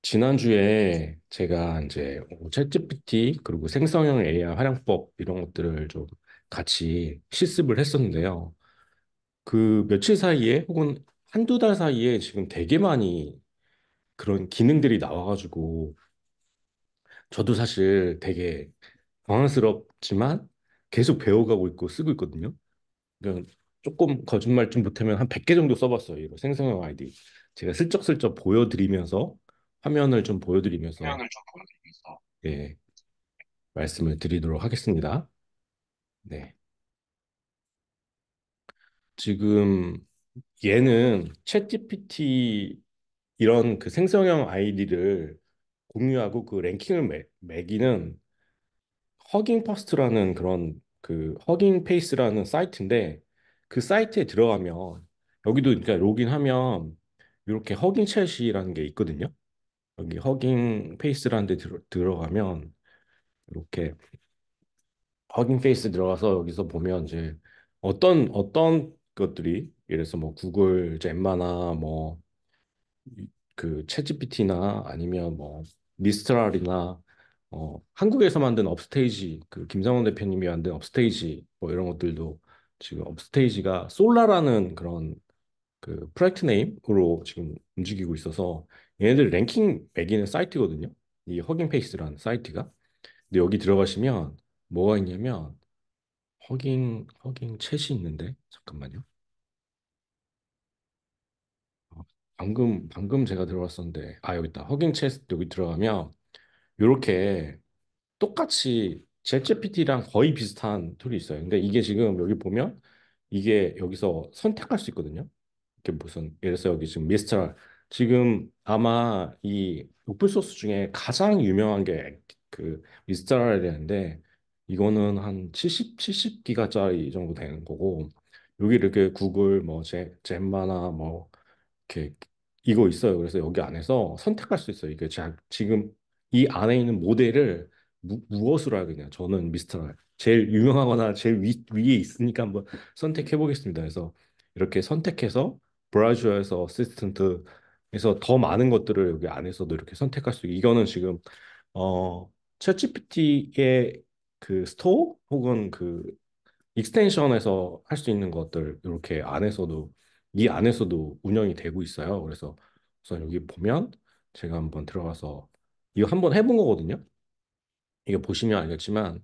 지난주에 제가 이제 챗GPT 그리고 생성형 AI 활용법 이런 것들을 좀 같이 실습을 했었는데요. 그 며칠 사이에 혹은 한두 달 사이에 지금 되게 많이 그런 기능들이 나와가지고 저도 사실 되게 당황스럽지만 계속 배워가고 있고 쓰고 있거든요. 그러니까 조금 거짓말 좀 못하면 한 100개 정도 써봤어요. 이거 생성형 아이디. 제가 슬쩍슬쩍 보여드리면서 화면을 좀 보여드리면서 예, 말씀을 드리도록 하겠습니다. 네. 지금 얘는 챗GPT 이런 그 생성형 아이디를 공유하고 그 랭킹을 매기는 허깅 퍼스트라는 그런 그 허깅 페이스라는 사이트인데 그 사이트에 들어가면 여기도 그러니까 로그인하면 이렇게 허깅 챗이라는 게 있거든요. 여기 허깅 페이스라는 데 들어가면 이렇게 허깅 페이스 들어가서 여기서 보면 이제 어떤 것들이 예를 들어서 뭐 구글 잼마나 뭐 그 챗GPT나 아니면 뭐 미스트랄이나 한국에서 만든 업스테이지 그 김상원 대표님이 만든 업스테이지 뭐 이런 것들도 지금 업스테이지가 솔라라는 그런 그 프로젝트 네임으로 지금 움직이고 있어서 얘네들 랭킹 매기는 사이트거든요. 이 허깅 페이스라는 사이트가. 근데 여기 들어가시면 뭐가 있냐면 허깅 챗이 있는데 잠깐만요. 어, 방금 제가 들어갔었는데 여기 있다. 허깅 챗 여기 들어가면 이렇게 똑같이 챗GPT랑 거의 비슷한 툴이 있어요. 근데 이게 지금 여기 보면 이게 여기서 선택할 수 있거든요. 이게 무슨 예를 들어서 여기 지금 미스터 지금 아마 이 오픈 소스 중에 가장 유명한 게 그 미스터라 되는데 이거는 한 70기가짜리 정도 되는 거고 여기 이렇게 구글 뭐 잼마나 뭐 이렇게 이거 있어요. 그래서 여기 안에서 선택할 수 있어요. 이게 지금 이 안에 있는 모델을 무엇으로 하겠냐 저는 미스터 제일 유명하거나 제일 위에 있으니까 한번 선택해 보겠습니다. 그래서 이렇게 선택해서 브라우저에서 어시스턴트에서 더 많은 것들을 여기 안에서도 이렇게 선택할 수 있고 이거는 지금 어 챗GPT의 그 스토어 혹은 그 익스텐션에서 할 수 있는 것들 이렇게 안에서도 이 안에서도 운영이 되고 있어요. 그래서 우선 여기 보면 제가 한번 들어가서 이거 한번 해본 거거든요. 이거 보시면 알겠지만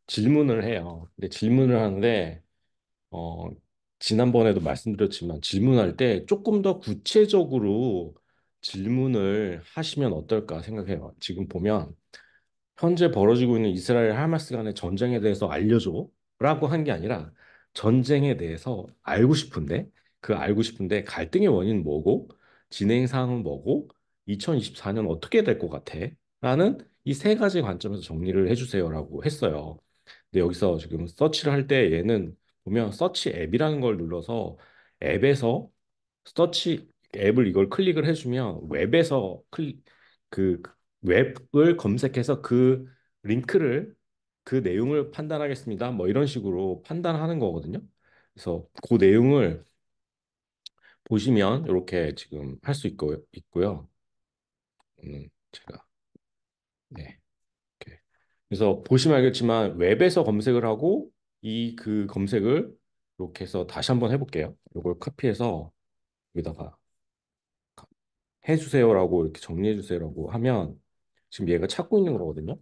질문을 해요. 근데 질문을 하는데 어 지난번에도 말씀드렸지만 질문할 때 조금 더 구체적으로 질문을 하시면 어떨까 생각해요. 지금 보면 현재 벌어지고 있는 이스라엘 하마스 간의 전쟁에 대해서 알려줘 라고 한 게 아니라 전쟁에 대해서 알고 싶은데 갈등의 원인은 뭐고 진행 사항은 뭐고 2024년 어떻게 될 것 같아? 라는 이 세 가지 관점에서 정리를 해주세요라고 했어요. 근데 여기서 지금 서치를 할 때 얘는 보면 서치 앱이라는 걸 눌러서 앱에서 서치 앱을 이걸 클릭을 해주면 웹에서 그 웹을 검색해서 그 링크를 그 내용을 판단하겠습니다. 뭐 이런 식으로 판단하는 거거든요. 그래서 그 내용을 보시면 이렇게 지금 할 수 있고요. 제가 네. 이렇게. 그래서 보시면 알겠지만 웹에서 검색을 하고 이 그 검색을 이렇게 해서 다시 한번 해볼게요. 이걸 카피해서 여기다가 해주세요라고 이렇게 정리해주세요라고 하면 지금 얘가 찾고 있는 거거든요.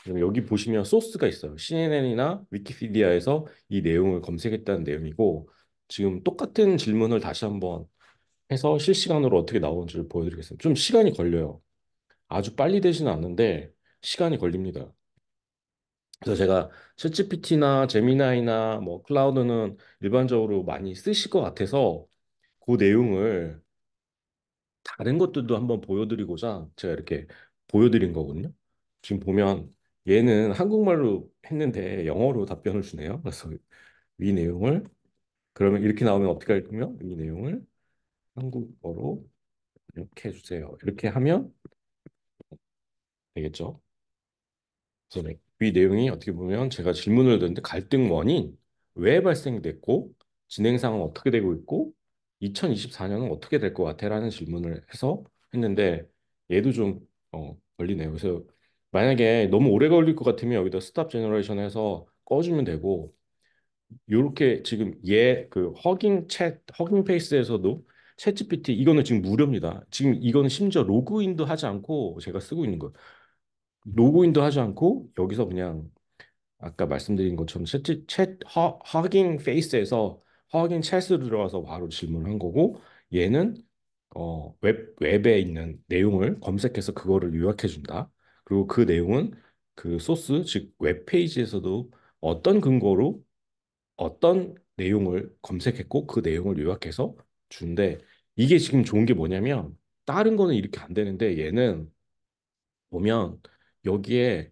그럼 여기 보시면 소스가 있어요. CNN이나 위키피디아에서 이 내용을 검색했다는 내용이고 지금 똑같은 질문을 다시 한번 해서 실시간으로 어떻게 나오는지를 보여드리겠습니다. 좀 시간이 걸려요. 아주 빨리 되지는 않는데 시간이 걸립니다. 그래서 제가 챗GPT나 제미나이나 뭐 클라우드는 일반적으로 많이 쓰실 것 같아서 그 내용을 다른 것들도 한번 보여드리고자 제가 이렇게 보여드린 거거든요. 지금 보면 얘는 한국말로 했는데 영어로 답변을 주네요. 그래서 이 내용을 그러면 이렇게 나오면 어떻게 할까요? 이 내용을 한국어로 이렇게 해주세요. 이렇게 하면 되겠죠. 그래서 이 내용이 어떻게 보면 제가 질문을 드렸는데 갈등 원인 왜 발생됐고 진행 상황은 어떻게 되고 있고 2024년은 어떻게 될 것 같아?라는 질문을 해서 했는데 얘도 좀 걸리네요. 그래서 만약에 너무 오래 걸릴 것 같으면 여기다 스탑 제너레이션 해서 꺼주면 되고 요렇게 지금 얘 그 허깅 페이스에서도 챗 GPT 이거는 지금 무료입니다. 지금 이거는 심지어 로그인도 하지 않고 제가 쓰고 있는 거예요. 로그인도 하지 않고 여기서 그냥 아까 말씀드린 것처럼 허깅 페이스에서 허깅 챗으로 들어가서 바로 질문한 거고 얘는 웹에 있는 내용을 검색해서 그거를 요약해 준다. 그리고 그 내용은 그 소스 즉 웹페이지에서도 어떤 근거로 어떤 내용을 검색했고 그 내용을 요약해서 준대. 이게 지금 좋은 게 뭐냐면 다른 거는 이렇게 안 되는데 얘는 보면 여기에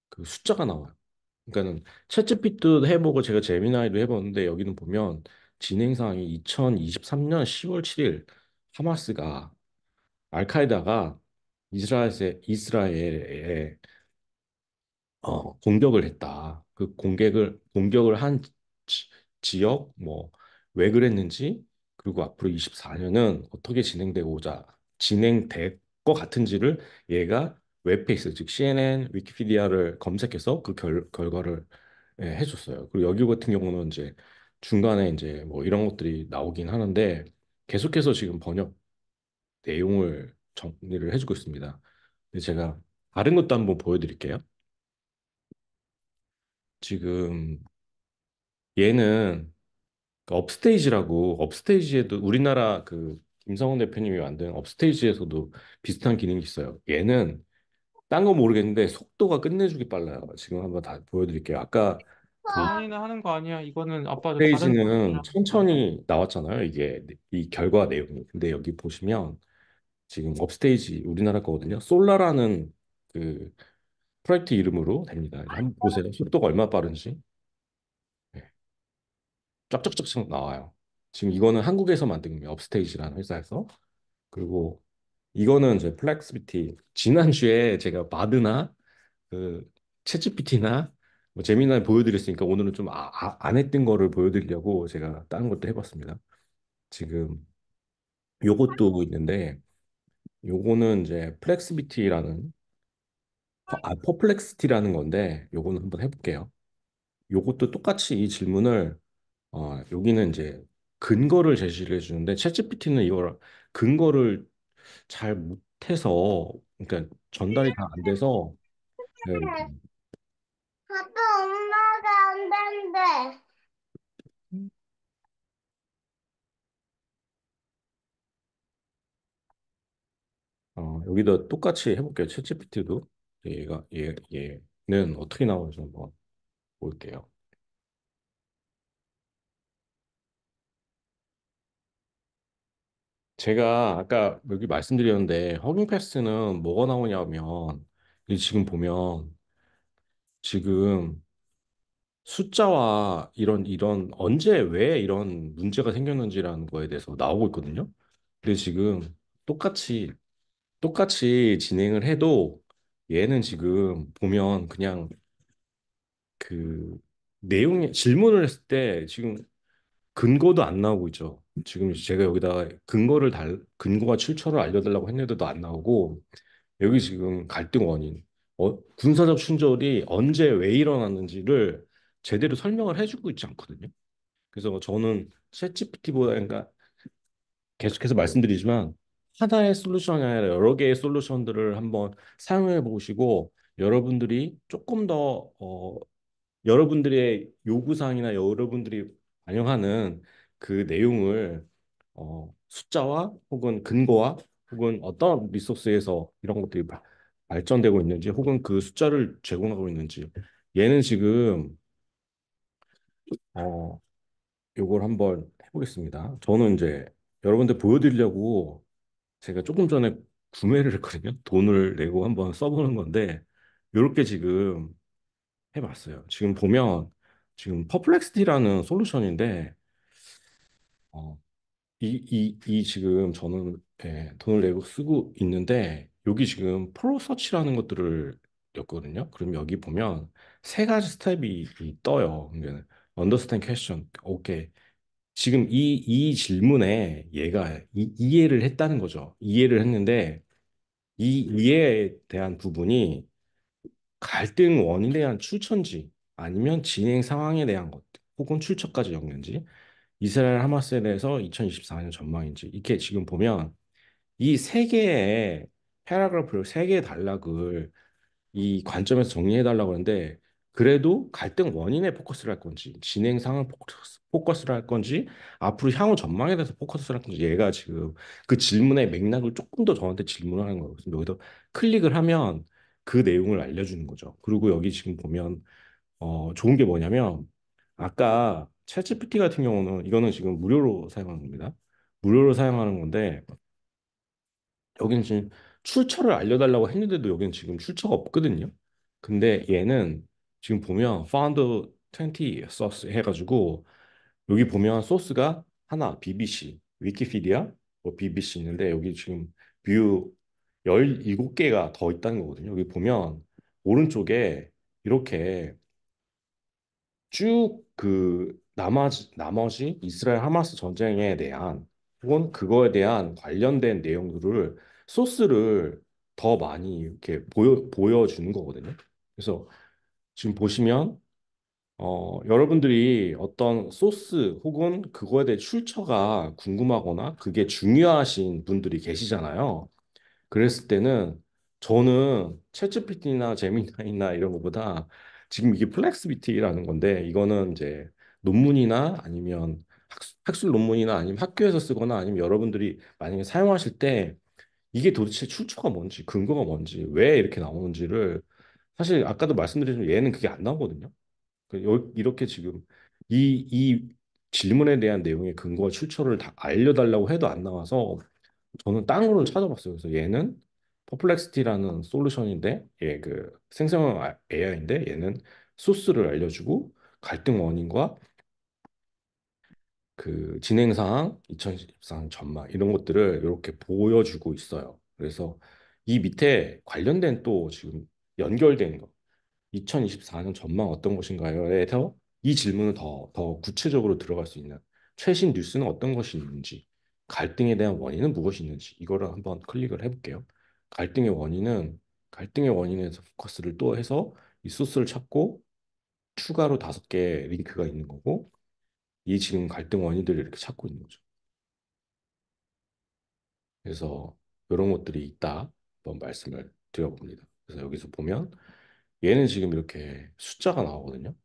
그 숫자가 나와요. 그러니까는 챗GPT도 해보고 제가 제미나이도 해봤는데 여기는 보면 진행 사항이 2023년 10월 7일 하마스가 알카에다가 이스라엘에 공격을 했다. 그 공격을 한 지역 뭐 왜 그랬는지 그리고 앞으로 24년은 어떻게 진행될 것 같은지를 얘가 웹페이스 즉 CNN, 위키피디아를 검색해서 그 결과를 해줬어요. 그리고 여기 같은 경우는 이제 중간에 이제 뭐 이런 것들이 나오긴 하는데 계속해서 지금 번역 내용을 정리를 해주고 있습니다. 근데 제가 다른 것도 한번 보여드릴게요. 지금 얘는 그 업스테이지에도 우리나라 그 김성훈 대표님이 만든 업스테이지에서도 비슷한 기능이 있어요. 얘는 딴 거 모르겠는데 속도가 끝내주기 빨라요. 지금 한번 다 보여드릴게요. 아까 그 아니나 하는 거 아니야. 이거는 아빠도 다른 페이지는 사람이랑 하는 거야. 천천히 나왔잖아요. 이게 이 결과 내용이. 근데 여기 보시면 지금 업스테이지 우리나라 거거든요. 솔라라는 그 프로젝트 이름으로 됩니다. 이제 한번 보세요. 속도가 얼마나 빠른지. 네. 쫙쫙쫙쫙 나와요. 지금 이거는 한국에서 만든 거예요. 업스테이지라는 회사에서. 그리고 이거는 이제 플렉스비티. 지난주에 제가 바드나 그 챗GPT나 뭐 재미나게 보여드렸으니까 오늘은 좀 안 했던 거를 보여드리려고 제가 다른 것도 해봤습니다. 지금 요것도 있는데 요거는 이제 퍼플렉스티라는 건데 요거는 한번 해볼게요. 요것도 똑같이 이 질문을 여기는 이제 근거를 제시를 해주는데 챗GPT는 이걸 근거를 잘 못해서 그러니까 전달이 다 안 돼서 이렇게 아빠 엄마가 안 된대. 여기다 똑같이 해볼게요. 챗GPT도 얘는 어떻게 나오는지 한번 볼게요. 제가 아까 여기 말씀드렸는데 허깅 패스는 뭐가 나오냐면 이 지금 보면 지금 숫자와 이런 언제 왜 이런 문제가 생겼는지라는 거에 대해서 나오고 있거든요. 근데 지금 똑같이 진행을 해도 얘는 지금 보면 그냥 그 내용의 질문을 했을 때 지금 근거도 안 나오고 있죠. 지금 제가 여기다가 근거가 출처를 알려달라고 했는데도 안 나오고 여기 지금 갈등 원인 군사적 충돌이 언제 왜 일어났는지를 제대로 설명을 해주고 있지 않거든요. 그래서 저는 챗GPT보다 그러니까 계속해서 말씀드리지만 하나의 솔루션이 아니라 여러 개의 솔루션들을 한번 사용해 보시고 여러분들이 조금 더 여러분들의 요구사항이나 여러분들이 반영하는 그 내용을 숫자와 혹은 근거와 혹은 어떤 리소스에서 이런 것들이 발전되고 있는지 혹은 그 숫자를 제공하고 있는지 얘는 지금 어, 요걸 한번 해보겠습니다. 저는 이제 여러분들 보여드리려고 제가 조금 전에 구매를 했거든요. 돈을 내고 한번 써보는 건데 이렇게 지금 해봤어요. 지금 보면 지금 퍼플렉시티라는 솔루션인데 어, 이 지금 저는 돈을 내고 쓰고 있는데 여기 지금 프로 서치라는 것들을 였거든요. 그럼 여기 보면 세 가지 스텝이 떠요. 그러니까 understand question, 오케이. 지금 이 질문에 얘가 이해를 했다는 거죠. 이해를 했는데 이 이해에 대한 부분이 갈등 원인에 대한 출처인지 아니면 진행 상황에 대한 것 혹은 출처까지 엮는지 이스라엘 하마스에 대해서 2024년 전망인지 이렇게 지금 보면 이 세 개의 패러그래프를 세 개의 단락을 이 관점에서 정리해 달라고 하는데 그래도 갈등 원인에 포커스를 할 건지 진행 상황 포커스를 할 건지 앞으로 향후 전망에 대해서 포커스를 할 건지 얘가 지금 그 질문의 맥락을 조금 더 저한테 질문을 하는 거거든요. 여기서 클릭을 하면 그 내용을 알려주는 거죠. 그리고 여기 지금 보면 좋은 게 뭐냐면 아까 챗GPT 같은 경우는 이거는 지금 무료로 사용하는 겁니다. 무료로 사용하는 건데 여기는 지금 출처를 알려달라고 했는데도 여기는 지금 출처가 없거든요. 근데 얘는 지금 보면 found 20 source 해가지고 여기 보면 소스가 하나 BBC, 위키피디아, 뭐 BBC 있는데 여기 지금 뷰 17개가 더 있다는 거거든요. 여기 보면 오른쪽에 이렇게 쭉 그 나머지 이스라엘 하마스 전쟁에 대한 혹은 그거에 대한 관련된 내용들을 소스를 더 많이 이렇게 보여주는 거거든요. 그래서 지금 보시면 여러분들이 어떤 소스 혹은 그거에 대해 출처가 궁금하거나 그게 중요하신 분들이 계시잖아요. 그랬을 때는 저는 챗GPT나 제미나이나 이런 것보다 지금 이게 플렉스비티라는 건데 이거는 이제 논문이나 아니면 학술 논문이나 아니면 학교에서 쓰거나 아니면 여러분들이 만약에 사용하실 때 이게 도대체 출처가 뭔지 근거가 뭔지 왜 이렇게 나오는지를 사실 아까도 말씀드렸지만 얘는 그게 안 나오거든요. 이렇게 지금 이 질문에 대한 내용의 근거와 출처를 다 알려달라고 해도 안 나와서 저는 딴 거를 찾아봤어요. 그래서 얘는 퍼플렉시티라는 솔루션인데 얘 그 생성형 AI인데 얘는 소스를 알려주고 갈등 원인과 그 진행 상황, 2024년 전망 이런 것들을 이렇게 보여주고 있어요. 그래서 이 밑에 관련된 또 지금 연결된 거 2024년 전망 어떤 것인가요?에서 이 질문을 더 구체적으로 들어갈 수 있는 최신 뉴스는 어떤 것이 있는지, 갈등에 대한 원인은 무엇이 있는지 이거를 한번 클릭을 해볼게요. 갈등의 원인은 갈등의 원인에서 포커스를 또 해서 이 소스를 찾고 추가로 5개 링크가 있는 거고 이 지금 갈등 원인들을 이렇게 찾고 있는 거죠. 그래서 이런 것들이 있다 한번 말씀을 드려봅니다. 그래서 여기서 보면 얘는 지금 이렇게 숫자가 나오거든요.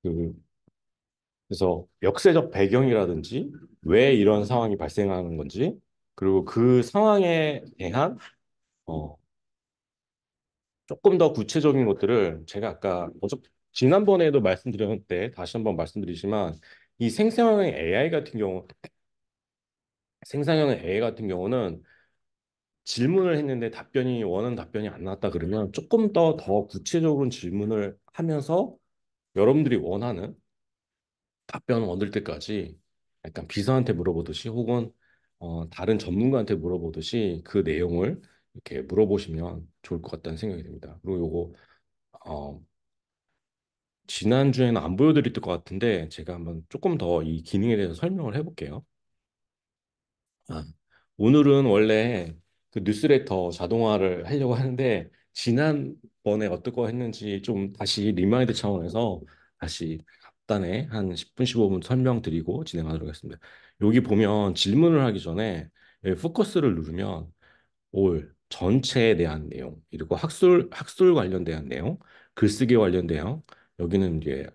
그 그래서 역사적 배경이라든지 왜 이런 상황이 발생하는 건지 그리고 그 상황에 대한 어, 조금 더 구체적인 것들을 제가 아까 지난번에도 말씀드렸는데 다시 한번 말씀드리지만 이 생성형 AI 같은 경우는 질문을 했는데 답변이 원하는 답변이 안 나왔다 그러면 조금 더 구체적인 질문을 하면서 여러분들이 원하는 답변을 얻을 때까지 약간 비서한테 물어보듯이 혹은 다른 전문가한테 물어보듯이 그 내용을 이렇게 물어보시면 좋을 것 같다는 생각이 듭니다. 그리고 요거 어, 지난주에는 안 보여드릴 것 같은데 제가 한번 조금 더 이 기능에 대해서 설명을 해볼게요. 아, 오늘은 원래 그 뉴스레터 자동화를 하려고 하는데 지난번에 어떤 거 했는지 좀 다시 리마인드 차원에서 다시 간단에 한 10분 15분 설명드리고 진행하도록 하겠습니다. 여기 보면 질문을 하기 전에 여기 포커스를 누르면 올 전체에 대한 내용 그리고 학술 관련된 내용 글쓰기 관련된 여기는 이제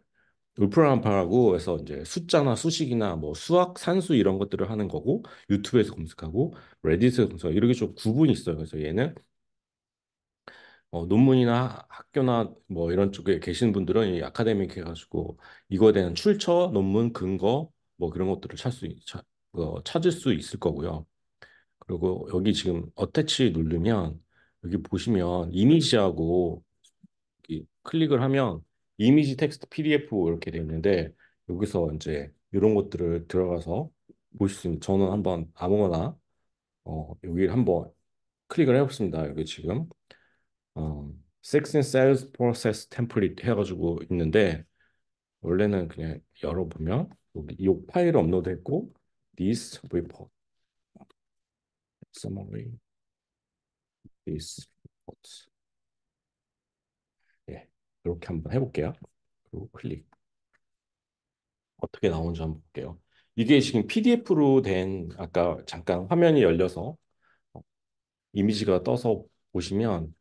울프란파라고 해서 이제 숫자나 수식이나 뭐 수학, 산수 이런 것들을 하는 거고 유튜브에서 검색하고 레딧에서 검색하고 이렇게 좀 구분이 있어요. 그래서 얘는 논문이나 학교나 뭐 이런 쪽에 계시는 분들은 이 아카데믹 해가지고 이거에 대한 출처, 논문, 근거 뭐 그런 것들을 찾을 수 있을 거고요. 그리고 여기 지금 어태치 누르면 여기 보시면 이미지하고 클릭을 하면 이미지 텍스트 PDF 이렇게 되어 있는데 여기서 이제 이런 것들을 들어가서 보실 수 있는 저는 한번 아무거나 여기 한번 클릭을 해봤습니다. 여기 지금 Six and Sales Process Template 해가지고 있는데 원래는 그냥 열어보면 여기 이 파일을 업로드했고 this report, summary, this report. 예, 이렇게 한번 해볼게요. 그리고 클릭. 어떻게 나오는지 한번 볼게요. 이게 지금 PDF로 된 아까 잠깐 화면이 열려서 이미지가 떠서 보시면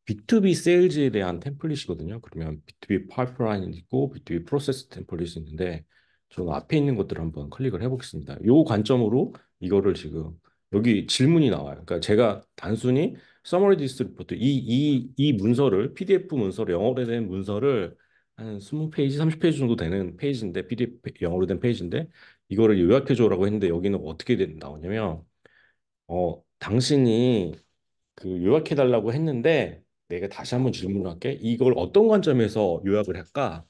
B2B 세일즈에 대한 템플릿이거든요. 그러면 B2B 파이프라인이 있고 B2B 프로세스 템플릿이 있는데 저는 앞에 있는 것들을 한번 클릭을 해보겠습니다. 요 관점으로 이거를 지금 여기 질문이 나와요. 그러니까 제가 단순히 Summary This Report 이 문서를 PDF 문서를 영어로 된 문서를 한 20페이지, 30페이지 정도 되는 페이지인데 PDF 영어로 된 페이지인데 이거를 요약해 줘라고 했는데 여기는 어떻게 나오냐면 당신이 그 요약해 달라고 했는데 내가 다시 한번 질문을 할게. 이걸 어떤 관점에서 요약을 할까?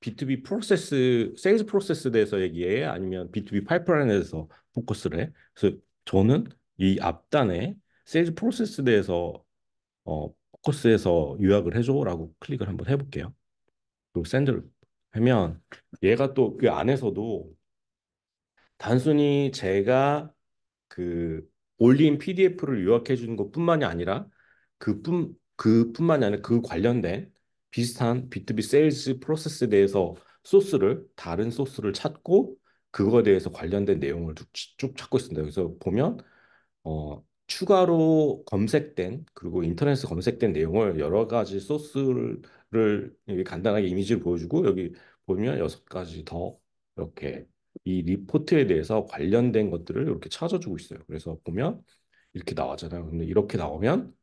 B2B 프로세스, 세일즈 프로세스에 대해서 얘기해? 아니면 B2B 파이프라인에 대해서 포커스를 해? 그래서 저는 이 앞단에 세일즈 프로세스에 대해서 포커스해서 요약을 해줘라고 클릭을 한번 해볼게요. 그리고 샌드를 하면 얘가 또 그 안에서도 단순히 제가 그 올린 PDF를 요약해 주는 것뿐만이 아니라 그뿐만이 아니라 그 관련된 비슷한 B2B 세일즈 프로세스에 대해서 다른 소스를 찾고 그거에 대해서 관련된 내용을 쭉 찾고 있습니다. 그래서 보면 추가로 검색된 그리고 인터넷에 검색된 내용을 여러 가지 소스를 여기 간단하게 이미지를 보여주고 여기 보면 6가지 더 이렇게 이 리포트에 대해서 관련된 것들을 이렇게 찾아주고 있어요. 그래서 보면 이렇게 나왔잖아요. 근데 이렇게 나오면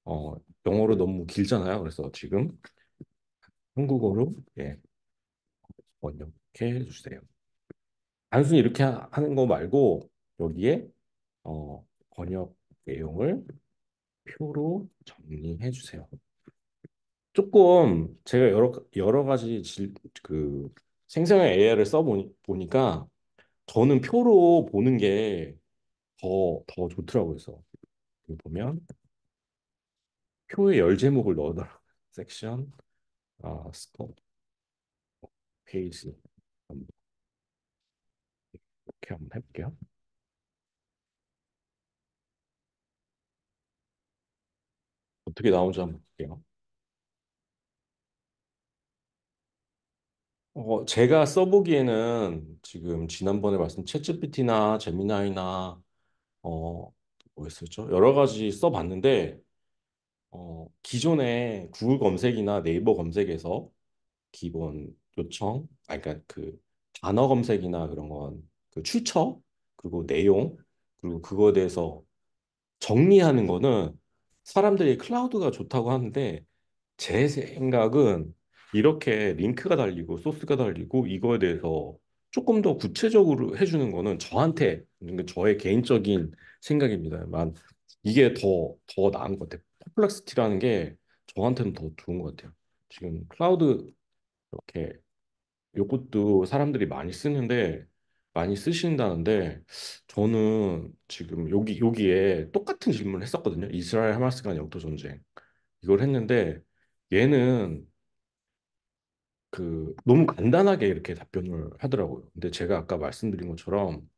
어, 영어로 너무 길잖아요. 그래서 지금 한국어로 번역해 주세요. 단순히 이렇게 하는 거 말고 여기에 번역 내용을 표로 정리해 주세요. 조금 제가 여러 가지 그 생성형 AI를 보니까 저는 표로 보는 게 더 좋더라고요. 그래서 여기 보면 표에 열 제목을 넣어달라. 섹션, 스코프, 페이지 이렇게 한번 해볼게요. 어떻게 나오는지 한번 볼게요. 제가 써보기에는 지금 지난번에 말씀 챗GPT나 제미나이나 뭐였었죠? 여러 가지 써봤는데 기존의 구글 검색이나 네이버 검색에서 기본 요청, 그러니까 그 단어 검색이나 그런 건 그 출처 그리고 내용 그리고 그거에 대해서 정리하는 거는 사람들이 클라우드가 좋다고 하는데 제 생각은 이렇게 링크가 달리고 소스가 달리고 이거에 대해서 조금 더 구체적으로 해주는 거는 저한테 그러니까 저의 개인적인 생각입니다만 이게 더 나은 것 같아요. 퍼플렉시티라는 게 저한테는 더 좋은 것 같아요. 지금 클라우드 이렇게 요것도 사람들이 많이 쓰신다는데 저는 지금 여기에 똑같은 질문을 했었거든요. 이스라엘 하마스 간 영토 전쟁 이걸 했는데 얘는 그 너무 간단하게 이렇게 답변을 하더라고요. 근데 제가 아까 말씀드린 것처럼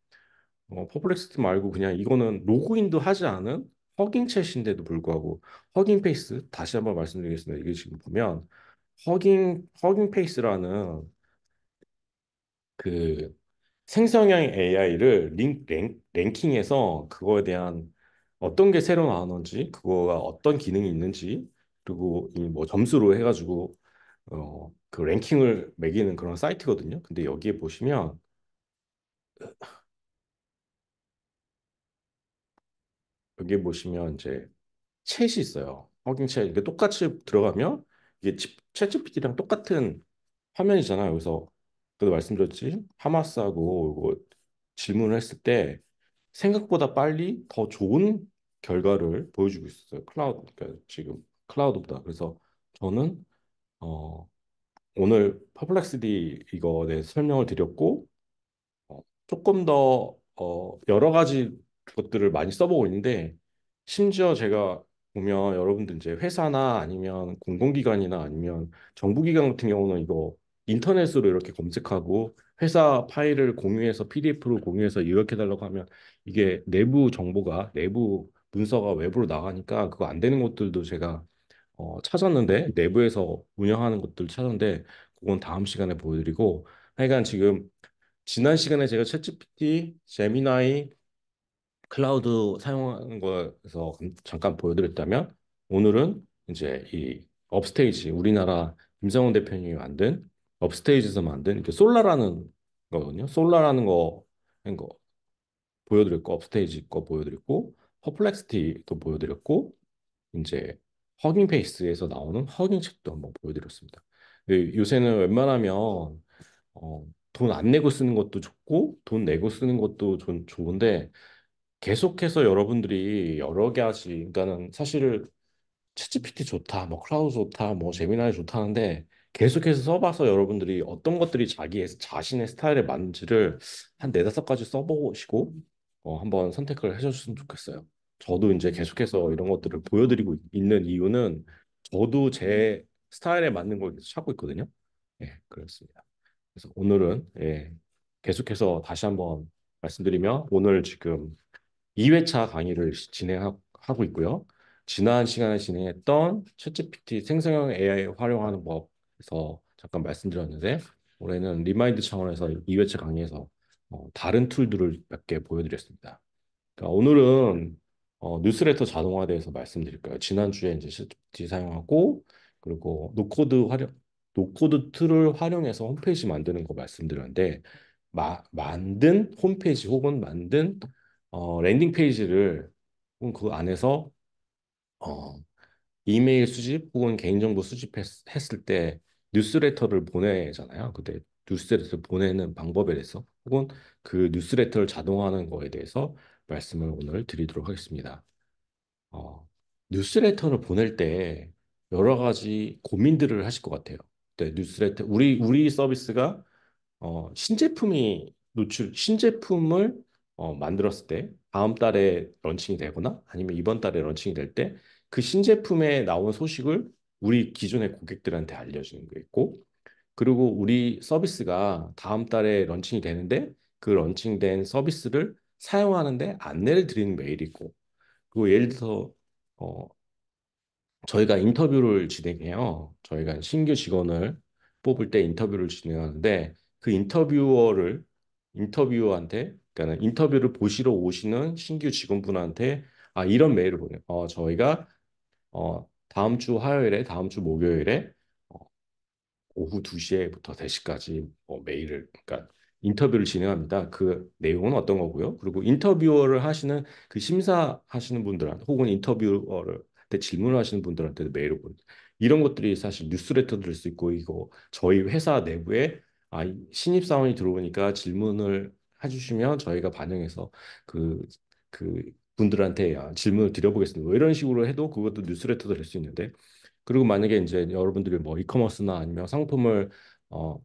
퍼플렉스티 말고 그냥 이거는 로그인도 하지 않은 허깅 챗인데도 불구하고 허깅 페이스 다시 한번 말씀드리겠습니다. 이게 지금 보면 허깅 페이스라는 그 생성형 AI를 랭킹해서 그거에 대한 어떤 게 새로 나왔는지 그거가 어떤 기능이 있는지 그리고 이 뭐 점수로 해가지고 그 랭킹을 매기는 그런 사이트거든요. 근데 여기에 보시면 이제 챗이 있어요. 허깅 챗 이게 똑같이 들어가면 이게 챗 GPT랑 똑같은 화면이잖아요. 그래서 그도 말씀드렸지 하마스하고 이거 질문을 했을 때 생각보다 빨리 더 좋은 결과를 보여주고 있었어요. 그러니까 지금 클라우드보다. 그래서 저는 어, 오늘 퍼플렉스디 이거 내 설명을 드렸고 조금 더 여러 가지 것들을 많이 써보고 있는데 심지어 제가 보면 여러분들 이제 회사나 아니면 공공기관이나 아니면 정부기관 같은 경우는 이거 인터넷으로 이렇게 검색하고 회사 파일을 공유해서 PDF로 공유해서 이렇게 달라고 하면 이게 내부 정보가 내부 문서가 외부로 나가니까 그거 안 되는 것들도 제가 찾았는데 내부에서 운영하는 것들 찾았는데 그건 다음 시간에 보여드리고 하여간 지금 지난 시간에 제가 챗GPT, 제미나이, 클라우드 사용하는 거에서 잠깐 보여드렸다면 오늘은 이제 이 업스테이지 우리나라 김성훈 대표님이 만든 업스테이지에서 만든 이렇게 솔라라는 거거든요. 솔라라는 거 보여드렸고 업스테이지 거 보여드렸고 퍼플렉스티도 보여드렸고 이제 허깅 페이스에서 나오는 허깅 책도 한번 보여드렸습니다. 요새는 웬만하면 돈 안 내고 쓰는 것도 좋고 돈 내고 쓰는 것도 좋은데 계속해서 여러분들이 여러 가지 그러니까는 사실 챗GPT 좋다, 뭐 클라우드 좋다, 뭐 제미나이 좋다는데 계속해서 써봐서 여러분들이 어떤 것들이 자신의 스타일에 맞는지를 한 네다섯 가지 써보시고 한번 선택을 해주셨으면 좋겠어요. 저도 이제 계속해서 이런 것들을 보여드리고 있는 이유는 저도 제 스타일에 맞는 걸 계속 찾고 있거든요. 예, 그렇습니다. 그래서 오늘은 계속해서 다시 한번 말씀드리며 오늘 지금 2회차 강의를 진행하고 있고요. 지난 시간에 진행했던 챗GPT 생성형 AI 활용하는 법에서 잠깐 말씀드렸는데 올해는 리마인드 차원에서 2회차 강의에서 다른 툴들을 몇 개 보여드렸습니다. 그러니까 오늘은 뉴스레터 자동화에 대해서 말씀드릴까요? 지난주에 이제 ChatGPT 사용하고 그리고 노코드 툴을 활용해서 홈페이지 만드는 거 말씀드렸는데 만든 홈페이지 혹은 만든 랜딩 페이지를 혹은 그 안에서 어, 이메일 수집 혹은 개인정보 수집했을 때 뉴스레터를 보내잖아요. 그때 뉴스레터 보내는 방법에 대해서 혹은 그 뉴스레터를 자동화하는 거에 대해서 말씀을 오늘 드리도록 하겠습니다. 어, 뉴스레터를 보낼 때 여러 가지 고민들을 하실 것 같아요. 네, 뉴스레터 우리 서비스가 신제품을 만들었을 때 다음 달에 런칭이 되거나 아니면 이번 달에 런칭이 될 때 그 신제품에 나온 소식을 우리 기존의 고객들한테 알려주는 게 있고 그리고 우리 서비스가 다음 달에 런칭이 되는데 그 런칭된 서비스를 사용하는데 안내를 드리는 메일이 있고 그리고 예를 들어서 어, 저희가 인터뷰를 진행해요. 저희가 신규 직원을 뽑을 때 인터뷰를 진행하는데 그 인터뷰어한테 그러니까 인터뷰를 보시러 오시는 신규 직원분한테 이런 메일을 보내요. 저희가 다음 주 화요일에 다음 주 목요일에 어, 오후 2시에부터 3시까지 메일을 그러니까 인터뷰를 진행합니다. 그 내용은 어떤 거고요. 그리고 인터뷰어를 하시는 그 심사하시는 분들한테 혹은 인터뷰어를 때 질문을 하시는 분들한테 메일을 보내요. 이런 것들이 사실 뉴스레터 될 수 있고 이거 저희 회사 내부에 신입 사원이 들어오니까 질문을 해주시면 저희가 반영해서 그 그 분들한테 질문을 드려보겠습니다. 뭐 이런 식으로 해도 그것도 뉴스레터도 될 수 있는데 그리고 만약에 이제 여러분들이 뭐 이커머스나 아니면 상품을 어,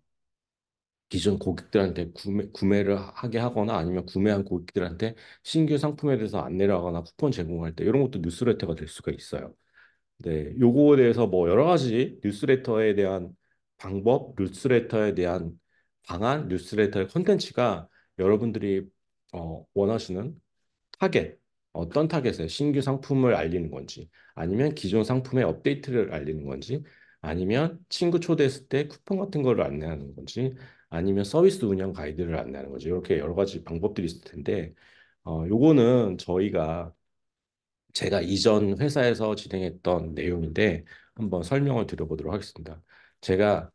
기존 고객들한테 구매를 하게 하거나 아니면 구매한 고객들한테 신규 상품에 대해서 안내를 하거나 쿠폰 제공할 때 이런 것도 뉴스레터가 될 수가 있어요. 네, 요거에 대해서 뭐 여러 가지 뉴스레터에 대한 방법, 뉴스레터에 대한 방안, 뉴스레터의 콘텐츠가 여러분들이 원하시는 타겟, 어떤 타겟에 신규 상품을 알리는 건지, 아니면 기존 상품의 업데이트를 알리는 건지, 아니면 친구 초대했을 때 쿠폰 같은 거를 안내하는 건지, 아니면 서비스 운영 가이드를 안내하는 건지, 이렇게 여러 가지 방법들이 있을 텐데, 요거는 제가 이전 회사에서 진행했던 내용인데, 한번 설명을 드려보도록 하겠습니다. 제가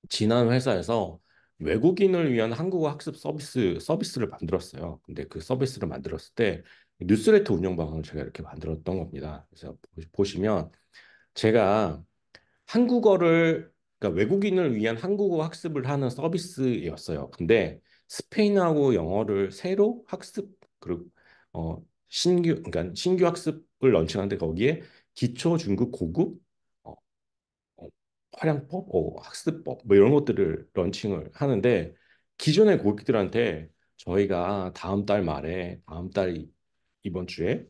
지난 회사에서 외국인을 위한 한국어 학습 서비스를 만들었어요. 근데 그 서비스를 만들었을 때 뉴스레터 운영 방안을 제가 이렇게 만들었던 겁니다. 그래서 보시면 제가 한국어를 그러니까 외국인을 위한 한국어 학습을 하는 서비스였어요. 근데 스페인하고 영어를 새로 학습 그리고 그러니까 신규 학습을 런칭하는데 거기에 기초, 중급, 고급 어, 활용법, 학습법 뭐 이런 것들을 런칭을 하는데 기존의 고객들한테 저희가 다음 달 말에 이번 주에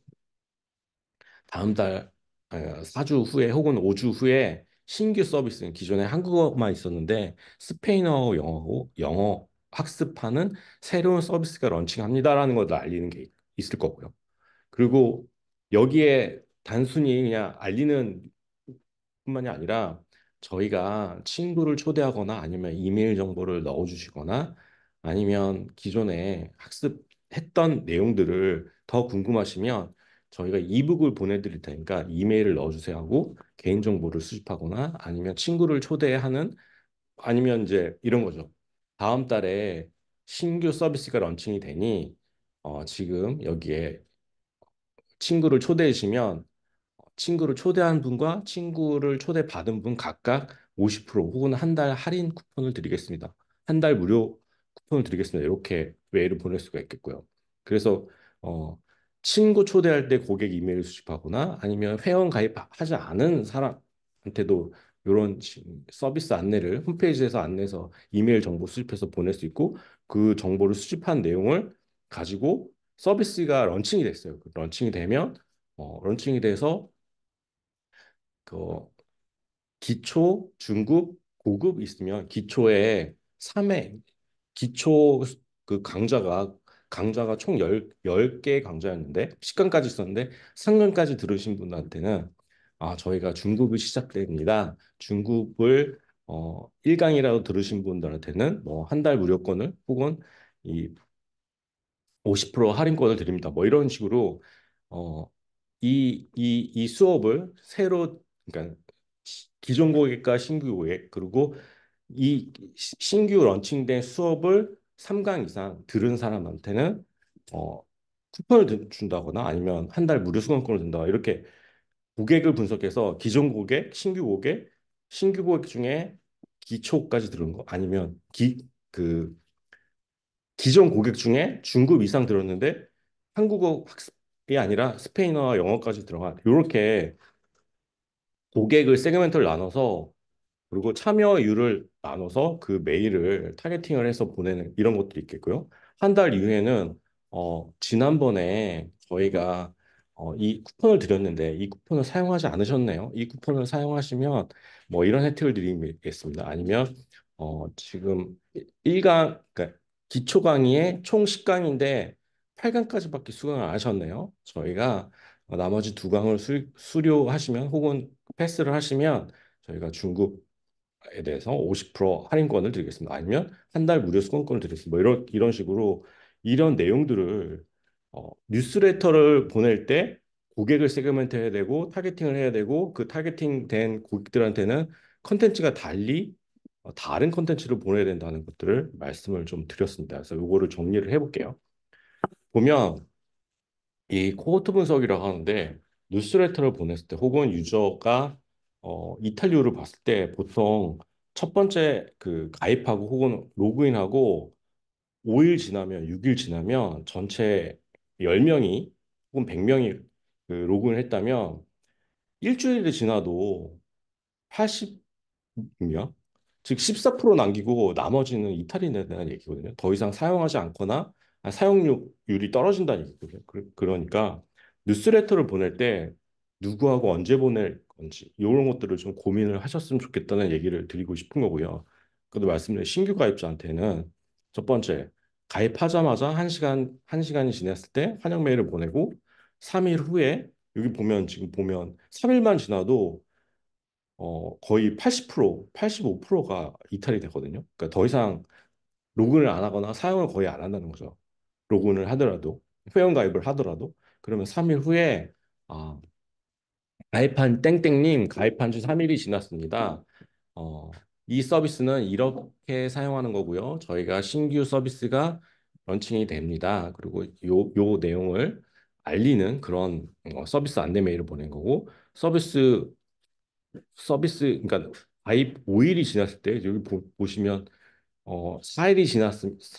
다음 달 4주 후에 혹은 5주 후에 신규 서비스는 기존에 한국어만 있었는데 스페인어, 영어 학습하는 새로운 서비스가 런칭합니다라는 것을 알리는 게 있을 거고요. 그리고 여기에 단순히 그냥 알리는 뿐만이 아니라 저희가 친구를 초대하거나 아니면 이메일 정보를 넣어주시거나 아니면 기존에 학습했던 내용들을 더 궁금하시면 저희가 이북을 보내드릴 테니까 이메일을 넣어주세요 하고 개인정보를 수집하거나 아니면 친구를 초대하는 아니면 이제 이런 거죠. 다음 달에 신규 서비스가 런칭이 되니 지금 여기에 친구를 초대해 주시면 친구를 초대한 분과 친구를 초대받은 분 각각 50% 혹은 한 달 할인 쿠폰을 드리겠습니다. 한 달 무료 쿠폰을 드리겠습니다. 이렇게 메일을 보낼 수가 있겠고요. 그래서 어, 친구 초대할 때 고객 이메일 수집하거나 아니면 회원 가입하지 않은 사람한테도 이런 서비스 안내를 홈페이지에서 안내해서 이메일 정보 수집해서 보낼 수 있고 그 정보를 수집한 내용을 가지고 서비스가 런칭이 됐어요. 런칭이 되면 런칭이 돼서 그 기초, 중급, 고급 있으면 기초에 3회 기초 그 강좌가 총 10개 강좌였는데 10강까지 있었는데 3강까지 들으신 분한테는 저희가 중급이 시작됩니다. 중급을 1강이라도 들으신 분들한테는 뭐 한 달 무료권을 혹은 이 50% 할인권을 드립니다. 뭐 이런 식으로 어, 이 수업을 새로 그러니까 기존 고객과 신규 고객 그리고 이 신규 런칭된 수업을 3강 이상 들은 사람한테는 어, 쿠폰을 준다거나 아니면 한 달 무료 수강권을 준다 이렇게 고객을 분석해서 기존 고객, 신규 고객 중에 기초까지 들은 거 아니면 그 기존 고객 중에 중급 이상 들었는데 한국어 학습이 아니라 스페인어와 영어까지 들어간 이렇게 고객을 세그멘트를 나눠서 그리고 참여율을 나눠서 그 메일을 타겟팅을 해서 보내는 이런 것들이 있겠고요. 한 달 이후에는 지난번에 저희가 이 쿠폰을 드렸는데 이 쿠폰을 사용하지 않으셨네요. 이 쿠폰을 사용하시면 뭐 이런 혜택을 드리겠습니다. 아니면 지금 1강 그러니까 기초 강의에 총 10강인데 8강까지밖에 수강을 안 하셨네요. 저희가 나머지 두 강을 수료하시면 혹은 패스를 하시면 저희가 중급 에 대해서 50% 할인권을 드리겠습니다. 아니면 한 달 무료 수강권을 드리겠습니다. 뭐 이런 식으로 이런 내용들을 뉴스레터를 보낼 때 고객을 세그멘트 해야 되고 타겟팅을 해야 되고 그 타겟팅된 고객들한테는 컨텐츠가 달리 다른 컨텐츠를 보내야 된다는 것들을 말씀을 좀 드렸습니다. 그래서 이거를 정리를 해볼게요. 보면 이 코호트 분석이라고 하는데 뉴스레터를 보냈을 때 혹은 유저가 이탈률을 봤을 때 보통 첫 번째 그 가입하고 혹은 로그인하고 5일 지나면 6일 지나면 전체 10명이 혹은 100명이 그 로그인을 했다면 일주일이 지나도 80명 즉 14% 남기고 나머지는 이탈이 된다는 얘기거든요. 더 이상 사용하지 않거나 사용률이 떨어진다는 얘기거든요. 그러니까 뉴스레터를 보낼 때 누구하고 언제 보낼 건지 이런 것들을 좀 고민을 하셨으면 좋겠다는 얘기를 드리고 싶은 거고요. 그래도 말씀드린 신규 가입자한테는 첫 번째 가입하자마자 한시간이 지났을 때 환영 메일을 보내고 3일 후에 여기 보면 지금 보면 3일만 지나도 거의 80%, 85%가 이탈이 되거든요. 그러니까 더 이상 로그인을 안 하거나 사용을 거의 안 한다는 거죠. 로그인을 하더라도, 회원 가입을 하더라도, 그러면 3일 후에, 아, 가입한 땡땡님, 가입한 지 3일이 지났습니다. 어, 이 서비스는 이렇게 사용하는 거고요. 저희가 신규 서비스가 런칭이 됩니다. 그리고 요 내용을 알리는 그런 서비스 안내 메일을 보낸 거고, 그러니까 가입 5일이 지났을 때 여기 보시면 4일이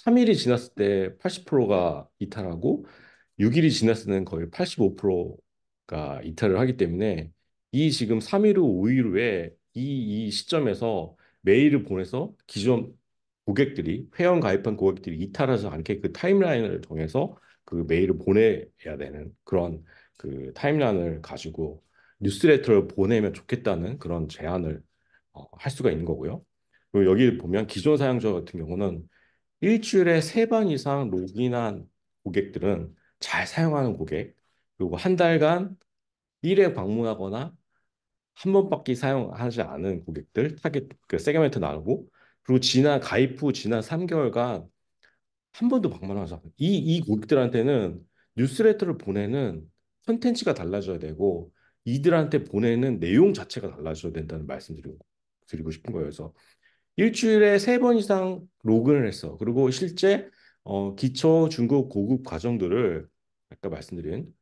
3일이 지났을 때 80%가 이탈하고 6일이 지났을 때는 거의 85%가 이탈을 하기 때문에 이 지금 3일 후, 5일 후에 이 시점에서 메일을 보내서 기존 고객들이 회원 가입한 고객들이 이탈하지 않게 그 타임라인을 정해서 그 메일을 보내야 되는 그런 그 타임라인을 가지고 뉴스레터를 보내면 좋겠다는 그런 제안을 할 수가 있는 거고요. 그리고 여기 보면 기존 사용자 같은 경우는 일주일에 세 번 이상 로그인한 고객들은 잘 사용하는 고객, 그리고 한 달간 1회 방문하거나 한 번밖에 사용하지 않은 고객들 타겟 그 세그멘트 나누고, 그리고 가입 후 지난 3개월간 한 번도 방문하지 않은 이 고객들한테는 뉴스레터를 보내는 컨텐츠가 달라져야 되고, 이들한테 보내는 내용 자체가 달라져야 된다는 드리고 싶은 거예요. 그래서 일주일에 세 번 이상 로그인을 했어. 그리고 실제 기초, 중급, 고급 과정들을 아까 말씀드린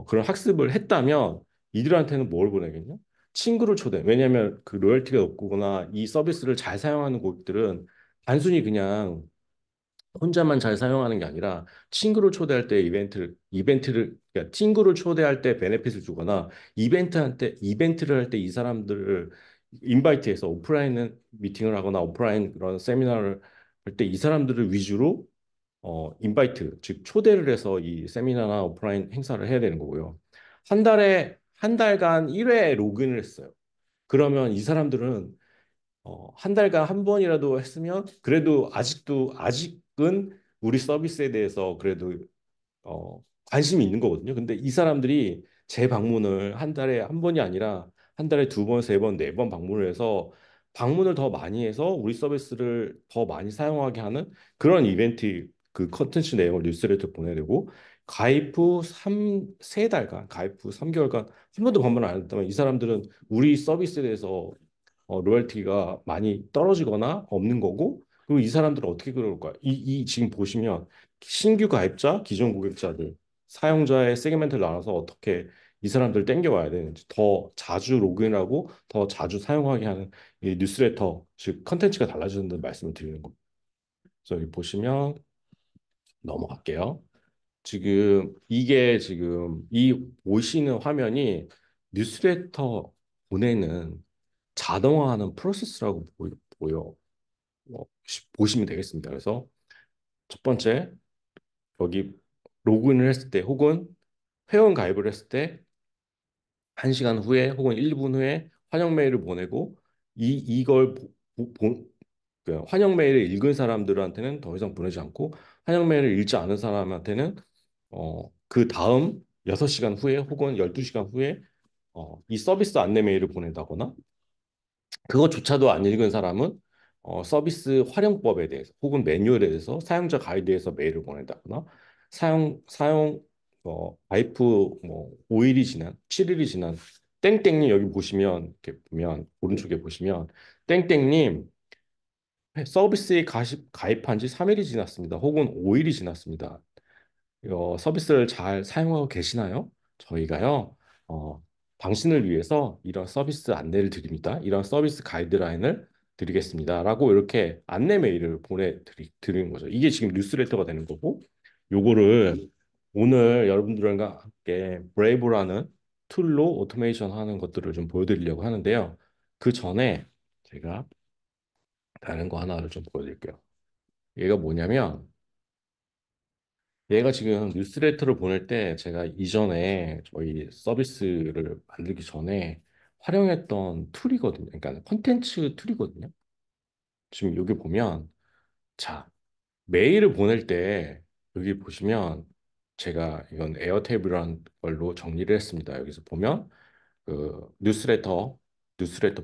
그런 학습을 했다면 이들한테는 뭘 보내겠냐? 친구를 초대. 왜냐하면 그 로열티가 높거나 이 서비스를 잘 사용하는 고객들은 단순히 그냥 혼자만 잘 사용하는 게 아니라 친구를 초대할 때 그러니까 친구를 초대할 때 베네핏을 주거나 이벤트를 할 때 이 사람들을 인바이트해서 오프라인 미팅을 하거나 오프라인 그런 세미나를 할 때 이 사람들을 위주로 인바이트 즉 초대를 해서 이 세미나나 오프라인 행사를 해야 되는 거고요. 한 달간 1회 로그인을 했어요. 그러면 이 사람들은 한 달간 한 번이라도 했으면 그래도 아직은 우리 서비스에 대해서 그래도 관심이 있는 거거든요. 근데 이 사람들이 재방문을 한 달에 한 번이 아니라 한 달에 두 번, 세 번, 네 번 방문을 해서 방문을 더 많이 해서 우리 서비스를 더 많이 사용하게 하는 그런 이벤트 그 컨텐츠 내용을 뉴스레터 보내야 되고, 가입 후 3개월간 한 번도 방문 안 했다면 이 사람들은 우리 서비스에 대해서 로열티가 많이 떨어지거나 없는 거고, 그리고 이 사람들은 어떻게 그럴까? 지금 보시면 신규 가입자, 기존 고객자들, 사용자의 세그멘트를 나눠서 어떻게 이 사람들 땡겨와야 되는지, 더 자주 로그인하고 더 자주 사용하게 하는 이 뉴스레터, 즉 컨텐츠가 달라지는 말씀을 드리는 겁니다. 그래서 여기 보시면 넘어갈게요. 지금 이 보시는 화면이 뉴스레터 보내는 자동화하는 프로세스라고 보여 보시면 되겠습니다. 그래서 첫 번째 여기 로그인을 했을 때 혹은 회원 가입을 했을 때 1시간 후에 혹은 1분 후에 환영 메일을 보내고 이걸 그 환영 메일을 읽은 사람들한테는 더 이상 보내지 않고, 환영 메일을 읽지 않은 사람한테는 그 다음 6시간 후에 혹은 12시간 후에 이 서비스 안내 메일을 보낸다거나, 그것조차도 안 읽은 사람은 서비스 활용법에 대해서 혹은 매뉴얼에 대해서 사용자 가이드에서 메일을 보낸다거나, 가입 후뭐 5일이 지난 7일이 지난 땡땡님, 여기 보시면 이렇게 보면 오른쪽에 보시면 땡땡님 서비스에 가입한 지 3일이 지났습니다. 혹은 5일이 지났습니다. 서비스를 잘 사용하고 계시나요? 저희가요, 어, 당신을 위해서 이런 서비스 안내를 드립니다. 이런 서비스 가이드라인을 드리겠습니다. 라고 이렇게 안내 메일을 보내드리는 거죠. 이게 지금 뉴스레터가 되는 거고, 요거를 오늘 여러분들과 함께 브레이브라는 툴로 오토메이션 하는 것들을 좀 보여드리려고 하는데요. 그 전에 제가 다른 거 하나를 좀 보여드릴게요. 얘가 뭐냐면, 얘가 지금 뉴스레터를 보낼 때 제가 이전에 저희 서비스를 만들기 전에 활용했던 툴이거든요. 그러니까 콘텐츠 툴이거든요. 지금 여기 보면, 자, 메일을 보낼 때 여기 보시면 제가 이건 에어테이블이라는 걸로 정리를 했습니다. 여기서 보면 그 뉴스레터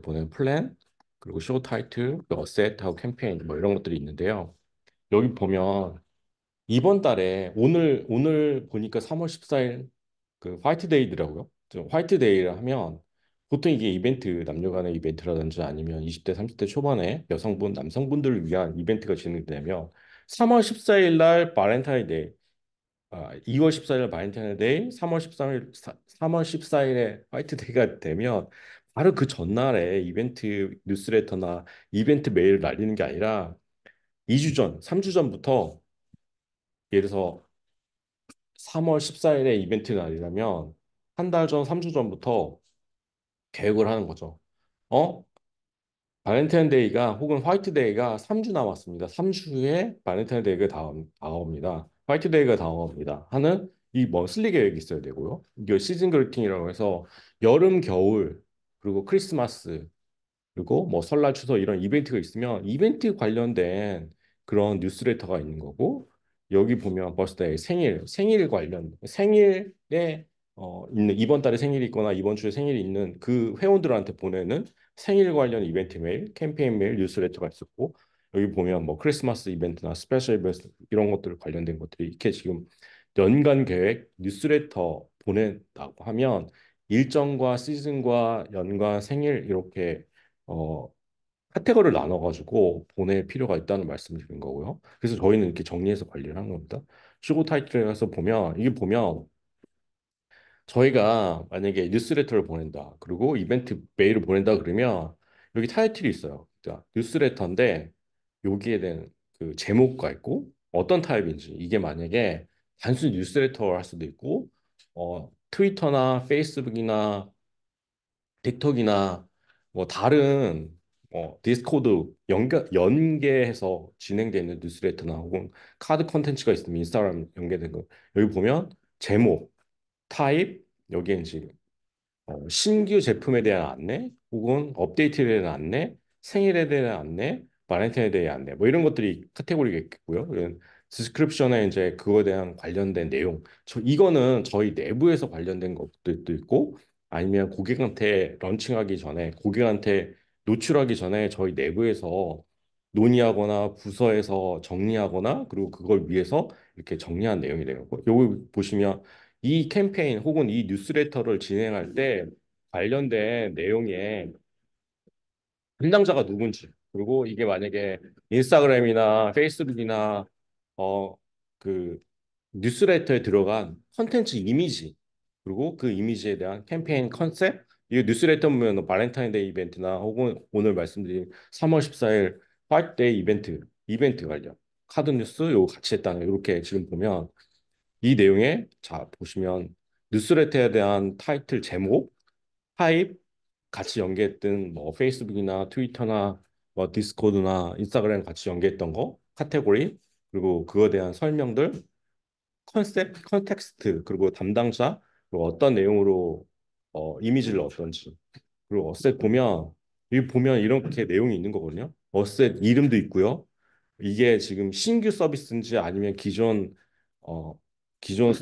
보내는 플랜, 그리고 쇼 타이틀, 어셋하고 캠페인 뭐 이런 것들이 있는데요. 여기 보면 이번 달에 오늘 보니까 3월 14일 그 화이트데이더라고요. 화이트데이를 하면 보통 이게 남녀 간의 이벤트라든지 아니면 20대, 30대 초반에 남성분들을 위한 이벤트가 진행되면 3월 14일 날 발렌타인데이, 2월 14일 발렌타인데이, 3월 14일에 화이트데이가 되면 바로 그 전날에 이벤트 뉴스레터나 이벤트 메일을 날리는 게 아니라 2주 전, 3주 전부터, 예를 들어서 3월 14일에 이벤트 날이라면 한 달 전, 3주 전부터 계획을 하는 거죠. 어? 발렌타인데이가 혹은 화이트데이가 3주 남았습니다. 3주 후에 발렌타인데이가 다가옵니다. 화이트데이가 다가옵니다. 하는 이 먼슬리 계획이 있어야 되고요. 이게 시즌 그리팅이라고 해서 여름, 겨울, 그리고 크리스마스, 그리고 뭐 설날 추석 이런 이벤트가 있으면 이벤트 관련된 그런 뉴스레터가 있는 거고 여기 보면 버스데이 생일 관련 생일에 있는 이번 달에 생일이 있거나 이번 주에 생일이 있는 그 회원들한테 보내는 생일 관련 이벤트 메일, 캠페인 메일, 뉴스레터가 있었고 여기 보면 뭐 크리스마스 이벤트나 스페셜 이벤트 이런 것들 관련된 것들이 이렇게 지금 연간 계획 뉴스레터 보낸다고 하면 일정과 시즌과 연간 생일 이렇게 어, 카테고리를 나눠가지고 보낼 필요가 있다는 말씀을 드린 거고요. 그래서 저희는 이렇게 정리해서 관리를 하는 겁니다. 슈고 타이틀에서 보면 이게 보면 저희가 만약에 뉴스레터를 보낸다. 그리고 이벤트 메일을 보낸다 그러면 여기 타이틀이 있어요. 그러니까 뉴스레터인데 여기에 대한 그 제목과 있고 어떤 타입인지 이게 만약에 단순 뉴스레터를 할 수도 있고 트위터나 페이스북이나 틱톡이나 뭐 다른 디스코드 연계해서 진행되는 뉴스레터나 혹은 카드 컨텐츠가 있으면 인스타그램 연계된 거 여기 보면 제목, 타입 여기에 이제 신규 제품에 대한 안내, 혹은 업데이트에 대한 안내, 생일에 대한 안내, 발렌타인에 대한 안내, 뭐 이런 것들이 카테고리가 있겠고요. 이런 디스크립션에 이제 그거에 대한 관련된 내용. 이거는 저희 내부에서 관련된 것들도 있고, 아니면 고객한테 런칭하기 전에, 고객한테 노출하기 전에 저희 내부에서 논의하거나 부서에서 정리하거나 그리고 그걸 위해서 이렇게 정리한 내용이 되고, 여기 보시면 이 캠페인 혹은 이 뉴스레터를 진행할 때 관련된 내용에 담당자가 누군지 그리고 이게 만약에 인스타그램이나 페이스북이나 어 그 뉴스레터에 들어간 컨텐츠 이미지 그리고 그 이미지에 대한 캠페인 컨셉 이 뉴스레터 보면 발렌타인데이 이벤트나 혹은 오늘 말씀드린 3월 14일 화이트데이 이벤트 관련 카드 뉴스 요거 같이 했다는 이렇게 지금 보면 이 내용에 자 보시면 뉴스레터에 대한 타이틀 제목, 타입 같이 연계했던 뭐 페이스북이나 트위터나 뭐 디스코드나 인스타그램 같이 연계했던 거 카테고리 그리고 그거에 대한 설명들 컨셉, 컨텍스트 그리고 담당자 그리고 어떤 내용으로 이미지를 얻던지 그리고 어셋 보면 이 보면 이렇게 내용이 있는 거거든요. 어셋 이름도 있고요. 이게 지금 신규 서비스인지 아니면 어 기존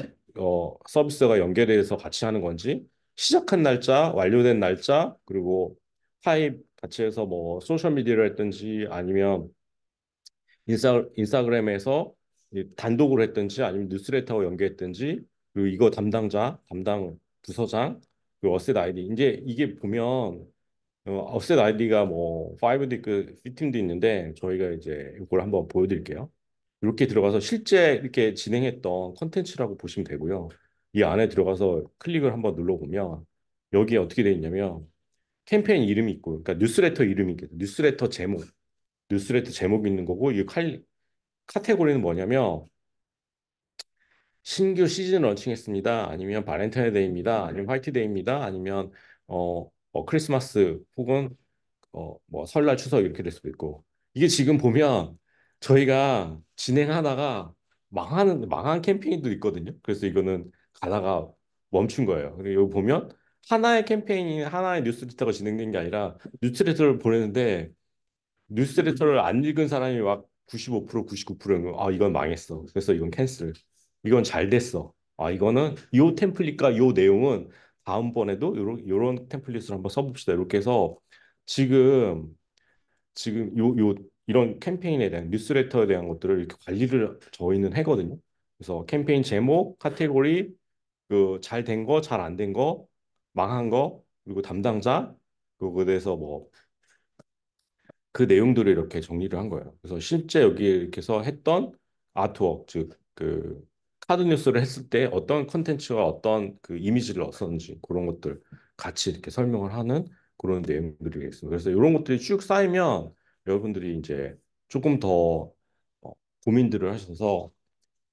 서비스가 연결돼서 같이 하는 건지 시작한 날짜, 완료된 날짜 그리고 타입 같이 해서 뭐 소셜 미디어를 했든지 아니면 인스타그램에서 단독으로 했든지 아니면 뉴스레터와 연계했든지 그리고 이거 담당 부서장 그리고 어셋 아이디 이제 이게 보면 업셋 아이디가 뭐 5D 그 피팅도 있는데 저희가 이제 이걸 한번 보여드릴게요. 이렇게 들어가서 실제 이렇게 진행했던 컨텐츠라고 보시면 되고요. 이 안에 들어가서 클릭을 한번 눌러보면 여기에 어떻게 돼 있냐면 캠페인 이름이 있고, 그러니까 뉴스레터 이름이 있고, 뉴스레터 제목이 있는 거고 이 카테고리는 뭐냐면 신규 시즌 런칭했습니다. 아니면 발렌타인데이입니다. 아니면 화이트데이입니다. 아니면 크리스마스 혹은 뭐 설날 추석 이렇게 될 수도 있고 이게 지금 보면 저희가 진행하다가 망한 캠페인도 있거든요. 그래서 이거는 가다가 멈춘 거예요. 그리고 여기 보면 하나의 캠페인이 하나의 뉴스레터가 진행된 게 아니라 뉴스레터를 보내는데 뉴스레터를 안 읽은 사람이 막 95%, 99%인 거. 아, 이건 망했어. 그래서 이건 캔슬. 이건 잘 됐어. 아, 이거는 요 템플릿과 요 내용은 다음번에도 요런 템플릿을 한번 써봅시다. 이렇게 해서 지금 지금 이런 캠페인에 대한 뉴스레터에 대한 것들을 이렇게 관리를 저희는 하거든요. 그래서 캠페인 제목, 카테고리, 그 잘 된 거, 잘 안 된 거, 망한 거, 그리고 담당자, 그거에 대해서 뭐 그 내용들을 이렇게 정리를 한 거예요. 그래서 실제 여기 이렇게 해서 했던 아트웍, 즉 그 카드 뉴스를 했을 때 어떤 컨텐츠와 어떤 그 이미지를 얻었는지 그런 것들 같이 이렇게 설명을 하는 그런 내용들이 있습니다. 그래서 이런 것들이 쭉 쌓이면 여러분들이 이제 조금 더 고민들을 하셔서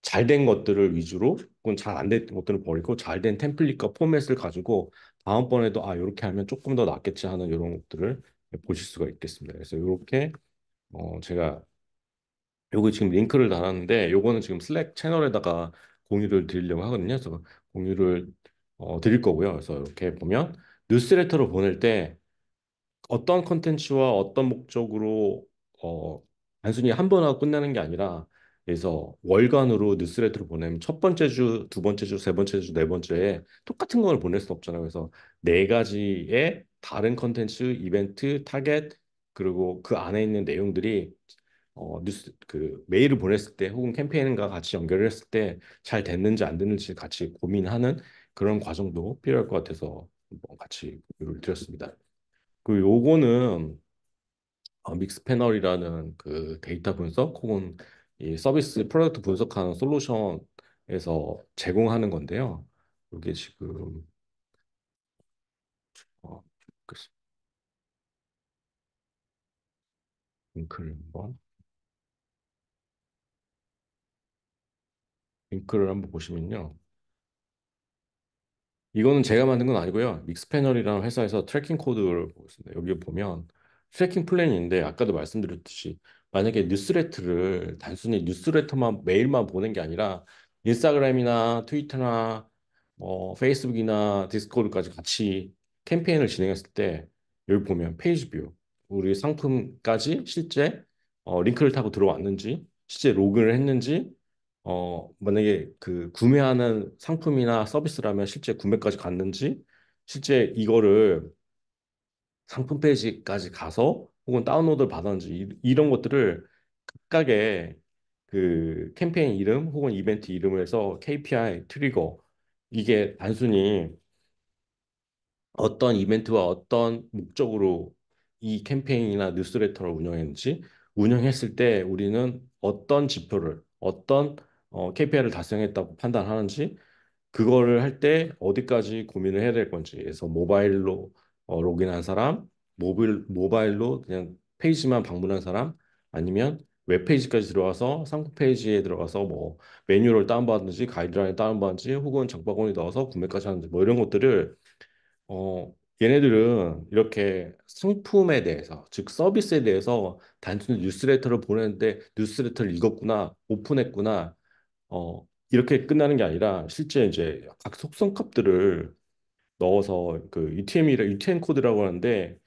잘 된 것들을 위주로 혹은 잘 안 된 것들을 버리고 잘 된 템플릿과 포맷을 가지고 다음번에도 아 이렇게 하면 조금 더 낫겠지 하는 이런 것들을 보실 수가 있겠습니다. 그래서 이렇게 제가 요거 지금 링크를 달았는데 요거는 지금 슬랙 채널에다가 공유를 드리려고 하거든요. 그래서 공유를 드릴 거고요. 그래서 이렇게 보면 뉴스레터로 보낼 때 어떤 컨텐츠와 어떤 목적으로 어, 단순히 한 번 하고 끝나는 게 아니라 그래서 월간으로 뉴스레터를 보내면 첫 번째 주, 두 번째 주, 세 번째 주, 네 번째에 똑같은 걸 보낼 수 없잖아요. 그래서 네 가지의 다른 컨텐츠, 이벤트, 타겟 그리고 그 안에 있는 내용들이 뉴스 그 메일을 보냈을 때 혹은 캠페인과 같이 연결을 했을 때 잘 됐는지 안 됐는지 같이 고민하는 그런 과정도 필요할 것 같아서 한번 같이 공유를 드렸습니다. 그 요거는 믹스 패널이라는 그 데이터 분석 혹은 이 서비스 프로덕트 분석하는 솔루션에서 제공하는 건데요. 이게 지금 어, 그 링크를 한번 링크를 한번 보시면요. 이거는 제가 만든 건 아니고요. 믹스패널이라는 회사에서 트래킹 코드를 보고 있습니다. 여기 보면 트래킹 플랜인데 아까도 말씀드렸듯이 만약에 뉴스레터를 단순히 뉴스레터만 메일만 보낸 게 아니라 인스타그램이나 트위터나 페이스북이나 디스코드까지 같이 캠페인을 진행했을 때 여기 보면 페이지 뷰 우리 상품까지 실제 링크를 타고 들어왔는지 실제 로그인을 했는지 만약에 그 구매하는 상품이나 서비스라면 실제 구매까지 갔는지, 실제 이거를 상품 페이지까지 가서 혹은 다운로드를 받았는지 이런 것들을 각각의 그 캠페인 이름 혹은 이벤트 이름을 해서 KPI 트리거 이게 단순히 어떤 이벤트와 어떤 목적으로 이 캠페인이나 뉴스레터를 운영했는지 운영했을 때 우리는 어떤 지표를 어떤 KPI를 달성했다고 판단하는지 그거를 할 때 어디까지 고민을 해야 될 건지 그래서 모바일로 로그인한 사람 모바일로 그냥 페이지만 방문한 사람 아니면 웹페이지까지 들어가서 상품 페이지에 들어가서 뭐 메뉴를 다운받는지 가이드라인 다운받는지 혹은 장바구니 넣어서 구매까지 하는지 뭐 이런 것들을 얘네들은 이렇게 상품에 대해서, 즉 서비스에 대해서 단순히 뉴스레터를 보냈는데 뉴스레터를 읽었구나, 오픈했구나, 이렇게 끝나는 게 아니라 실제 이제 각 속성값들을 넣어서 그 UTM이라 UTM 코드라고 하는데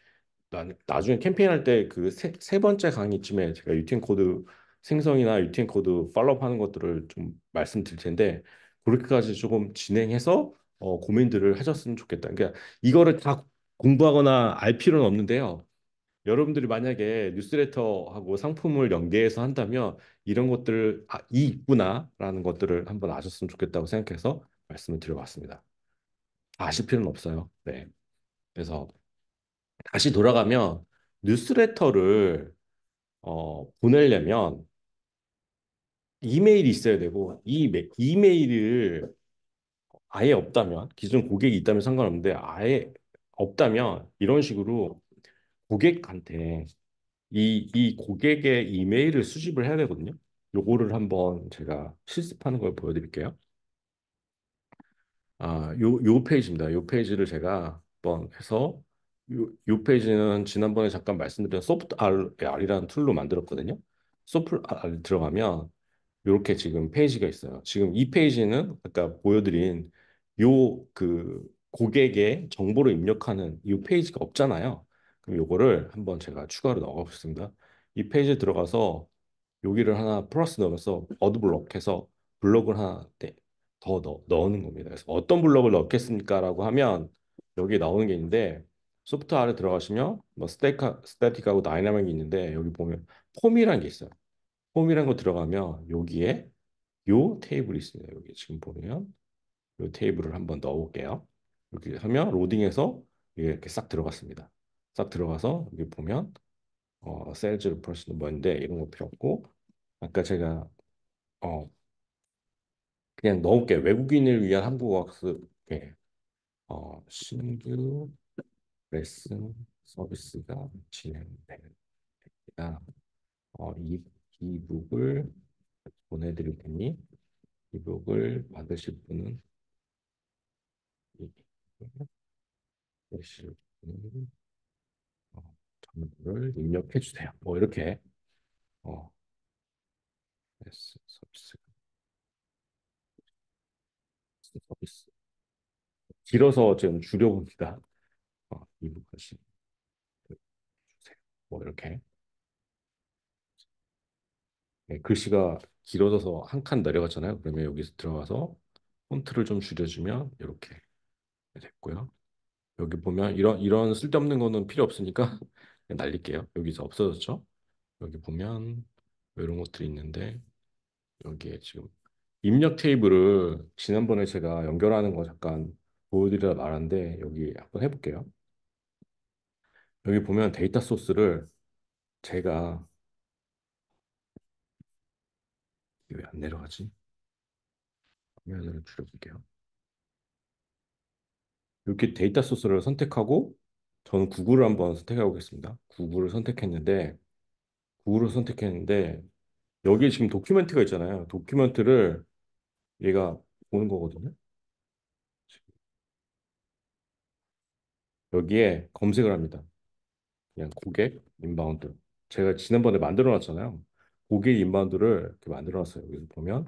나중에 캠페인 할 때 그 세 번째 강의쯤에 제가 UTM 코드 생성이나 UTM 코드 팔로우 하는 것들을 좀 말씀드릴 텐데 그렇게까지 조금 진행해서 고민들을 하셨으면 좋겠다. 그러니까 이거를 다 공부하거나 알 필요는 없는데요. 여러분들이 만약에 뉴스레터하고 상품을 연계해서 한다면 이런 것들을 이 있구나라는 것들을 한번 아셨으면 좋겠다고 생각해서 말씀을 드려봤습니다. 아실 필요는 없어요. 네. 그래서 다시 돌아가면 뉴스레터를 보내려면 이메일이 있어야 되고 이메일을 아예 없다면 기존 고객이 있다면 상관없는데 아예 없다면 이런 식으로 고객한테 이 고객의 이메일을 수집을 해야 되거든요. 요거를 한번 제가 실습하는 걸 보여드릴게요. 요 페이지입니다. 요 페이지를 제가 한번 해서 요 페이지는 지난번에 잠깐 말씀드린 소프트 R이라는 툴로 만들었거든요. 소프트 R 들어가면 이렇게 지금 페이지가 있어요. 지금 이 페이지는 아까 보여드린 요 그 고객의 정보를 입력하는 이 페이지가 없잖아요. 그럼 요거를 한번 제가 추가로 넣어보겠습니다. 이 페이지에 들어가서 여기를 하나 플러스 넣어서 어드블럭 해서 블럭을 하나 더 넣는 겁니다. 그래서 어떤 블럭을 넣겠습니까라고 하면 여기 나오는 게 있는데 소프트웨어에 들어가시면 뭐 스태틱하고 다이나믹이 있는데 여기 보면 폼이라는 게 있어요. 폼이라는 거 들어가면 여기에 요 테이블이 있습니다. 여기 지금 보면 요 테이블을 한번 넣어볼게요. 이렇게 하면 로딩해서 이렇게 싹 들어갔습니다. 싹 들어가서 여기 보면 세일즈 퍼슨은 뭔데 이런 거 필요 없고 아까 제가 어 그냥 넣을게요. 외국인을 위한 한국어 학습 신규 레슨 서비스가 진행됩니다. 이북을 보내드릴 테니 이북을 받으실 분은 이북을 받으실 분은 정보를 입력해 주세요. 뭐 이렇게 어, 레슨 서비스 길어서 지금 줄여봅니다. 이북 하시. 뭐 이렇게 네, 글씨가 길어져서 한 칸 내려갔잖아요. 그러면 여기서 들어가서 폰트를 좀 줄여주면 이렇게 됐고요. 여기 보면 이런 쓸데없는 거는 필요 없으니까 그냥 날릴게요. 여기서 없어졌죠? 여기 보면 이런 것들이 있는데 여기에 지금 입력 테이블을 지난번에 제가 연결하는 거 잠깐 보여드리다 말았는데 여기 한번 해볼게요. 여기 보면 데이터 소스를 제가 왜 안 내려가지? 화면을 줄여볼게요. 이렇게 데이터 소스를 선택하고 저는 구글을 한번 선택해 보겠습니다. 구글을 선택했는데 여기에 지금 도큐멘트가 있잖아요. 도큐멘트를 얘가 보는 거거든요. 여기에 검색을 합니다. 그냥 고객 인바운드. 제가 지난번에 만들어 놨잖아요. 고객 인바운드를 이렇게 만들어 놨어요. 여기서 보면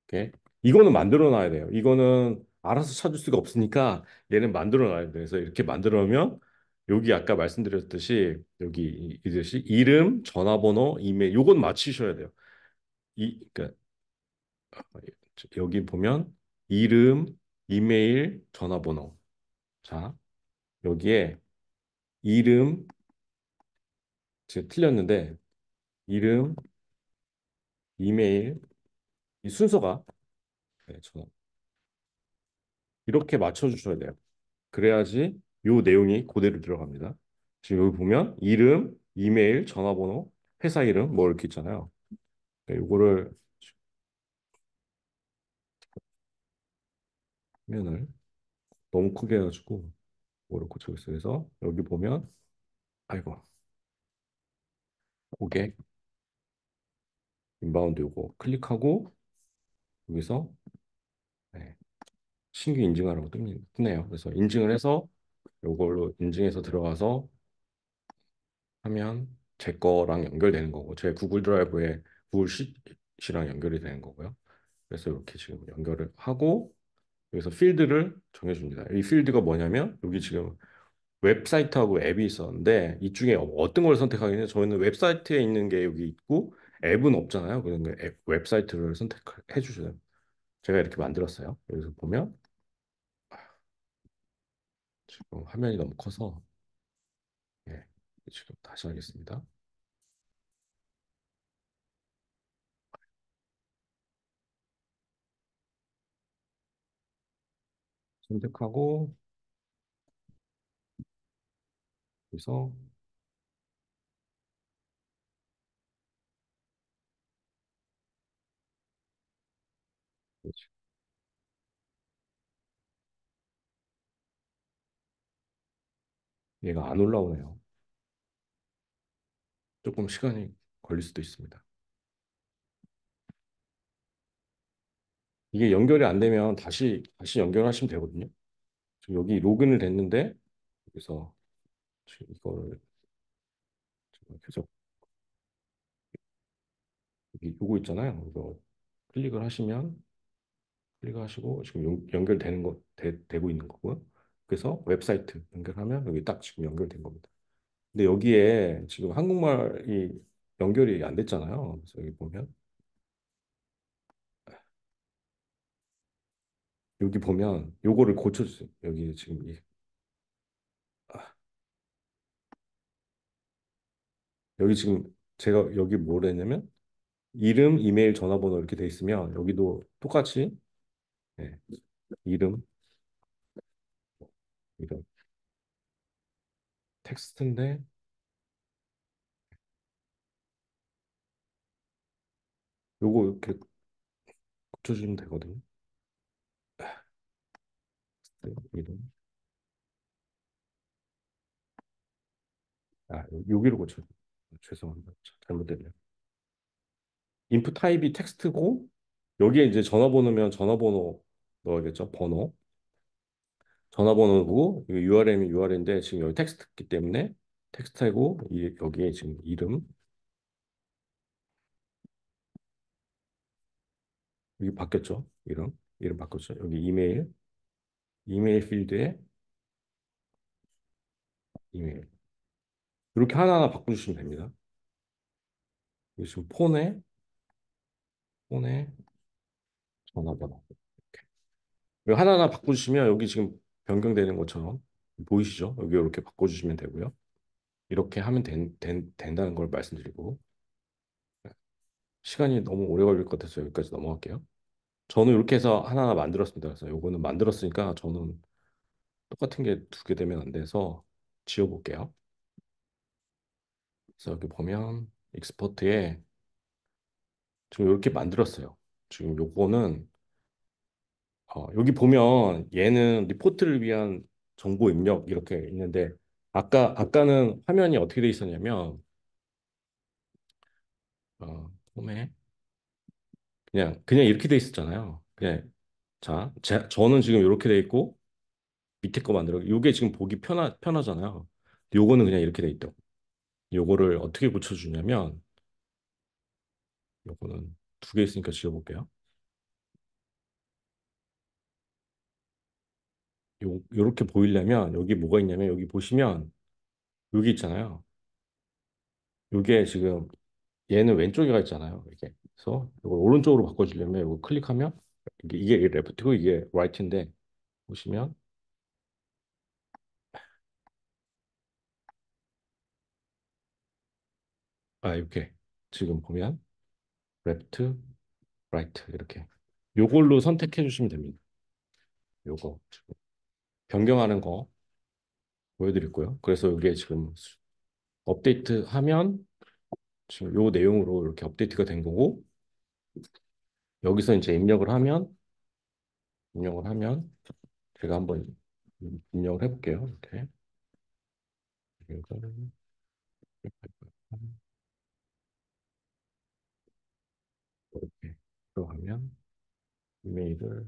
이렇게 이거는 만들어 놔야 돼요. 이거는 알아서 찾을 수가 없으니까 얘는 만들어 놔야 돼요. 그래서 이렇게 만들어 놓으면 여기 아까 말씀드렸듯이 여기 이듯이 이름, 전화번호, 이메일 요건 맞추셔야 돼요. 그러니까 여기 보면 이름, 이메일, 전화번호. 자, 여기에 이름 제가 틀렸는데 이름, 이메일 이 순서가 네, 이렇게 맞춰주셔야 돼요. 그래야지 요 내용이 그대로 들어갑니다. 지금 여기 보면 이름, 이메일, 전화번호, 회사 이름 뭐 이렇게 있잖아요. 네, 요거를 화면을 너무 크게 해가지고 뭐를 고치고 있어요. 그래서 여기 보면 아이고 고객 인바운드 요거 클릭하고 여기서 네, 신규 인증하라고 뜨네요. 그래서 인증을 해서 요걸로 인증해서 들어가서 하면 제 거랑 연결되는 거고 제 구글 드라이브에 구글 시트랑 연결이 되는 거고요. 그래서 이렇게 지금 연결을 하고 여기서 필드를 정해줍니다. 이 필드가 뭐냐면 여기 지금 웹사이트하고 앱이 있었는데 이 중에 어떤 걸 선택하겠냐? 저희는 웹사이트에 있는 게 여기 있고 앱은 없잖아요. 그러면 웹사이트를 선택해 주셔요. 제가 이렇게 만들었어요. 여기서 보면 지금 화면이 너무 커서 예, 지금 다시 하겠습니다. 선택하고 여기서 얘가 안 올라오네요. 조금 시간이 걸릴 수도 있습니다. 이게 연결이 안 되면 다시 연결하시면 되거든요. 지금 여기 로그인을 됐는데 여기서 지금 이거를 지금 계속 여기 요거 있잖아요. 이거 클릭을 하시면 클릭하시고 지금 연결되는 되고 있는 거고요. 그래서 웹사이트 연결하면 여기 딱 지금 연결된 겁니다. 근데 여기에 지금 한국말이 연결이 안 됐잖아요. 그래서 여기 보면 요거를 고쳐주세요. 여기 지금 아, 여기 지금 제가 여기 뭘 했냐면 이름, 이메일, 전화번호 이렇게 돼 있으면 여기도 똑같이 네, 이름, 이름 텍스트인데 요거 이렇게 고쳐주면 되거든요. 네, 이름 여기로 고쳐. 죄송합니다. 잘못됐네요. 인풋 타입이 텍스트고 여기에 이제 전화번호면 전화번호 넣어야겠죠. 전화번호고 이거 URM이 URL인데 지금 여기 텍스트기 때문에 텍스트이고 여기에 지금 이름 여기 바뀌었죠. 이름 바뀌었죠. 여기 이메일 필드에 이메일 이렇게 하나하나 바꿔주시면 됩니다. 여기 지금 폰에 전화번호. 이거 하나하나 바꿔주시면 여기 지금 변경되는 것처럼 보이시죠? 여기 이렇게 바꿔주시면 되고요. 이렇게 하면 된다는 걸 말씀드리고 시간이 너무 오래 걸릴 것 같아서 여기까지 넘어갈게요. 저는 이렇게 해서 하나하나 만들었습니다. 그래서 요거는 만들었으니까 저는 똑같은 게 두 개 되면 안 돼서 지워볼게요. 그래서 여기 보면 익스포트에 지금 이렇게 만들었어요. 지금 요거는 여기 보면 얘는 리포트를 위한 정보 입력 이렇게 있는데 아까는 화면이 어떻게 돼 있었냐면 홈에 그냥 이렇게 돼 있었잖아요. 그냥 저는 지금 이렇게 돼 있고 밑에 거 만들어. 요게 지금 보기 편하잖아요. 요거는 그냥 이렇게 돼 있다고. 요거를 어떻게 고쳐주냐면 요거는 두 개 있으니까 지워볼게요. 요렇게 보이려면 여기 뭐가 있냐면 여기 보시면 여기 있잖아요. 요게 지금 얘는 왼쪽에 가 있잖아요. 이게 그래서 이걸 오른쪽으로 바꿔주려면 이거 클릭하면 이게 레프트고 이게 라이트인데 보시면 이렇게 지금 보면 레프트, 라이트 이렇게 요걸로 선택해 주시면 됩니다. 요거 지금 변경하는 거 보여드렸고요. 그래서 이게 지금 업데이트 하면 지금 요 내용으로 이렇게 업데이트가 된 거고 여기서 이제 입력을 하면 제가 한번 입력을 해볼게요. 이렇게 이거를 이렇게 들어가면 이메일을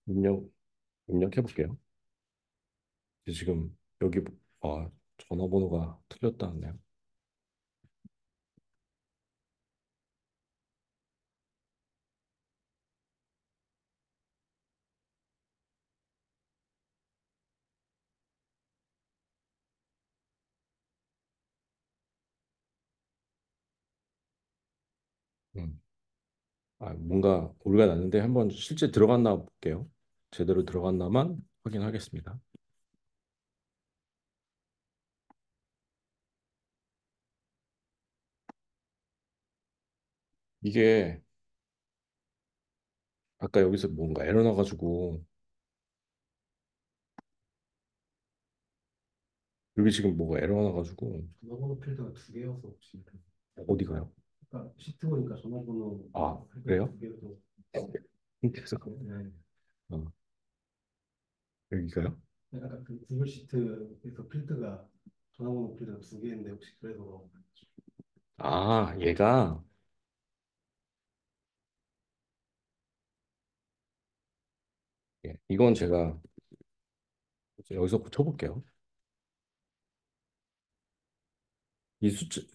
입력 입력해 볼게요. 지금 여기 전화번호가 틀렸다네요. 음. 뭔가 오류가 났는데 한번 실제 들어갔나 볼게요. 제대로 들어갔나만 확인하겠습니다. 이게 아까 여기서 뭔가 에러 나가지고 여기 지금 뭐가 에러 나가지고 전화번호 필드가 두 개여서 혹시 어디 가요? 아까 시트 보니까 전화번호 필드가 그래요? 두 개여서 그래서 네. 어, 여기가요? 아까 그 구글 시트에서 필드가 전화번호 필드가 두 개인데 혹시 그래서 얘가 이건 제가 여기서 고쳐볼게요.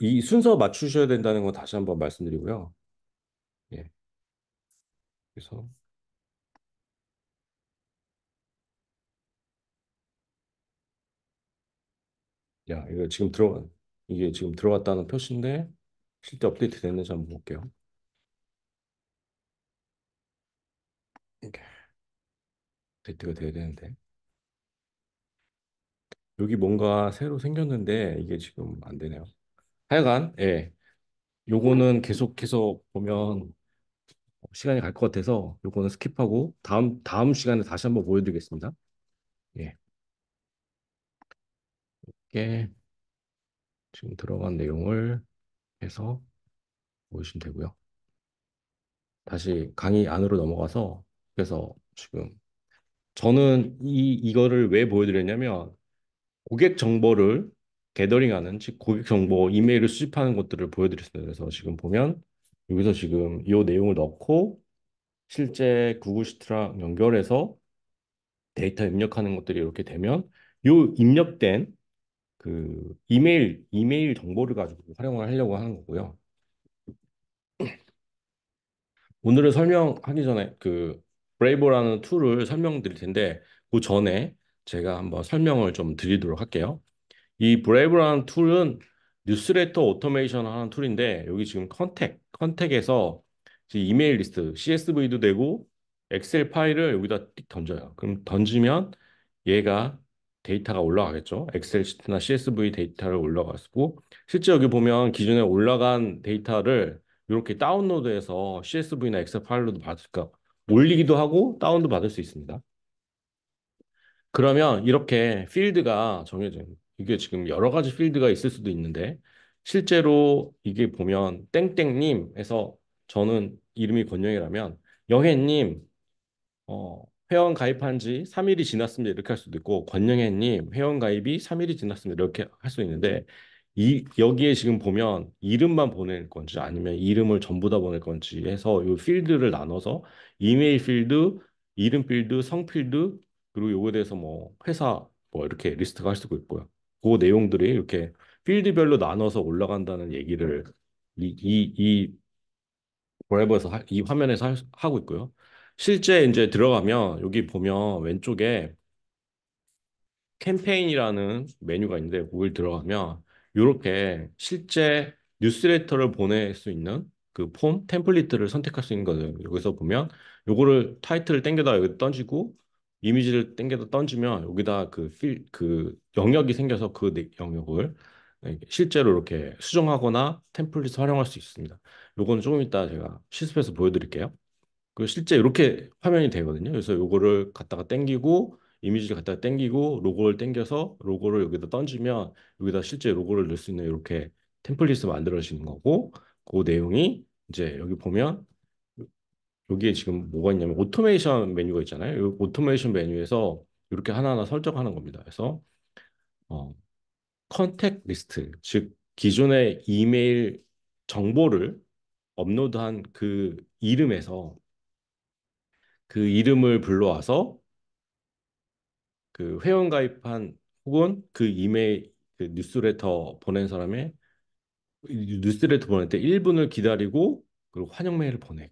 이 순서 맞추셔야 된다는 거 다시 한번 말씀드리고요. 예, 그래서 이거 지금 이게 지금 들어갔다는 표시인데 실제 업데이트 됐는지 한번 볼게요. 이렇게 업데이트가 돼야 되는데 여기 뭔가 새로 생겼는데 이게 지금 안 되네요. 하여간 요거는 계속해서 보면 시간이 갈 것 같아서 요거는 스킵하고 다음 시간에 다시 한번 보여드리겠습니다. 예, 이게 지금 들어간 내용을 해서 보시면 되고요. 다시 강의 안으로 넘어가서 그래서 지금 저는 이거를 왜 보여드렸냐면 고객 정보를 게더링하는 즉 고객 정보 이메일을 수집하는 것들을 보여드렸습니다. 그래서 지금 보면 여기서 지금 이 내용을 넣고 실제 구글 시트랑 연결해서 데이터 입력하는 것들이 이렇게 되면 요 입력된 그 이메일 정보를 가지고 활용을 하려고 하는 거고요. 오늘은 설명하기 전에 그 브레이브라는 툴을 설명드릴 텐데 그 전에 제가 한번 설명을 좀 드리도록 할게요. 이 브레이브라는 툴은 뉴스레터 오토메이션 하는 툴인데 여기 지금 컨택에서 지금 이메일 리스트 CSV도 되고 엑셀 파일을 여기다 띡 던져요. 그럼 던지면 얘가 데이터가 올라가겠죠. 엑셀 시트나 CSV 데이터를 올라가고 실제 여기 보면 기존에 올라간 데이터를 이렇게 다운로드해서 CSV나 엑셀 파일로도 받을까 올리기도 하고 다운도 받을 수 있습니다. 그러면 이렇게 필드가 정해져요. 이게 지금 여러 가지 필드가 있을 수도 있는데 실제로 이게 보면 땡땡님에서 저는 이름이 권영이라면 영애님 회원 가입한 지 3일이 지났습니다. 이렇게 할 수도 있고 권영애님 회원 가입이 3일이 지났습니다. 이렇게 할 수 있는데 이 여기에 지금 보면 이름만 보낼 건지 아니면 이름을 전부 다 보낼 건지 해서 이 필드를 나눠서 이메일 필드, 이름 필드, 성 필드 그리고 요거에 대해서 뭐 회사 뭐 이렇게 리스트가 할 수도 있고요. 그 내용들이 이렇게 필드별로 나눠서 올라간다는 얘기를 이 브레이브에서 이 화면에서 하고 있고요. 실제 이제 들어가면 여기 보면 왼쪽에 캠페인이라는 메뉴가 있는데 거기 들어가면 이렇게 실제 뉴스레터를 보낼 수 있는 그 폼 템플릿들을 선택할 수 있는 거예요. 여기서 보면 요거를 타이틀을 땡겨다 여기 던지고 이미지를 땡겨다 던지면 여기다 그 영역이 생겨서 그 영역을 실제로 이렇게 수정하거나 템플릿을 활용할 수 있습니다. 요거는 조금 이따 제가 실습해서 보여드릴게요. 그 실제 이렇게 화면이 되거든요. 그래서 요거를 갖다가 땡기고 이미지를 갖다가 땡기고 로고를 땡겨서 로고를 여기다 던지면 여기다 실제 로고를 넣을 수 있는 이렇게 템플릿을 만들어지는 거고 그 내용이 이제 여기 보면 여기에 지금 뭐가 있냐면 오토메이션 메뉴가 있잖아요. 이 오토메이션 메뉴에서 이렇게 하나하나 설정하는 겁니다. 그래서 어, 컨택 리스트 즉 기존의 이메일 정보를 업로드한 그 이름에서 그 이름을 불러와서 그 회원 가입한 혹은 그 이메일 그 뉴스레터 보낸 사람의 뉴스레터 보낼 때 1분을 기다리고 그리고 환영 메일을 보내.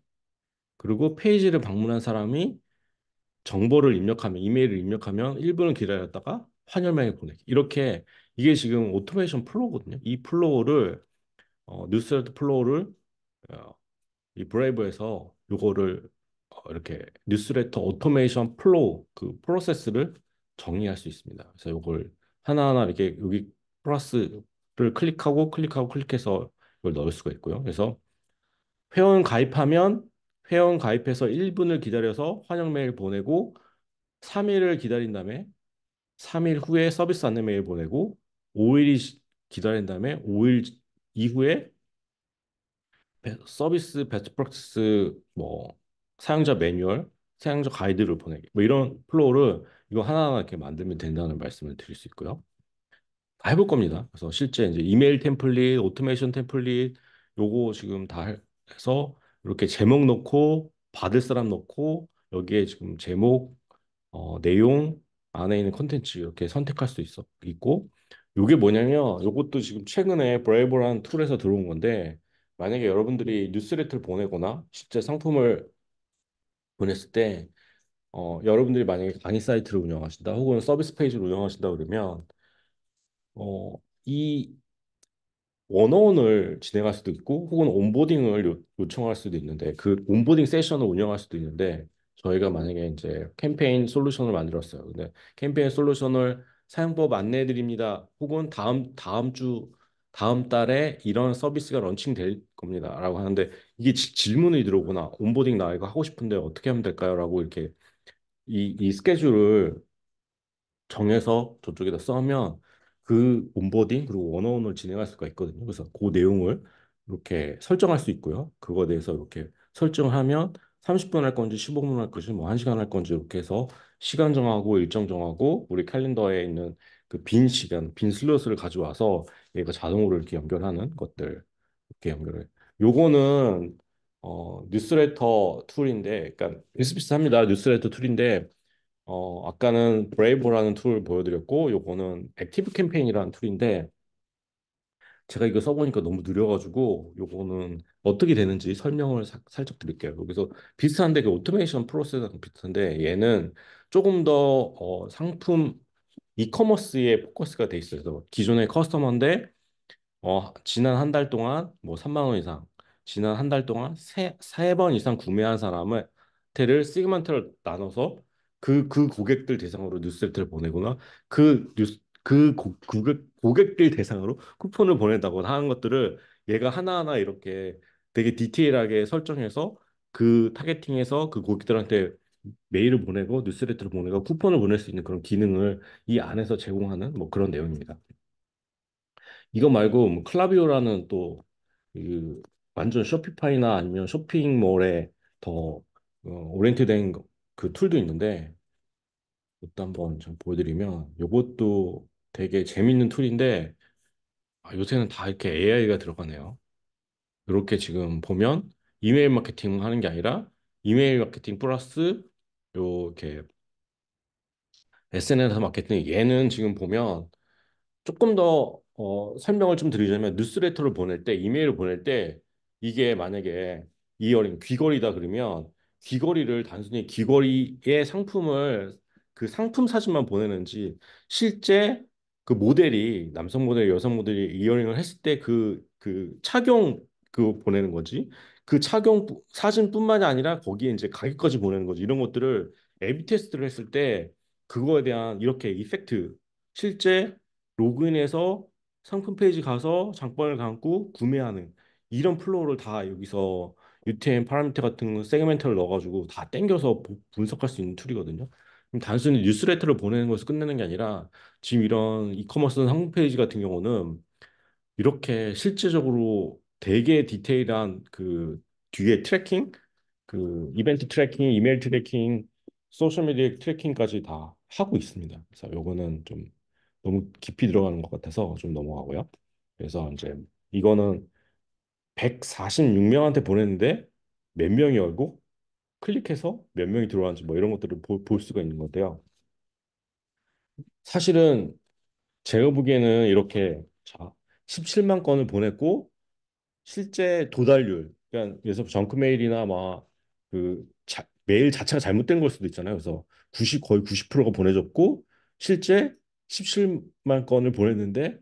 그리고 페이지를 방문한 사람이 정보를 입력하면 이메일을 입력하면 1분을 기다렸다가 환영 메일 보내기. 이렇게 이게 지금 오토메이션 플로우거든요. 이 플로우를 뉴스레터 플로우를 어, 이 브레이브에서 요거를 이렇게 뉴스레터 오토메이션 플로우 그 프로세스를 정리할 수 있습니다. 그래서 요걸 하나하나 이렇게 여기 플러스를 클릭하고 클릭해서 이걸 넣을 수가 있고요. 그래서 회원 가입하면 회원 가입해서 1분을 기다려서 환영 메일 보내고 3일을 기다린 다음에 3일 후에 서비스 안내 메일 보내고 5일이 기다린 다음에 5일 이후에 서비스 베스트 프랙티스 뭐 사용자 매뉴얼, 사용자 가이드를 보내기 뭐 이런 플로우를 이거 하나하나 이렇게 만들면 된다는 말씀을 드릴 수 있고요. 다 해볼 겁니다. 그래서 실제 이제 이메일 템플릿, 오토메이션 템플릿 요거 지금 다 해서 이렇게 제목 넣고 받을 사람 넣고 여기에 지금 제목, 내용 안에 있는 컨텐츠 이렇게 선택할 수 있고 요게 뭐냐면 요것도 지금 최근에 브레이브라는 툴에서 들어온 건데 만약에 여러분들이 뉴스레터를 보내거나 실제 상품을 보냈을 때 여러분들이 만약에 강의 사이트를 운영하신다 혹은 서비스 페이지를 운영하신다 그러면 이 원어원을 진행할 수도 있고 혹은 온보딩을 요청할 수도 있는데 그 온보딩 세션을 운영할 수도 있는데 저희가 만약에 이제 캠페인 솔루션을 만들었어요. 근데 캠페인 솔루션을 사용법 안내해 드립니다. 혹은 다음 주 다음 달에 이런 서비스가 런칭될 겁니다라고 하는데 이게 질문이 들어오거나 온보딩 나 이거 하고 싶은데 어떻게 하면 될까요?라고 이렇게 이 스케줄을 정해서 저쪽에다 써면 그 온보딩 그리고 원어원을 진행할 수가 있거든요. 그래서 그 내용을 이렇게 설정할 수 있고요. 그거에 대해서 이렇게 설정을 하면 30분 할 건지 15분 할 건지 뭐 1시간 할 건지 이렇게 해서 시간 정하고 일정 정하고 우리 캘린더에 있는 그 빈 시간, 빈 슬롯을 가져와서 얘가 자동으로 이렇게 연결하는 것들 이렇게 연결해. 요거는 뉴스레터 툴인데, 그러니까 비슷비슷합니다. 뉴스레터 툴인데 아까는 브레이브라는 툴 보여드렸고, 요거는 액티브 캠페인이라는 툴인데, 제가 이거 써보니까 너무 느려가지고, 요거는 어떻게 되는지 설명을 살짝 드릴게요. 여기서 비슷한데, 그 오토메이션 프로세스랑 비슷한데, 얘는 조금 더 상품 이커머스에 포커스가 돼 있어요. 그래서 기존의 커스터머인데, 지난 한 달 동안 뭐 3만 원 이상, 지난 한 달 동안 세 번 이상 구매한 사람을 테를 시그먼트를 나눠서 그 고객들 대상으로 뉴스레터를 보내거나 고객들 대상으로 쿠폰을 보낸다거나 하는 것들을 얘가 하나하나 이렇게 되게 디테일하게 설정해서 그 타겟팅해서 그 고객들한테 메일을 보내고 뉴스레터를 보내고 쿠폰을 보낼 수 있는 그런 기능을 이 안에서 제공하는 뭐 그런 내용입니다. 이거 말고 뭐 클라비오라는 또 그 완전 쇼피파이나 아니면 쇼핑몰에 더 오리엔트된 그 툴도 있는데 이것도 한번 좀 보여드리면 이것도 되게 재밌는 툴인데 요새는 다 이렇게 AI가 들어가네요. 이렇게 지금 보면 이메일 마케팅 하는 게 아니라 이메일 마케팅 플러스 요렇게 SNS 마케팅 얘는 지금 보면 조금 더 설명을 좀 드리자면 뉴스레터를 보낼 때 이메일을 보낼 때 이게 만약에 이어링 귀걸이다 그러면 귀걸이를 단순히 귀걸이의 상품을 그 상품 사진만 보내는지 실제 그 모델이 남성 모델 여성 모델이 이어링을 했을 때 그 착용 그 보내는 거지 그 착용 사진뿐만이 아니라 거기에 이제 가격까지 보내는 거지 이런 것들을 A/B 테스트를 했을 때 그거에 대한 이렇게 이펙트 실제 로그인해서 상품 페이지 가서 장바를 감고 구매하는 이런 플로우를 다 여기서 UTM 파라미터 같은 세그멘트를 넣어가지고 다 땡겨서 분석할 수 있는 툴이거든요. 그럼 단순히 뉴스레터를 보내는 것을 끝내는 게 아니라 지금 이런 이커머스 상품 페이지 같은 경우는 이렇게 실제적으로 되게 디테일한 그 뒤에 트래킹, 그 이벤트 트래킹, 이메일 트래킹, 소셜 미디어 트래킹까지 다 하고 있습니다. 그래서 요거는 좀 너무 깊이 들어가는 것 같아서 좀 넘어가고요. 그래서 이제 이거는 146명한테 보냈는데 몇 명이 열고 클릭해서 몇 명이 들어왔는지 뭐 이런 것들을 볼 수가 있는 건데요. 사실은 제가 보기에는 이렇게 자 17만 건을 보냈고 실제 도달률, 그러니까 그래서 정크 메일이나 막 그 메일 자체가 잘못된 걸 수도 있잖아요. 그래서 거의 90%가 보내졌고 실제 17만 건을 보냈는데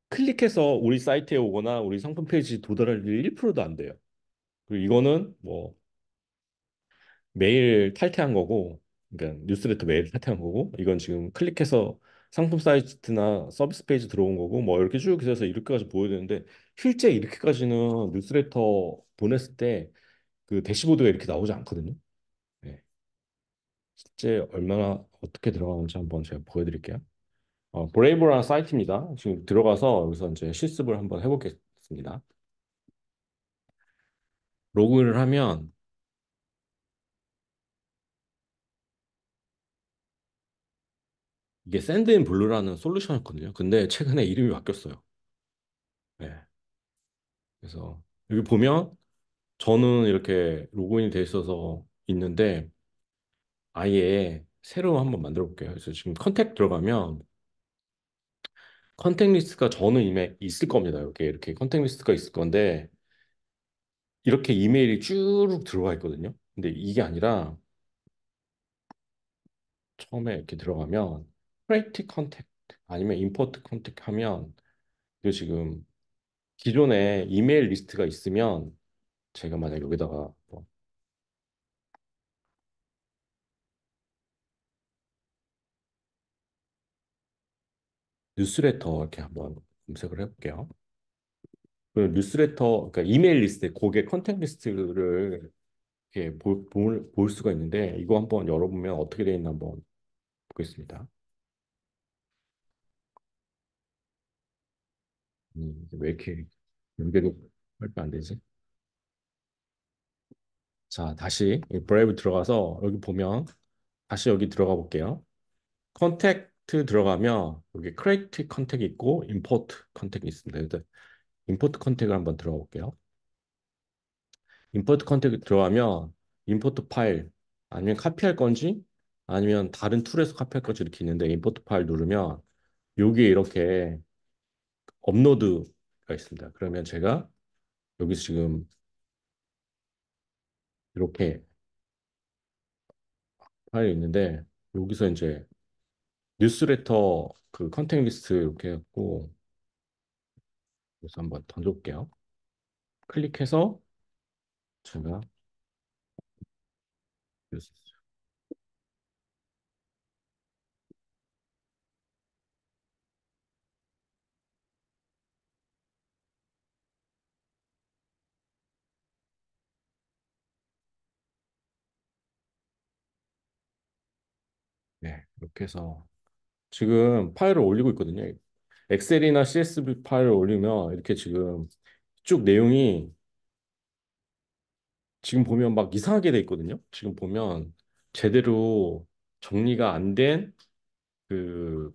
클릭해서 우리 사이트에 오거나 우리 상품 페이지 도달할 일이 1%도 안 돼요. 그리고 이거는 뭐 메일 탈퇴한 거고, 그러니까 뉴스레터 메일 탈퇴한 거고, 이건 지금 클릭해서 상품 사이트나 서비스 페이지 들어온 거고, 뭐 이렇게 쭉 해서 이렇게까지 보여야 되는데 실제 이렇게까지는 뉴스레터 보냈을 때 그 대시보드가 이렇게 나오지 않거든요. 네. 실제 얼마나 어떻게 들어가는지 한번 제가 보여드릴게요. 브레이브라는 사이트입니다. 지금 들어가서 여기서 이제 실습을 한번 해보겠습니다. 로그인을 하면 이게 샌드인 블루라는 솔루션이었거든요. 근데 최근에 이름이 바뀌었어요. 네. 그래서 여기 보면 저는 이렇게 로그인이 돼 있어서 있는데 아예 새로 한번 만들어 볼게요. 그래서 지금 컨택 들어가면 컨택 리스트가 저는 이미 있을 겁니다. 이렇게 컨택 리스트가 있을 건데 이렇게 이메일이 쭉 들어가 있거든요. 근데 이게 아니라 처음에 이렇게 들어가면 create contact 아니면 import contact 하면 이거 지금 기존에 이메일 리스트가 있으면 제가 만약 여기다가 뭐 뉴스레터 이렇게 한번 검색을 해볼게요. 그 뉴스레터, 그러니까 이메일 리스트, 고객 컨택 리스트를 이렇게 볼 수가 있는데 이거 한번 열어보면 어떻게 되어 있나 한번 보겠습니다. 이게 왜 이렇게 연결이 할안 되지? 자, 다시 이 브레이브 들어가서 여기 보면 다시 여기 들어가 볼게요. 컨택트 들어가면 여기 크리에이트 컨택이 있고 임포트 컨택이 있습니다. 그래서 임포트 컨택을 한번 들어가 볼게요. 임포트 컨택 들어가면 임포트 파일 아니면 카피할 건지 아니면 다른 툴에서 카피할 건지 이렇게 있는데 임포트 파일 누르면 여기에 이렇게 업로드가 있습니다. 그러면 제가 여기서 지금 이렇게 파일이 있는데 여기서 이제 뉴스레터 그 컨택 리스트 이렇게 해갖고 그래서 한번 던져볼게요. 클릭해서 제가 뉴스- 네, 이렇게 해서 지금 파일을 올리고 있거든요. 엑셀이나 CSV 파일을 올리면 이렇게 지금 쭉 내용이 지금 보면 막 이상하게 돼 있거든요. 지금 보면 제대로 정리가 안 된 그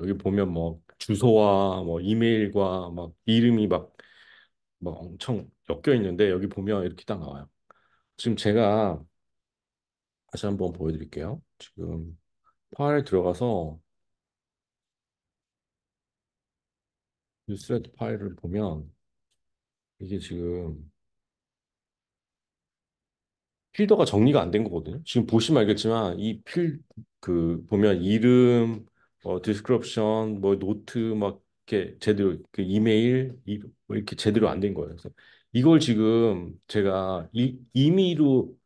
여기 보면 뭐 주소와 뭐 이메일과 막 이름이 막 엄청 엮여 있는데 여기 보면 이렇게 딱 나와요. 지금 제가 다시 한번 보여드릴게요. 지금 파일 들어가서 뉴스레터 파일을 보면 이게 지금 필더가 정리가 안 된 거거든요. 지금 보시면 알겠지만 이 그 보면 이름, 디스크립션, 뭐 노트 막 이렇게 제대로 그 이메일 뭐 이렇게 제대로 안 된 거예요. 그래서 이걸 지금 제가 임의로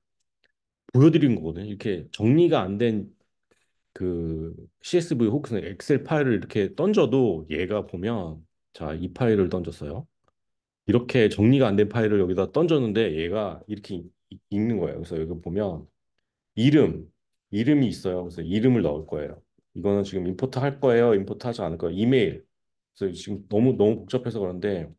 보여드린 거거든요. 이렇게 정리가 안 된 그 CSV 혹은 엑셀 파일을 이렇게 던져도 얘가 보면 자, 이 파일을 던졌어요. 이렇게 정리가 안 된 파일을 여기다 던졌는데 얘가 이렇게 읽는 거예요. 그래서 여기 보면 이름, 이름이 있어요. 그래서 이름을 넣을 거예요. 이거는 지금 임포트 할 거예요. 임포트 하지 않을 거예요. 이메일. 그래서 지금 너무 복잡해서 그런데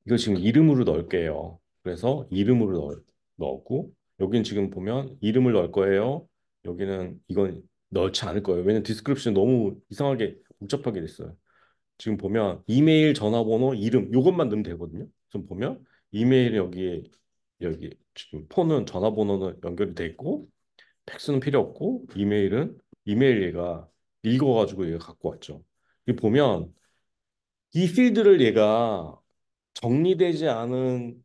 이거 지금 이름으로 넣을게요. 그래서 이름으로 넣었고 여기는 지금 보면 이름을 넣을 거예요. 여기는 이건 넣지 않을 거예요. 왜냐면 디스크립션 너무 이상하게 복잡하게 됐어요. 지금 보면 이메일, 전화번호, 이름 요것만 넣으면 되거든요. 지금 보면 이메일 여기 지금 폰은 전화번호는 연결이 돼 있고 팩스는 필요 없고 이메일은 이메일 얘가 읽어가지고 얘가 갖고 왔죠. 이 보면 이 필드를 얘가 정리되지 않은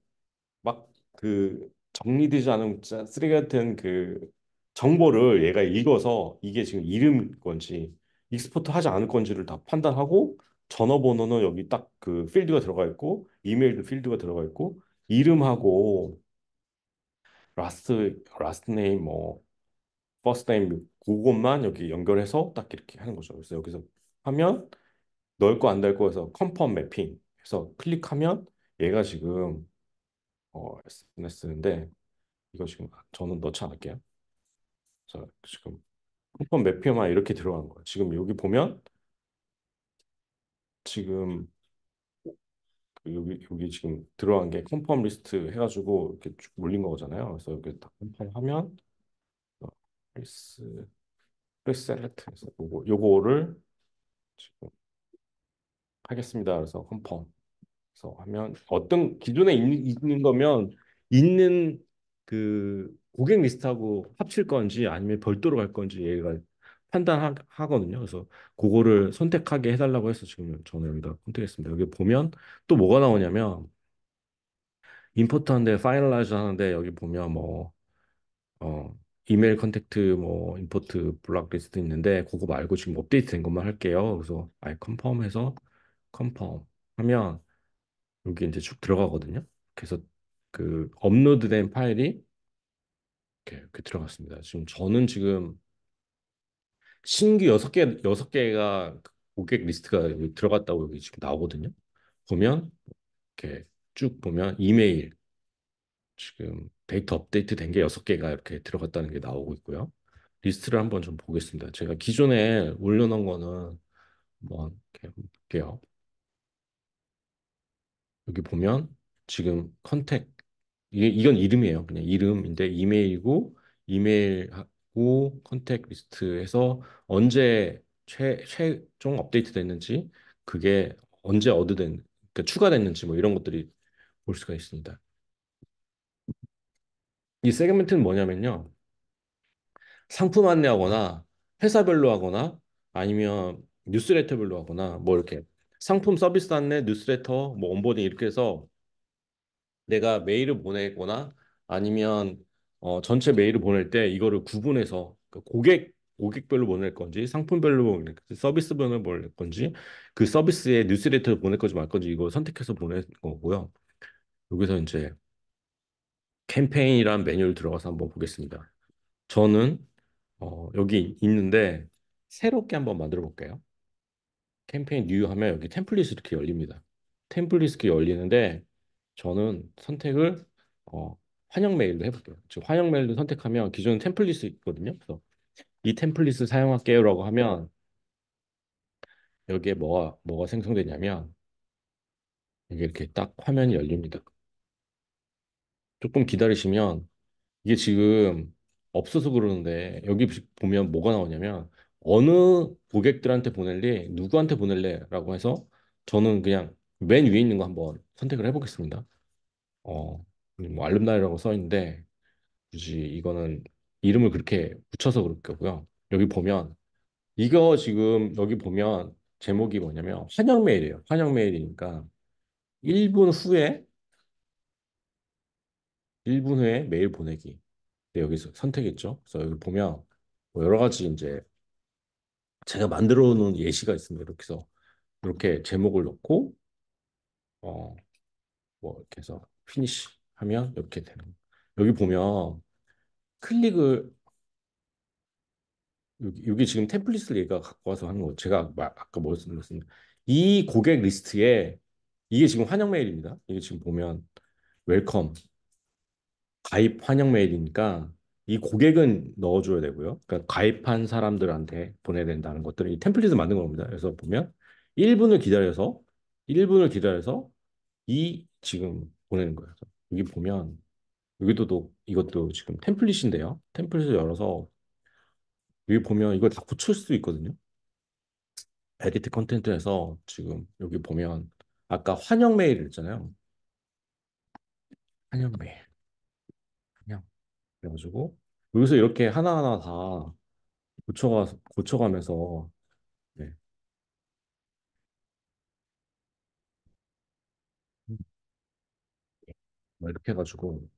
막 그 정리되지 않은 진짜 쓰레기 같은 그 정보를 얘가 읽어서 이게 지금 이름 건지 익스포트 하지 않을 건지를 다 판단하고 전화번호는 여기 딱 그 필드가 들어가 있고 이메일도 필드가 들어가 있고 이름하고 라스트 네임 뭐 퍼스트 네임 그것만 여기 연결해서 딱 이렇게 하는 거죠. 그래서 여기서 하면 넣을 거 안 넣을 거에서 컨펌 매핑 해서 클릭하면 얘가 지금 SNS인데 이거 지금 저는 넣지 않을게요. 자, 지금 쿠폰 매표만 이렇게 들어간 거예요. 지금 여기 보면 지금 여기 지금 들어간 게 컨펌 리스트 해가지고 이렇게 쭉 몰린 거잖아요. 그래서 여기 딱 컨펌하면 프레스 프레스 셀렉트해서 요거를 지금 하겠습니다. 그래서 컨펌 그래서 하면 어떤 기존에 있는 거면 있는 그 고객 리스트하고 합칠 건지 아니면 별도로 갈 건지 얘가 판단하거든요. 그래서 그거를 선택하게 해달라고 해서 지금 저는 여기다 선택했습니다. 여기 보면 또 뭐가 나오냐면 임포트 하는데 파이널라이즈 하는데 여기 보면 뭐 어, 이메일 컨택트 뭐 임포트 블락리스트 있는데 그거 말고 지금 업데이트 된 것만 할게요. 그래서 아예 컨펌해서 컨펌 하면 여기 이제 쭉 들어가거든요. 그래서 그 업로드된 파일이 이렇게 들어갔습니다. 지금 저는 지금 신규 여섯 개가 고객 리스트가 여기 들어갔다고 여기 지금 나오거든요. 보면 이렇게 쭉 보면 이메일 지금 데이터 업데이트 된 게 여섯 개가 이렇게 들어갔다는 게 나오고 있고요. 리스트를 한번 좀 보겠습니다. 제가 기존에 올려놓은 거는 한번 이렇게 볼게요. 여기 보면 지금 컨택 이건 이름이에요. 그냥 이름인데 이메일이고 이메일하고 컨택 리스트에서 언제 최종 업데이트 됐는지 그게 언제 그러니까 추가됐는지 뭐 이런 것들이 볼 수가 있습니다. 이 세그멘트는 뭐냐면요. 상품 안내하거나 회사별로 하거나 아니면 뉴스레터별로 하거나 뭐 이렇게 상품 서비스 안내, 뉴스레터, 뭐 온보딩 이렇게 해서 내가 메일을 보내거나 아니면 전체 메일을 보낼 때 이거를 구분해서 그 고객별로 보낼 건지 상품별로 보낼 건지 서비스별로 보낼 건지 그 서비스에 뉴스레터를 보낼 건지 말 건지 이거 선택해서 보낼 거고요. 여기서 이제 캠페인이란 메뉴를 들어가서 한번 보겠습니다. 저는 여기 있는데 새롭게 한번 만들어 볼게요. 캠페인 뉴 하면 여기 템플릿이 이렇게 열립니다. 템플릿이 이렇게 열리는데 저는 선택을 어, 환영 메일로 해볼게요. 지금 환영 메일로 선택하면 기존 템플릿이 있거든요. 그래서 이 템플릿을 사용할게요라고 하면 여기에 뭐가 생성되냐면 이게 이렇게 딱 화면이 열립니다. 조금 기다리시면 이게 지금 없어서 그러는데 여기 보면 뭐가 나오냐면 어느 고객들한테 보낼래, 누구한테 보낼래라고 해서 저는 그냥 맨 위에 있는 거 한번 선택을 해보겠습니다. 뭐 알룸나이라고 써 있는데 굳이 이거는 이름을 그렇게 붙여서 그럴 거고요. 여기 보면 이거 지금 여기 보면 제목이 뭐냐면 환영 메일이에요. 환영 메일이니까 1분 후에 1분 후에 메일 보내기. 네, 여기서 선택했죠. 그래서 여기 보면 뭐 여러 가지 이제 제가 만들어 놓은 예시가 있습니다. 이렇게 해서 이렇게 제목을 넣고 어 뭐 이렇게 해서 피니시 하면 이렇게 되는 거예요. 여기 보면 클릭을 여기 지금 템플릿을 얘가 갖고 와서 하는 거 제가 아까 말씀드렸습니다. 이 고객 리스트에 이게 지금 환영 메일입니다. 이게 지금 보면 웰컴 가입 환영 메일이니까 이 고객은 넣어줘야 되고요. 그러니까 가입한 사람들한테 보내야 된다는 것들을 이 템플릿을 만든 겁니다. 그래서 보면 1분을 기다려서 1분을 기다려서 이 지금 보내는 거예요. 그래서 여기 보면 여기도 또 이것도 지금 템플릿인데요. 템플릿을 열어서 여기 보면 이걸 다 고칠 수 있거든요. 에디트 컨텐츠에서 지금 여기 보면 아까 환영 메일 있잖아요. 환영 메일. 환영. 그래가지고 여기서 이렇게 하나하나 다 고쳐가면서 네. 뭐 이렇게 해가지고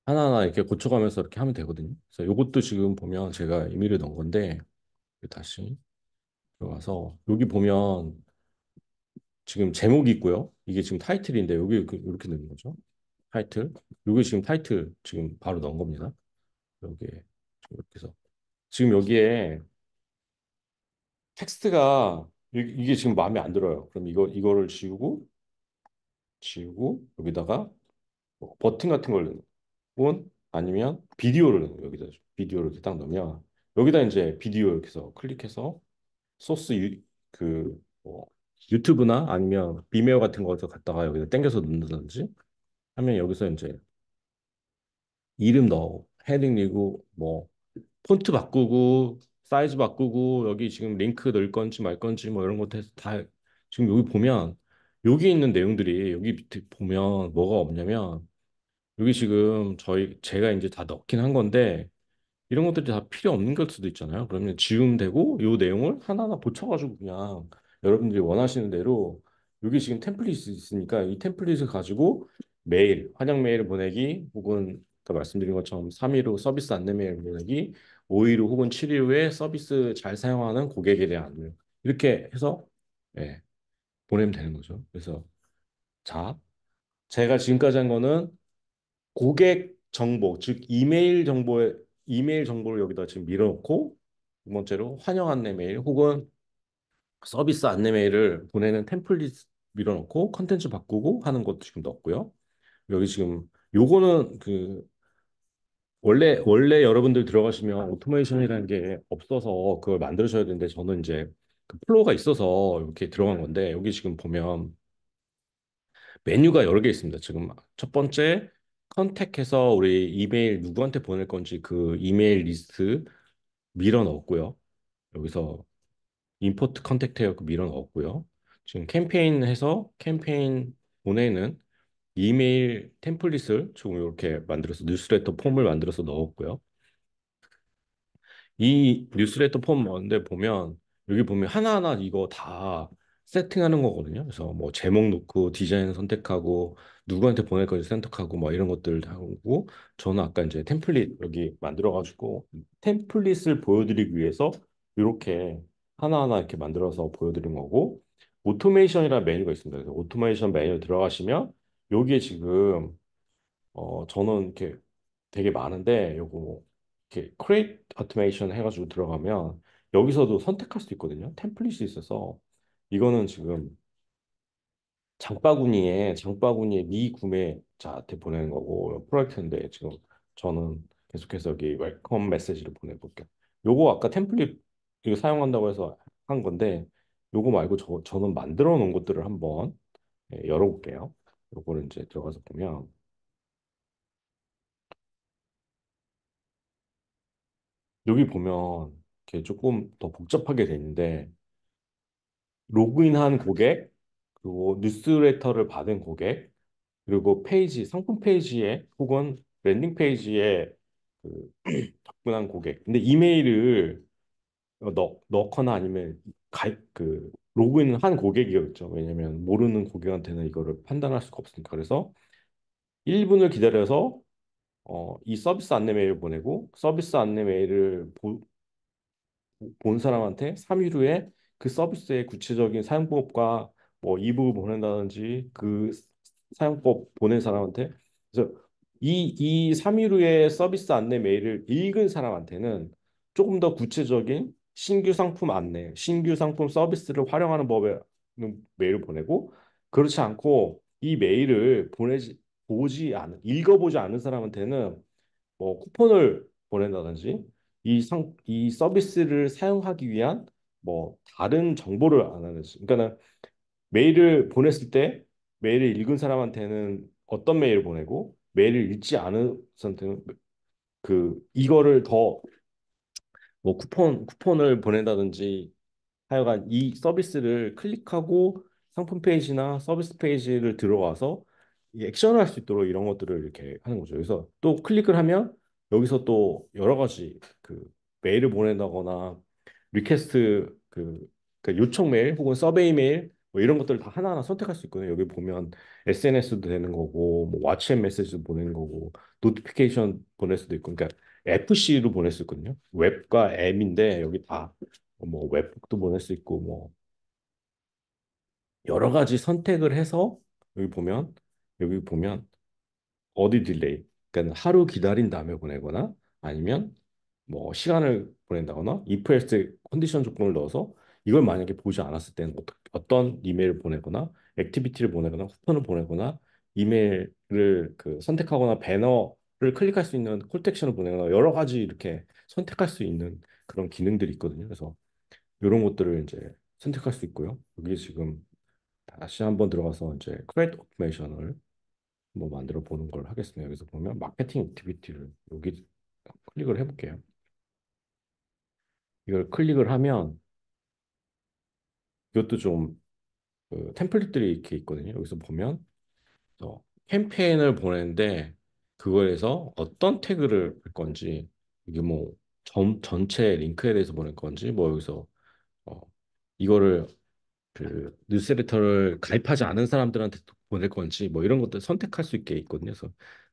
하나하나 이렇게 고쳐가면서 이렇게 하면 되거든요. 그래서 이것도 지금 보면 제가 임의를 넣은 건데 다시 들어가서 여기 보면 지금 제목이 있고요. 이게 지금 타이틀인데 여기 이렇게 넣는 거죠. 타이틀. 여기 지금 타이틀 지금 바로 넣은 겁니다. 여기에 이렇게 해서 지금 여기에 텍스트가 이게 지금 마음에 안 들어요. 그럼 이거를 지우고 여기다가 뭐 버튼 같은 걸 넣는 혹은 아니면 비디오를 넣는 거예요. 여기다 비디오를 이렇게 딱 넣으면 여기다 이제 비디오 이렇게 해서 클릭해서 소스 그뭐 유튜브나 아니면 비메오 같은 거에서 갖다가 여기다 당겨서 넣는다든지 하면 여기서 이제 이름 넣어 헤딩 리고 뭐 폰트 바꾸고 사이즈 바꾸고 여기 지금 링크 넣을 건지 말 건지 뭐 이런 것도 해서 다 지금 여기 보면 여기 있는 내용들이 여기 밑에 보면 뭐가 없냐면 여기 지금 제가 이제 다 넣긴 한 건데 이런 것들이 다 필요 없는 걸 수도 있잖아요. 그러면 지우면 되고 이 내용을 하나하나 고쳐가지고 그냥 여러분들이 원하시는 대로 여기 지금 템플릿이 있으니까 이 템플릿을 가지고 메일, 환영 메일 보내기 혹은 아까 말씀드린 것처럼 3일 후 서비스 안내 메일 보내기 5일 후 혹은 7일 후에 서비스 잘 사용하는 고객에 대한 안내 이렇게 해서 예, 보내면 되는 거죠. 그래서 자, 제가 지금까지 한 거는 고객 정보, 즉 이메일 정보를 여기다 지금 밀어넣고 두 번째로 환영 안내 메일 혹은 서비스 안내 메일을 보내는 템플릿 밀어넣고 컨텐츠 바꾸고 하는 것도 지금 넣었고요. 여기 지금 요거는 그 원래 여러분들 들어가시면 오토메이션이라는 게 없어서 그걸 만들으셔야 되는데 저는 이제 그 플로우가 있어서 이렇게 들어간 건데 여기 지금 보면 메뉴가 여러 개 있습니다. 지금 첫 번째 컨택해서 우리 이메일 누구한테 보낼 건지 그 이메일 리스트 밀어 넣었고요. 여기서 임포트 컨택트에 밀어 넣었고요. 지금 캠페인 해서 캠페인 보내는 이메일 템플릿을 지금 이렇게 만들어서 뉴스레터 폼을 만들어서 넣었고요. 이 뉴스레터 폼 뭔데 보면 여기 보면 하나하나 이거 다 세팅하는 거거든요. 그래서 뭐 제목 넣고 디자인 선택하고 누구한테 보낼 건지 선택하고 뭐 이런 것들 다 하고 저는 아까 이제 템플릿 여기 만들어 가지고 템플릿을 보여드리기 위해서 이렇게 하나하나 이렇게 만들어서 보여드린 거고 오토메이션이라는 메뉴가 있습니다. 그래서 오토메이션 메뉴 들어가시면 여기에 지금 저는 이렇게 되게 많은데 요거 이렇게 create automation 해가지고 들어가면 여기서도 선택할 수 있거든요. 템플릿이 있어서 이거는 지금 장바구니에 미구매자한테 보내는 거고 프로젝트인데 지금 저는 계속해서 여기 웰컴 메시지를 보내볼게요. 요거 아까 템플릿 이거 사용한다고 해서 한 건데 요거 말고 저는 만들어 놓은 것들을 한번 열어볼게요. 요거를 이제 들어가서 보면 여기 보면 이렇게 조금 더 복잡하게 돼 있는데 로그인한 고객, 그리고 뉴스레터를 받은 고객, 그리고 상품 페이지에 혹은 랜딩 페이지에 그 접근한 고객. 근데 이메일을 넣거나 아니면 로그인을 한 고객이겠죠. 왜냐면 모르는 고객한테는 이거를 판단할 수가 없으니까. 그래서 1분을 기다려서 이 서비스 안내 메일을 보내고 서비스 안내 메일을 본 사람한테 3일 후에 그 서비스의 구체적인 사용법과 뭐 이북을 보낸다든지 그 사용법 보낸 사람한테 그래서 이 3일 후에 서비스 안내 메일을 읽은 사람한테는 조금 더 구체적인 신규 상품 안내, 신규 상품 서비스를 활용하는 법에 메일을 보내고 그렇지 않고 이 메일을 읽어보지 않은 사람한테는 뭐 쿠폰을 보낸다든지 이 서비스를 사용하기 위한 뭐 다른 정보를 안 하는지. 그러니까는 메일을 보냈을 때 메일을 읽은 사람한테는 어떤 메일을 보내고 메일을 읽지 않은 사람한테는 이거를 더 뭐 쿠폰을 보낸다든지 하여간 이 서비스를 클릭하고 상품 페이지나 서비스 페이지를 들어와서 이 액션을 할 수 있도록 이런 것들을 이렇게 하는 거죠. 그래서 또 클릭을 하면 여기서 또 여러 가지 메일을 보낸다거나 리퀘스트 요청 메일 혹은 서베이 메일 뭐 이런 것들을 다 하나하나 선택할 수 있거든요. 여기 보면 SNS도 되는 거고 뭐 왓츠앱 메시지도 보내는 거고 노티피케이션 보낼 수도 있고 그러니까 FC로 보낼 수 있거든요. 웹과 앱인데 여기 다 뭐 웹북도 보낼 수 있고 뭐 여러 가지 선택을 해서 여기 보면 여기 보면 어디 딜레이 그러니까 하루 기다린 다음에 보내거나 아니면 뭐 시간을 보낸다거나 if else 컨디션 조건을 넣어서 이걸 만약에 보지 않았을 때는 어떤 이메일을 보내거나 액티비티를 보내거나 쿠폰을 보내거나 이메일을 선택하거나 배너를 클릭할 수 있는 콜택션을 보내거나 여러 가지 이렇게 선택할 수 있는 그런 기능들이 있거든요. 그래서 이런 것들을 이제 선택할 수 있고요. 여기 지금 다시 한번 들어가서 이제 크레이트 오토메이션을 한번 만들어 보는 걸 하겠습니다. 여기서 보면 마케팅 액티비티를 여기 클릭을 해볼게요. 이걸 클릭을 하면 이것도 좀 템플릿들이 이렇게 있거든요. 여기서 보면 캠페인을 보내는데 그거에서 어떤 태그를 할 건지 이게 뭐 전체 링크에 대해서 보낼 건지 뭐 여기서 어, 이거를 뉴스레터를 가입하지 않은 사람들한테 보낼 건지 뭐 이런 것들 선택할 수 있게 있거든요. 그래서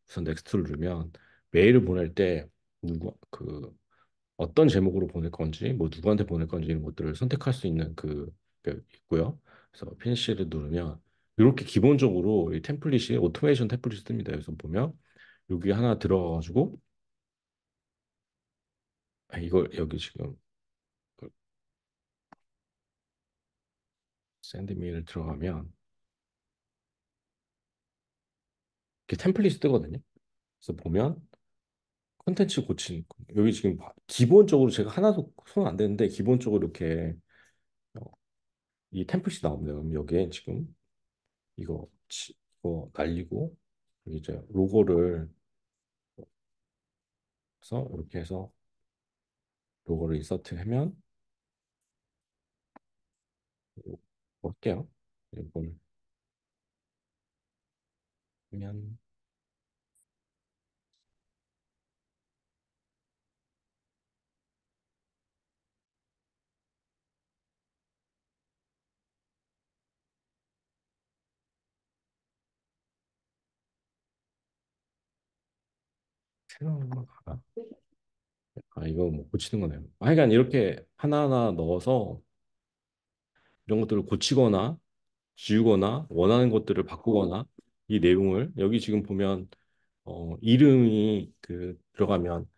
우선 넥스트를 누르면 메일을 보낼 때 누구 어떤 제목으로 보낼 건지 뭐 누구한테 보낼 건지 이런 것들을 선택할 수 있는 있고요. 그래서 피니시를 누르면 이렇게 기본적으로 이 템플릿이 오토메이션 템플릿이 뜹니다. 그래서 보면 여기 하나 들어가가지고 이걸 여기 지금 샌드 메일 들어가면 이렇게 템플릿이 뜨거든요. 그래서 보면 콘텐츠 고친 여기 지금 기본적으로 제가 하나도 손 안 대는데 기본적으로 이렇게 어, 이 템플릿이 나옵니다. 그럼 여기에 지금 이거 날리고 여기 이제 로고를 해서 이렇게 해서 로고를 인서트 하면 볼게요. 이걸 하면 이거 뭐 고치는 거네요. 하여간 이렇게 하나하나 넣어서 이런 것들을 고치거나 지우거나 원하는 것들을 바꾸거나 이 내용을 여기 지금 보면 이름이 들어가면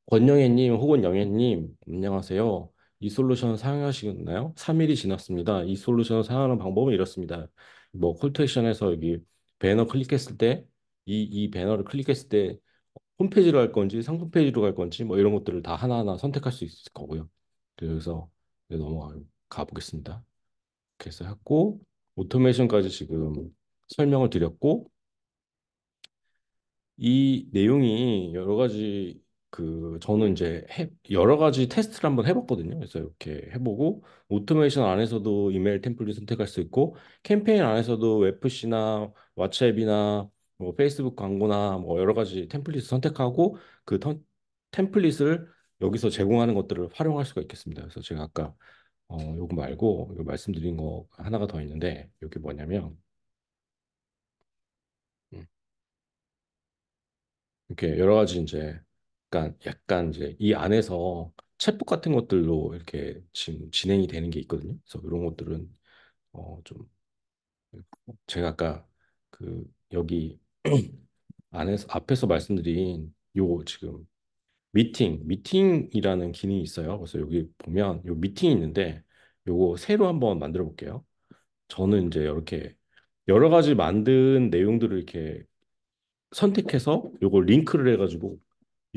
권영애님 혹은 영애님 안녕하세요. 이 솔루션 사용하시나요? 3일이 지났습니다. 이 솔루션을 사용하는 방법은 이렇습니다. 뭐 콜투액션에서 여기 배너 클릭했을 때 이 배너를 클릭했을 때 홈페이지로 갈 건지 상품 페이지로 갈 건지 뭐 이런 것들을 다 하나하나 선택할 수 있을 거고요. 그래서 넘어가 보겠습니다. 이렇게 해서 했고 오토메이션까지 지금 설명을 드렸고 이 내용이 여러 가지 저는 이제 여러 가지 테스트를 한번 해봤거든요. 그래서 이렇게 해보고 오토메이션 안에서도 이메일 템플릿 선택할 수 있고 캠페인 안에서도 웹푸시나 왓츠앱이나 뭐 페이스북 광고나 뭐 여러 가지 템플릿을 선택하고 템플릿을 여기서 제공하는 것들을 활용할 수가 있겠습니다. 그래서 제가 아까 요거 말고 요 말씀드린 거 하나가 더 있는데 이게 뭐냐면 음, 이렇게 여러 가지 이제 약간 이제 이 안에서 챗봇 같은 것들로 이렇게 지금 진행이 되는 게 있거든요. 그래서 이런 것들은 좀 제가 아까 여기 안에서 앞에서 말씀드린 요 지금 미팅이라는 기능이 있어요. 그래서 여기 보면 요 미팅이 있는데 요거 새로 한번 만들어 볼게요. 저는 이제 이렇게 여러 가지 만든 내용들을 이렇게 선택해서 요거 링크를 해가지고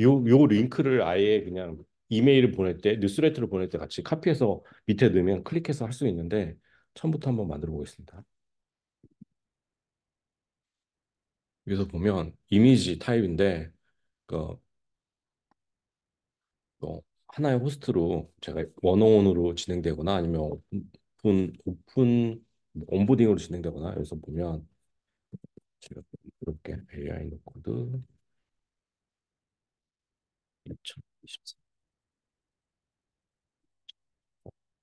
요 링크를 아예 그냥 이메일을 보낼 때 뉴스레터를 보낼 때 같이 카피해서 밑에 넣으면 클릭해서 할 수 있는데 처음부터 한번 만들어 보겠습니다. 여기서 보면 이미지 타입인데 그 하나의 호스트로 제가 원어원으로 진행되거나 아니면 오픈 온보딩으로 진행되거나 여기서 보면 제가 이렇게 AI 노코드 2024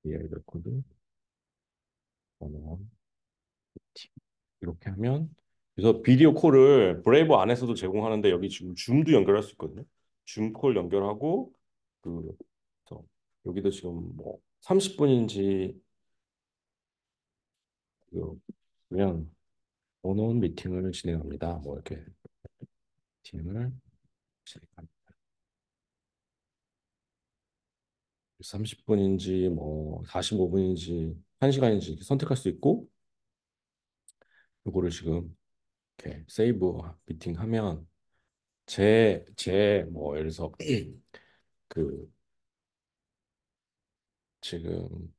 AI 노코드 원어원 이렇게 하면 그래서 비디오 콜을 브레이브 안에서도 제공하는데 여기 지금 줌도 연결할 수 있거든요. 줌 콜 연결하고 그래서 여기도 지금 뭐 30분인지 그러면 원어원 미팅을 진행합니다. 뭐 이렇게 미팅을 진행합니다. 30분인지 뭐 45분인지 1시간인지 선택할 수 있고 요거를 지금 이렇게 세이브 미팅 하면 제 뭐 예를 들어서 그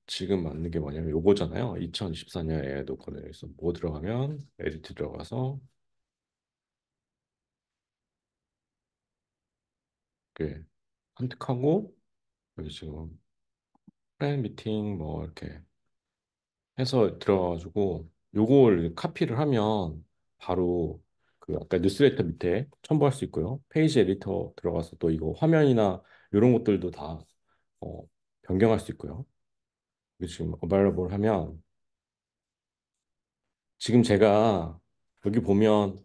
지금 맞는 게 뭐냐면 요거잖아요. 2024년 에 놓고는 그래서 뭐 들어가면 에디트 들어가서 이렇게 선택하고 여기 지금 프렌 미팅 뭐 이렇게 해서 들어가가지고 요걸 카피를 하면 바로 아까 뉴스레터 밑에 첨부할 수 있고요. 페이지 에디터 들어가서 또 이거 화면이나 이런 것들도 다 어, 변경할 수 있고요. 이게 지금 어바일러블 하면 지금 제가 여기 보면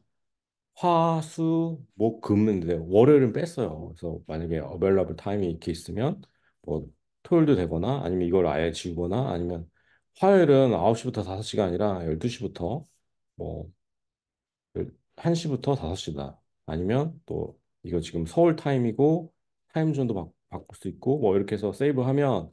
화, 수, 목, 금인데 월요일은 뺐어요. 그래서 만약에 어벨러블 타임이 이렇게 있으면 뭐 토요일도 되거나 아니면 이걸 아예 지우거나 아니면 화요일은 9시부터 5시가 아니라 12시부터 뭐 1시부터 5시다. 아니면 또 이거 지금 서울 타임이고 타임존도 바꿀 수 있고 뭐 이렇게 해서 세이브하면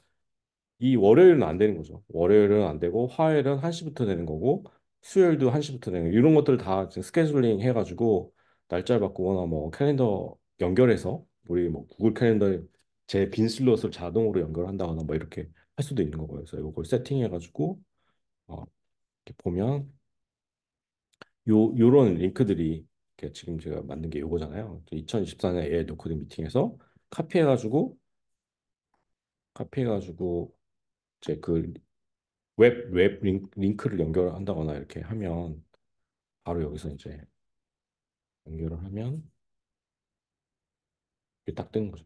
이 월요일은 안 되는 거죠. 월요일은 안 되고 화요일은 1시부터 되는 거고 수요일도 1시부터 되는 거. 이런 것들 다 지금 스케줄링 해가지고 날짜를 바꾸거나 뭐 캘린더 연결해서 우리 뭐 구글 캘린더에 제 빈 슬롯을 자동으로 연결한다거나 뭐 이렇게 할 수도 있는 거고요. 그래서 이걸 세팅해가지고 어, 이렇게 보면 요런 링크들이 이렇게 지금 제가 만든 게 요거잖아요. 2024년 AI 노코딩 미팅에서 카피해가지고 카피해가지고 제 웹 링크를 연결한다거나 이렇게 하면 바로 여기서 이제 연결을 하면 이게 딱 뜨는 거죠.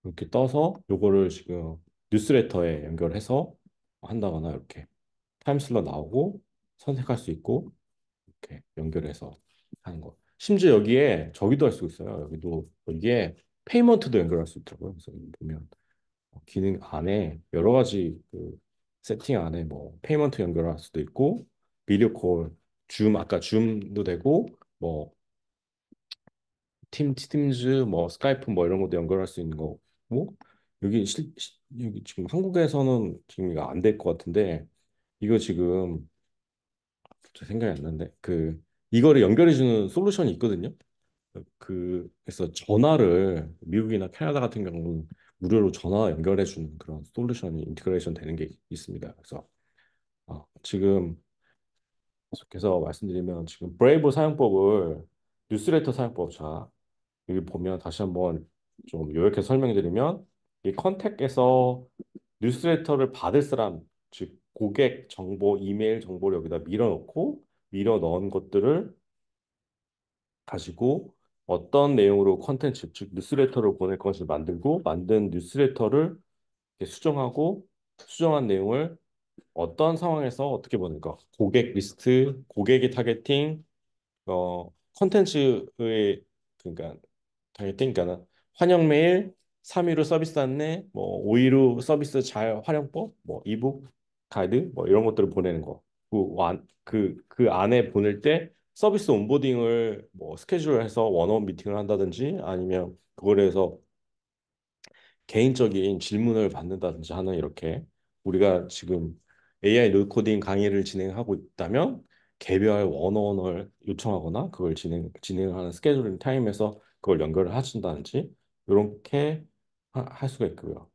이렇게 떠서 요거를 지금 뉴스레터에 연결해서 한다거나 이렇게 타임슬롯 나오고 선택할 수 있고 이렇게 연결해서 하는 거. 심지어 여기에 저기도 할 수 있어요. 여기도 여기에 페이먼트도 연결할 수 있더라고요. 그래서 여기 보면 기능 안에 여러 가지 그 세팅 안에 뭐 페이먼트 연결할 수도 있고 비디오 콜, 줌 아까 줌도 되고 뭐 팀즈 뭐 스카이프 뭐 이런 것도 연결할 수 있는 거고 여기 지금 한국에서는 지금 이거 안 될 것 같은데 이거 지금 저 생각이 안 나는데 그 이거를 연결해 주는 솔루션이 있거든요. 그래서 전화를 미국이나 캐나다 같은 경우는 무료로 전화 연결해 주는 그런 솔루션이 인티그레이션 되는 게 있습니다. 그래서 지금 계속해서 말씀드리면 지금 브레이브 사용법을 뉴스레터 사용법 자 여기 보면 다시 한번 좀 요약해서 설명드리면 이 컨택에서 뉴스레터를 받을 사람 즉 고객 정보 이메일 정보를 여기다 밀어 넣은 것들을 가지고 어떤 내용으로 컨텐츠 즉 뉴스레터를 보낼 것을 만들고 만든 뉴스레터를 이렇게 수정하고 수정한 내용을 어떤 상황에서 어떻게 보낼까 고객 리스트 고객의 타겟팅 컨텐츠의 그러니까 타겟팅 그러니까 환영 메일 3위로 서비스 안내 뭐 5위로 서비스 잘 활용법 뭐 이북 가이드 뭐 이런 것들을 보내는 거 그 안에 보낼 때 서비스 온보딩을 뭐 스케줄해서 원어원 미팅을 한다든지 아니면 그걸 해서 개인적인 질문을 받는다든지 하는 이렇게 우리가 지금 AI 노코딩 강의를 진행하고 있다면 개별 원어원을 요청하거나 그걸 진행하는 스케줄링 타임에서 그걸 연결을 하신다든지 이렇게 할 수가 있고요.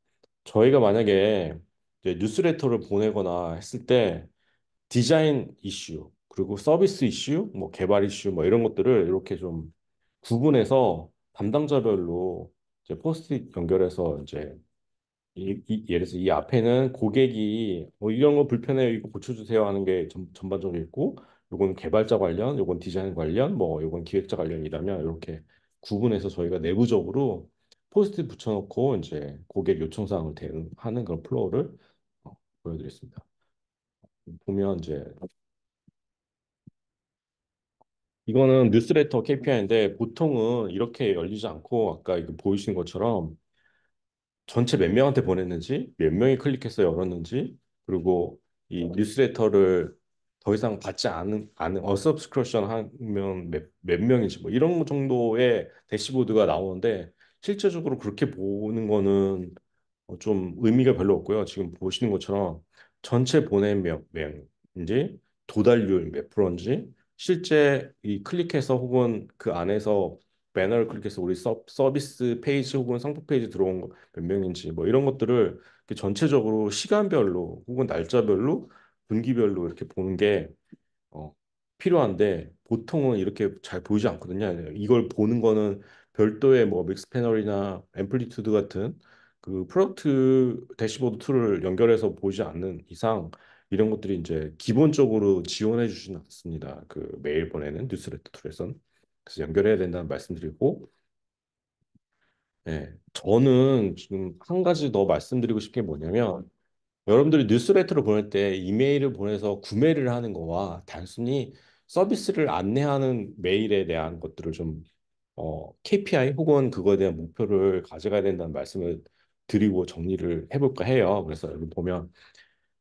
저희가 만약에 이제 뉴스레터를 보내거나 했을 때 디자인 이슈 그리고 서비스 이슈, 뭐 개발 이슈 뭐 이런 것들을 이렇게 좀 구분해서 담당자별로 이제 포스트잇 연결해서 이제 예를 들어서 이 앞에는 고객이 뭐 이런 거 불편해요 이거 고쳐주세요 하는 게 전반적으로 있고 요건 개발자 관련 요건 디자인 관련 뭐 요건 기획자 관련이라면 이렇게 구분해서 저희가 내부적으로 포스트잇 붙여놓고 이제 고객 요청 사항을 대응하는 그런 플로우를 보여드렸습니다. 보면 이제 이거는 뉴스레터 KPI인데 보통은 이렇게 열리지 않고 아까 이거 보이시는 것처럼 전체 몇 명한테 보냈는지, 몇 명이 클릭해서 열었는지, 그리고 이 뉴스레터를 더 이상 받지 않은 어서브스크립션 하면 몇 명인지 뭐 이런 정도의 대시보드가 나오는데 실제적으로 그렇게 보는 거는 좀 의미가 별로 없고요. 지금 보시는 것처럼 전체 보낸 명인지 도달률 몇 프로인지 실제 이 클릭해서 혹은 그 안에서 배너를 클릭해서 우리 서비스 페이지 혹은 상품 페이지 들어온 거 몇 명인지 뭐 이런 것들을 이렇게 전체적으로 시간별로 혹은 날짜별로 분기별로 이렇게 보는 게 어, 필요한데 보통은 이렇게 잘 보이지 않거든요. 이걸 보는 거는 별도의 뭐 믹스 패널이나 앰플리튜드 같은 그 프로덕트 대시보드 툴을 연결해서 보지 않는 이상 이런 것들이 이제 기본적으로 지원해 주지는 않습니다. 그 메일 보내는 뉴스레터 툴에선 그래서 연결해야 된다는 말씀드리고 저는 지금 한 가지 더 말씀드리고 싶은 게 뭐냐면 여러분들이 뉴스레터를 보낼 때 이메일을 보내서 구매를 하는 거와 단순히 서비스를 안내하는 메일에 대한 것들을 좀 KPI 혹은 그거에 대한 목표를 가져가야 된다는 말씀을 드리고 정리를 해볼까 해요. 그래서 여기 보면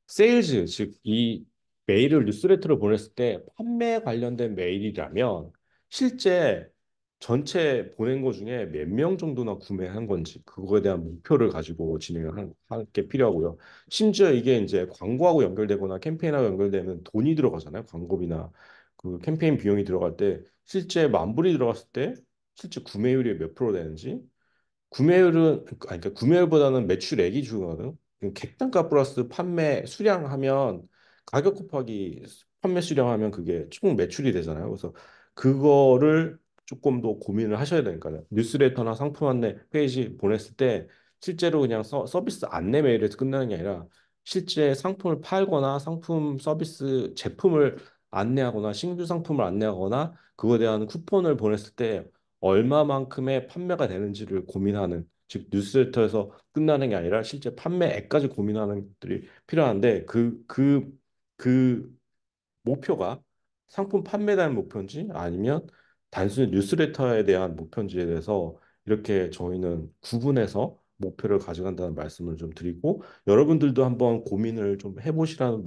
세일즈, 즉 이 메일을 뉴스레터로 보냈을 때 판매 관련된 메일이라면 실제 전체 보낸 거 중에 몇 명 정도나 구매한 건지 그거에 대한 목표를 가지고 진행을 하는 게 필요하고요. 심지어 이게 이제 광고하고 연결되거나 캠페인하고 연결되면 돈이 들어가잖아요. 광고비나 그 캠페인 비용이 들어갈 때 실제 만불이 들어갔을 때 실제 구매율이 몇 프로 되는지 그러니까 구매율보다는 매출액이 중요하거든. 객단가 플러스 판매 수량하면 가격 곱하기 판매 수량하면 그게 총 매출이 되잖아요. 그래서 그거를 조금 더 고민을 하셔야 되니까요. 뉴스레터나 상품 안내 페이지 보냈을 때 실제로 그냥 서비스 안내 메일에서 끝나는 게 아니라 실제 상품을 팔거나 상품 서비스 제품을 안내하거나 신규 상품을 안내하거나 그거에 대한 쿠폰을 보냈을 때 얼마만큼의 판매가 되는지를 고민하는 즉 뉴스레터에서 끝나는 게 아니라 실제 판매액까지 고민하는 것들이 필요한데 그 목표가 상품 판매에 대한 목표인지 아니면 단순히 뉴스레터에 대한 목표인지에 대해서 이렇게 저희는 구분해서 목표를 가져간다는 말씀을 좀 드리고 여러분들도 한번 고민을 좀 해보시라는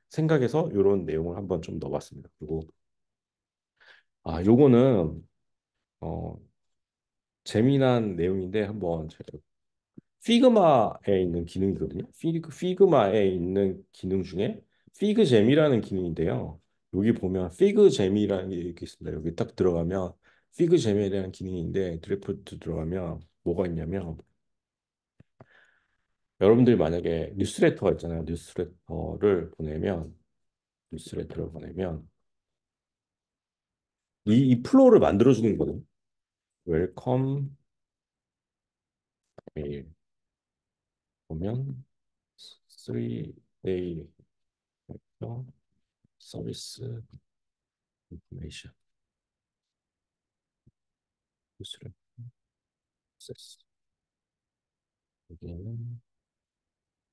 생각에서 이런 내용을 한번 좀 넣어봤습니다. 그리고 요거는 어, 재미난 내용인데 한번 제가 피그마에 있는 기능이거든요. 피그마에 있는 기능 중에 피그잼이라는 기능인데요. 여기 보면 피그잼이라는 게 이렇게 있습니다. 여기 딱 들어가면 피그잼이라는 기능인데 드래프트 들어가면 뭐가 있냐면 여러분들이 만약에 뉴스레터가 있잖아요. 뉴스레터를 보내면 이 플로우를 만들어주는 거거든요. 웰컴 메일 보면 3day 서비스 인포메이션 뉴스레터 액세스 여기는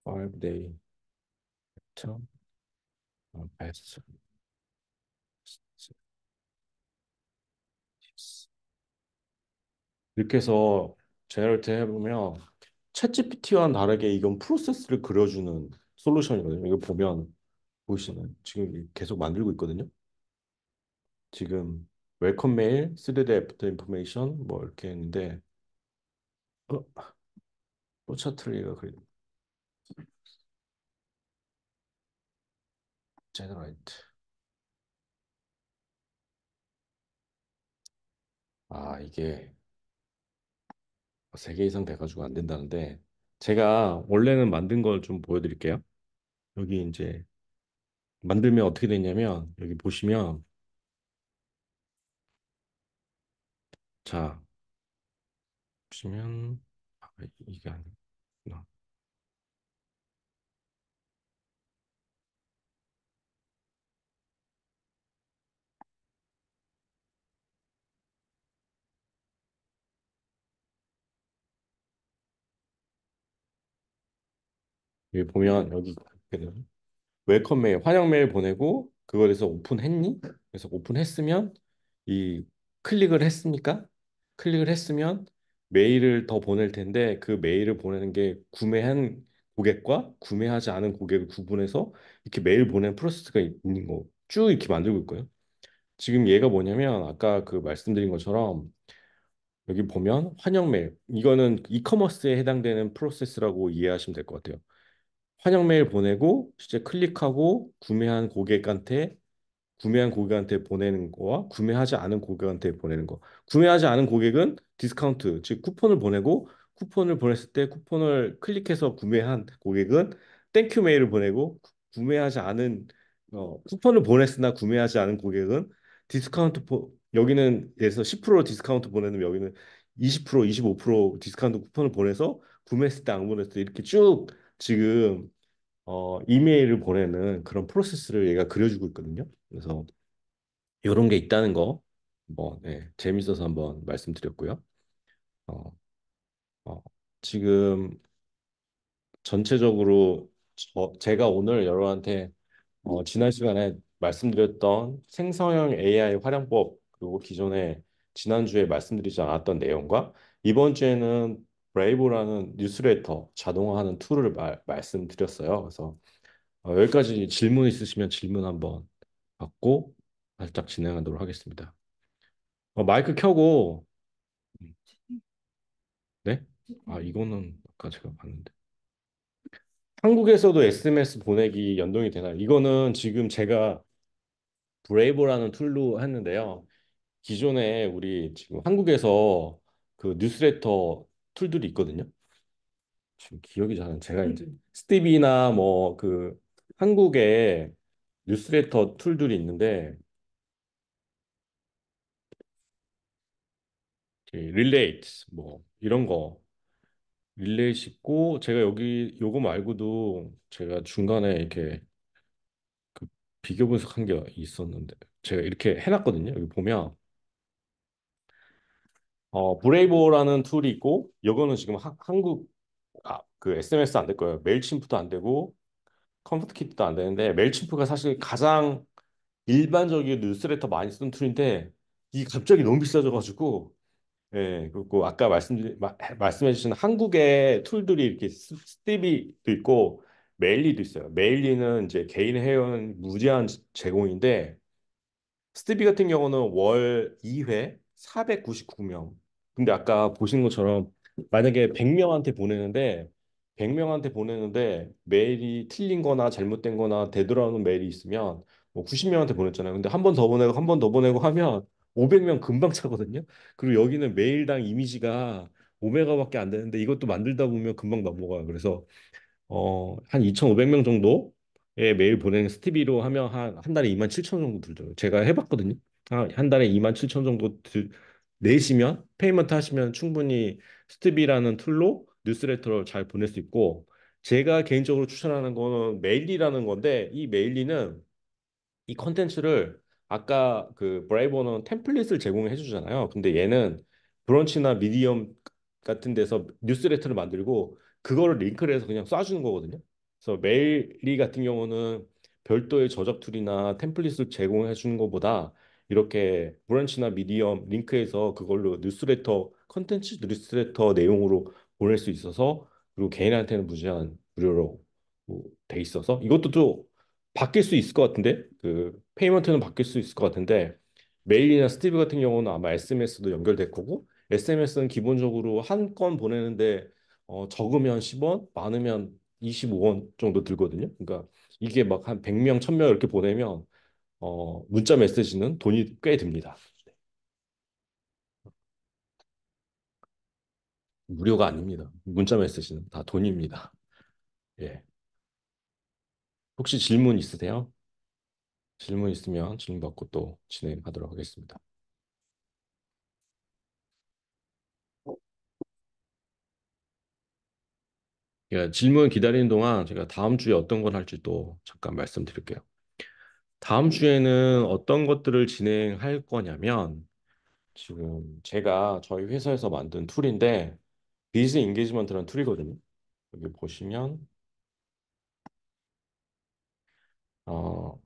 5day term best 이렇게 해서 제너레이트 해보면 챗GPT와는 다르게 이건 프로세스를 그려주는 솔루션이거든요. 이거 보면 보시면 지금 계속 만들고 있거든요. 지금 웰컴 메일, 3D 애프터 인포메이션 뭐 이렇게 했는데 어, 또 차트리가 그래 제너레이트 이게 3개 이상 돼가지고 안 된다는데 제가 원래는 만든 걸 좀 보여드릴게요. 여기 이제 만들면 어떻게 되냐면 여기 보시면 자 보시면 이게 아니구나. 여기 보면 여기 웰컴 메일, 환영 메일 보내고 그거에 대해서 오픈했니? 그래서 오픈했으면 이 클릭을 했습니까? 클릭을 했으면 메일을 더 보낼 텐데 그 메일을 보내는 게 구매한 고객과 구매하지 않은 고객을 구분해서 이렇게 메일 보내는 프로세스가 있는 거 쭉 이렇게 만들고 있고요. 지금 얘가 뭐냐면 아까 그 말씀드린 것처럼 여기 보면 환영 메일 이거는 이커머스에 해당되는 프로세스라고 이해하시면 될 것 같아요. 환영 메일 보내고 실제 클릭하고 구매한 고객한테 보내는 거와 구매하지 않은 고객한테 보내는 거. 구매하지 않은 고객은 디스카운트, 즉 쿠폰을 보내고 쿠폰을 보냈을 때 쿠폰을 클릭해서 구매한 고객은 땡큐 메일을 보내고 구매하지 않은 쿠폰을 보냈으나 구매하지 않은 고객은 여기는 예를 들어서 10% 디스카운트 보내면 여기는 20%, 25% 디스카운트 쿠폰을 보내서 구매했을 때 안 보냈을 때 이렇게 쭉 지금 이메일을 보내는 그런 프로세스를 얘가 그려주고 있거든요. 그래서 이런 게 있다는 거, 뭐, 네, 재밌어서 한번 말씀드렸고요. 어, 어, 지금 전체적으로 제가 오늘 여러분한테 지난 시간에 말씀드렸던 생성형 AI 활용법 그리고 기존에 지난주에 말씀드리지 않았던 내용과 이번 주에는 브레이브라는 뉴스레터 자동화하는 툴을 말씀드렸어요. 그래서 여기까지 질문 있으시면 질문 한번 받고 살짝 진행하도록 하겠습니다. 마이크 켜고 네? 이거는 아까 제가 봤는데 한국에서도 SMS 보내기 연동이 되나요? 이거는 지금 제가 브레이브라는 툴로 했는데요. 기존에 우리 지금 한국에서 그 뉴스레터 툴들이 있거든요. 지금 기억이 잘 안. 제가 이제 스티비나 뭐 그 한국에 뉴스레터 툴들이 있는데 릴레이트 뭐 이런 거 릴레이트 있고 제가 여기 요거 말고도 제가 중간에 이렇게 그 비교 분석한 게 있었는데 제가 이렇게 해놨거든요. 여기 보면 브레이보라는 툴이 있고 요거는 지금 한국 그 SMS 안 될 거예요. 메일침프도 안 되고 컴포트키트도 안 되는데 메일침프가 사실 가장 일반적인 뉴스레터 많이 쓰는 툴인데 이 갑자기 너무 비싸져가지고 예, 그리고 아까 말씀해 주신 한국의 툴들이 이렇게 스티비도 있고 메일리도 있어요. 메일리는 이제 개인 회원 무제한 제공인데 스티비 같은 경우는 월 2회 499명. 근데 아까 보신 것처럼 만약에 100명한테 보내는데 100명한테 보내는데 메일이 틀린 거나 잘못된 거나 되돌아오는 메일이 있으면 뭐 90명한테 보냈잖아요. 근데 한 번 더 보내고 한 번 더 보내고 하면 500명 금방 차거든요. 그리고 여기는 메일당 이미지가 5메가밖에 안 되는데 이것도 만들다 보면 금방 넘어가요. 그래서 한 2,500명 정도의 메일 보내는 스티비로 하면 한 달에 27,000 정도 들죠. 제가 해봤거든요. 한 달에 27,000 정도 내시면 페이먼트 하시면 충분히 스티비라는 툴로 뉴스레터를 잘 보낼 수 있고 제가 개인적으로 추천하는 거는 메일리라는 건데 이 메일리는 이 컨텐츠를 아까 그 브라이버는 템플릿을 제공해 주잖아요. 근데 얘는 브런치나 미디엄 같은 데서 뉴스레터를 만들고 그거를 링크를 해서 그냥 쏴주는 거거든요. 그래서 메일리 같은 경우는 별도의 저작 툴이나 템플릿을 제공해 주는 것보다 이렇게 브런치나 미디엄 링크해서 그걸로 뉴스레터 컨텐츠 뉴스레터 내용으로 보낼 수 있어서 그리고 개인한테는 무제한 무료로 돼 있어서 이것도 또 바뀔 수 있을 것 같은데 그 페이먼트는 바뀔 수 있을 것 같은데 메일이나 스티브 같은 경우는 아마 SMS도 연결될 거고 SMS는 기본적으로 한 건 보내는데 적으면 10원, 많으면 25원 정도 들거든요. 그러니까 이게 막 한 100명, 1000명 이렇게 보내면 문자 메시지는 돈이 꽤 듭니다. 무료가 아닙니다. 문자 메시지는 다 돈입니다. 예. 혹시 질문 있으세요? 질문 있으면 질문 받고 또 진행하도록 하겠습니다. 예, 질문 기다리는 동안 제가 다음 주에 어떤 걸 할지 또 잠깐 말씀드릴게요. 다음 주에는 어떤 것들을 진행할 거냐면 지금 제가 저희 회사에서 만든 툴인데 비즈 인게이지먼트라는 툴이거든요. 여기 보시면 어,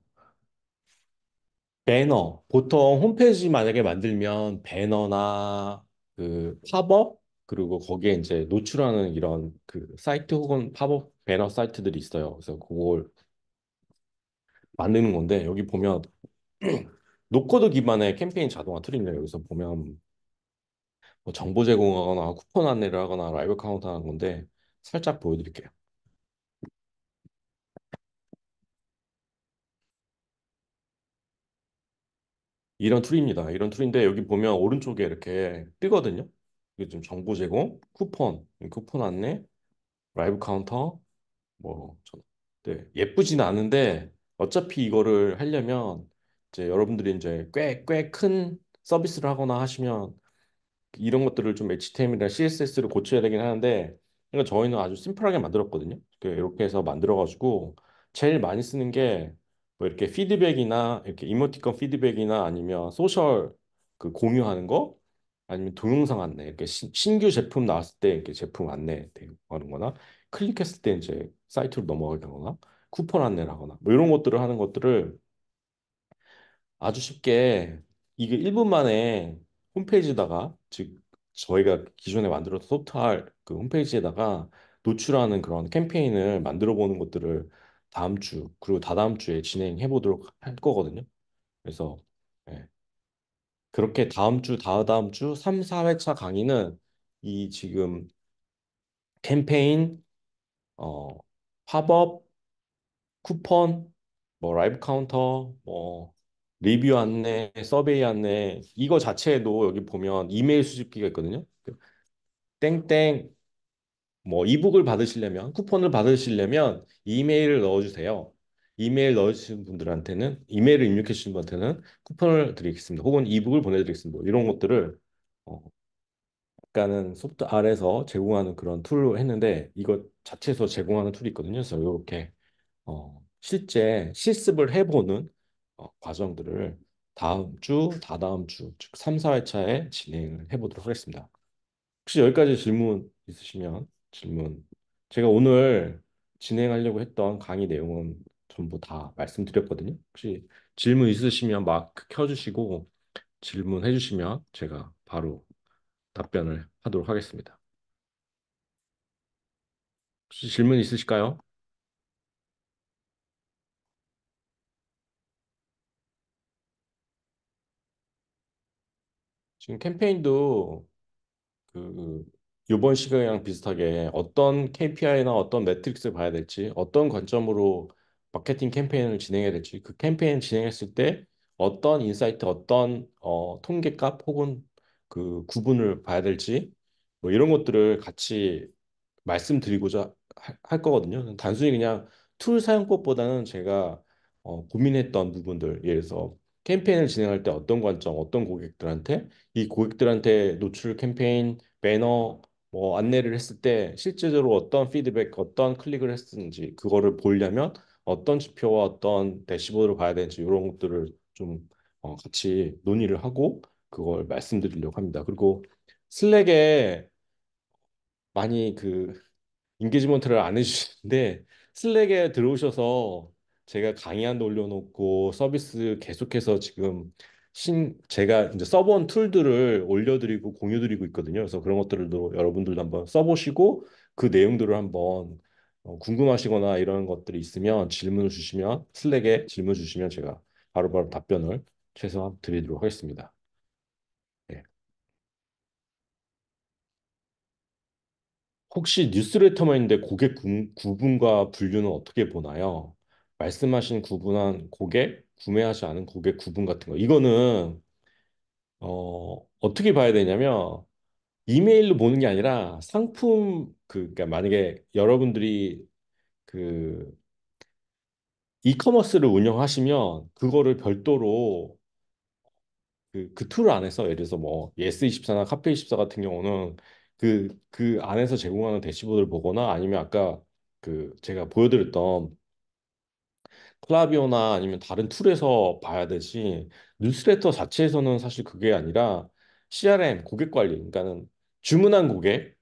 배너 보통 홈페이지 만약에 만들면 배너나 그 팝업 그리고 거기에 이제 노출하는 이런 그 사이트 혹은 팝업 배너 사이트들이 있어요. 그래서 그걸 만드는 건데 여기 보면 노코드 기반의 캠페인 자동화 툴입니다. 여기서 보면 뭐 정보 제공하거나 쿠폰 안내를 하거나 라이브 카운트 하는 건데 살짝 보여드릴게요. 이런 툴입니다. 이런 툴인데 여기 보면 오른쪽에 이렇게 뜨거든요. 이게 좀 정보 제공, 쿠폰 안내, 라이브 카운터, 네, 예쁘진 않은데 어차피 이거를 하려면 이제 여러분들이 이제 꽤 큰 서비스를 하거나 하시면 이런 것들을 좀 HTML이나 CSS를 고쳐야 되긴 하는데 그러니까 저희는 아주 심플하게 만들었거든요. 이렇게 해서 만들어가지고 제일 많이 쓰는 게 뭐 이렇게 피드백이나 이렇게 이모티콘 피드백이나 아니면 소셜 그 공유하는 거 아니면 동영상 안내 이렇게 신규 제품 나왔을 때 이렇게 제품 안내 하는 거나 클릭했을 때 이제 사이트로 넘어가거나 쿠폰 안내를 하거나 뭐 이런 것들을 하는 것들을 아주 쉽게 이게 1분 만에 홈페이지에다가 즉 저희가 기존에 만들었던 소프트웨어 그 홈페이지에다가 노출하는 그런 캠페인을 만들어 보는 것들을 다음 주 그리고 다다음 주에 진행해 보도록 할 거거든요. 그래서 예, 그렇게 다음 주, 다다음 주 3, 4회차 강의는 이 지금 캠페인, 어, 팝업, 쿠폰, 뭐 라이브 카운터, 뭐 리뷰 안내, 서베이 안내 이거 자체에도 여기 보면 이메일 수집기가 있거든요. 그 땡땡 뭐 이북을 받으시려면 쿠폰을 받으시려면 이메일을 넣어주세요. 이메일 넣어주신 분들한테는 이메일을 입력해 주신 분한테는 쿠폰을 드리겠습니다. 혹은 이북을 보내드리겠습니다. 뭐 이런 것들을 어, 약간은 소프트 R에서 제공하는 그런 툴로 했는데 이거 자체에서 제공하는 툴이 있거든요. 그래서 이렇게 실제 실습을 해보는 과정들을 다음 주, 다다음 주, 즉 3, 4회차에 진행을 해보도록 하겠습니다. 혹시 여기까지 질문 있으시면 질문. 제가 오늘 진행하려고 했던 강의 내용은 전부 다 말씀드렸거든요. 혹시 질문 있으시면 마크 켜주시고 질문해 주시면 제가 바로 답변을 하도록 하겠습니다. 혹시 질문 있으실까요? 지금 캠페인도 그 이번 시간이랑 비슷하게 어떤 KPI나 어떤 매트릭스를 봐야 될지, 어떤 관점으로 마케팅 캠페인을 진행해야 될지, 그 캠페인 진행했을 때 어떤 인사이트, 어떤 통계값 혹은 그 구분을 봐야 될지, 뭐 이런 것들을 같이 말씀드리고자 할 거거든요. 단순히 그냥 툴 사용법보다는 제가 고민했던 부분들, 예를 들어서 캠페인을 진행할 때 어떤 관점, 어떤 고객들한테 이 고객들한테 노출 캠페인, 배너, 뭐 안내를 했을 때 실제적으로 어떤 피드백, 어떤 클릭을 했는지 그거를 보려면 어떤 지표와 어떤 대시보드를 봐야 되는지 이런 것들을 좀 같이 논의를 하고 그걸 말씀드리려고 합니다. 그리고 슬랙에 많이 인게이지먼트를 안 해주시는데 슬랙에 들어오셔서 제가 강의한도 올려놓고 서비스 계속해서 지금 제가 이제 써본 툴들을 올려드리고 공유드리고 있거든요. 그래서 그런 것들도 여러분들도 한번 써보시고 그 내용들을 한번 궁금하시거나 이런 것들이 있으면 질문을 주시면 슬랙에 질문 주시면 제가 바로바로 답변을 최소한 드리도록 하겠습니다. 네. 혹시 뉴스레터만 있는데 고객 구분과 분류는 어떻게 보나요? 말씀하신 구분한 고객, 구매하지 않은 고객 구분 같은 거. 이거는 어떻게 봐야 되냐면 이메일로 보는 게 아니라 상품 그러니까 만약에 여러분들이 그 이커머스를 운영하시면 그거를 별도로 그 툴 안에서 예를 들어서 뭐 예스24나 카페24 같은 경우는 그 안에서 제공하는 대시보드를 보거나 아니면 아까 제가 보여드렸던 클라비오나 아니면 다른 툴에서 봐야 되지 뉴스레터 자체에서는 사실 그게 아니라 CRM 고객 관리 그러니까는 주문한 고객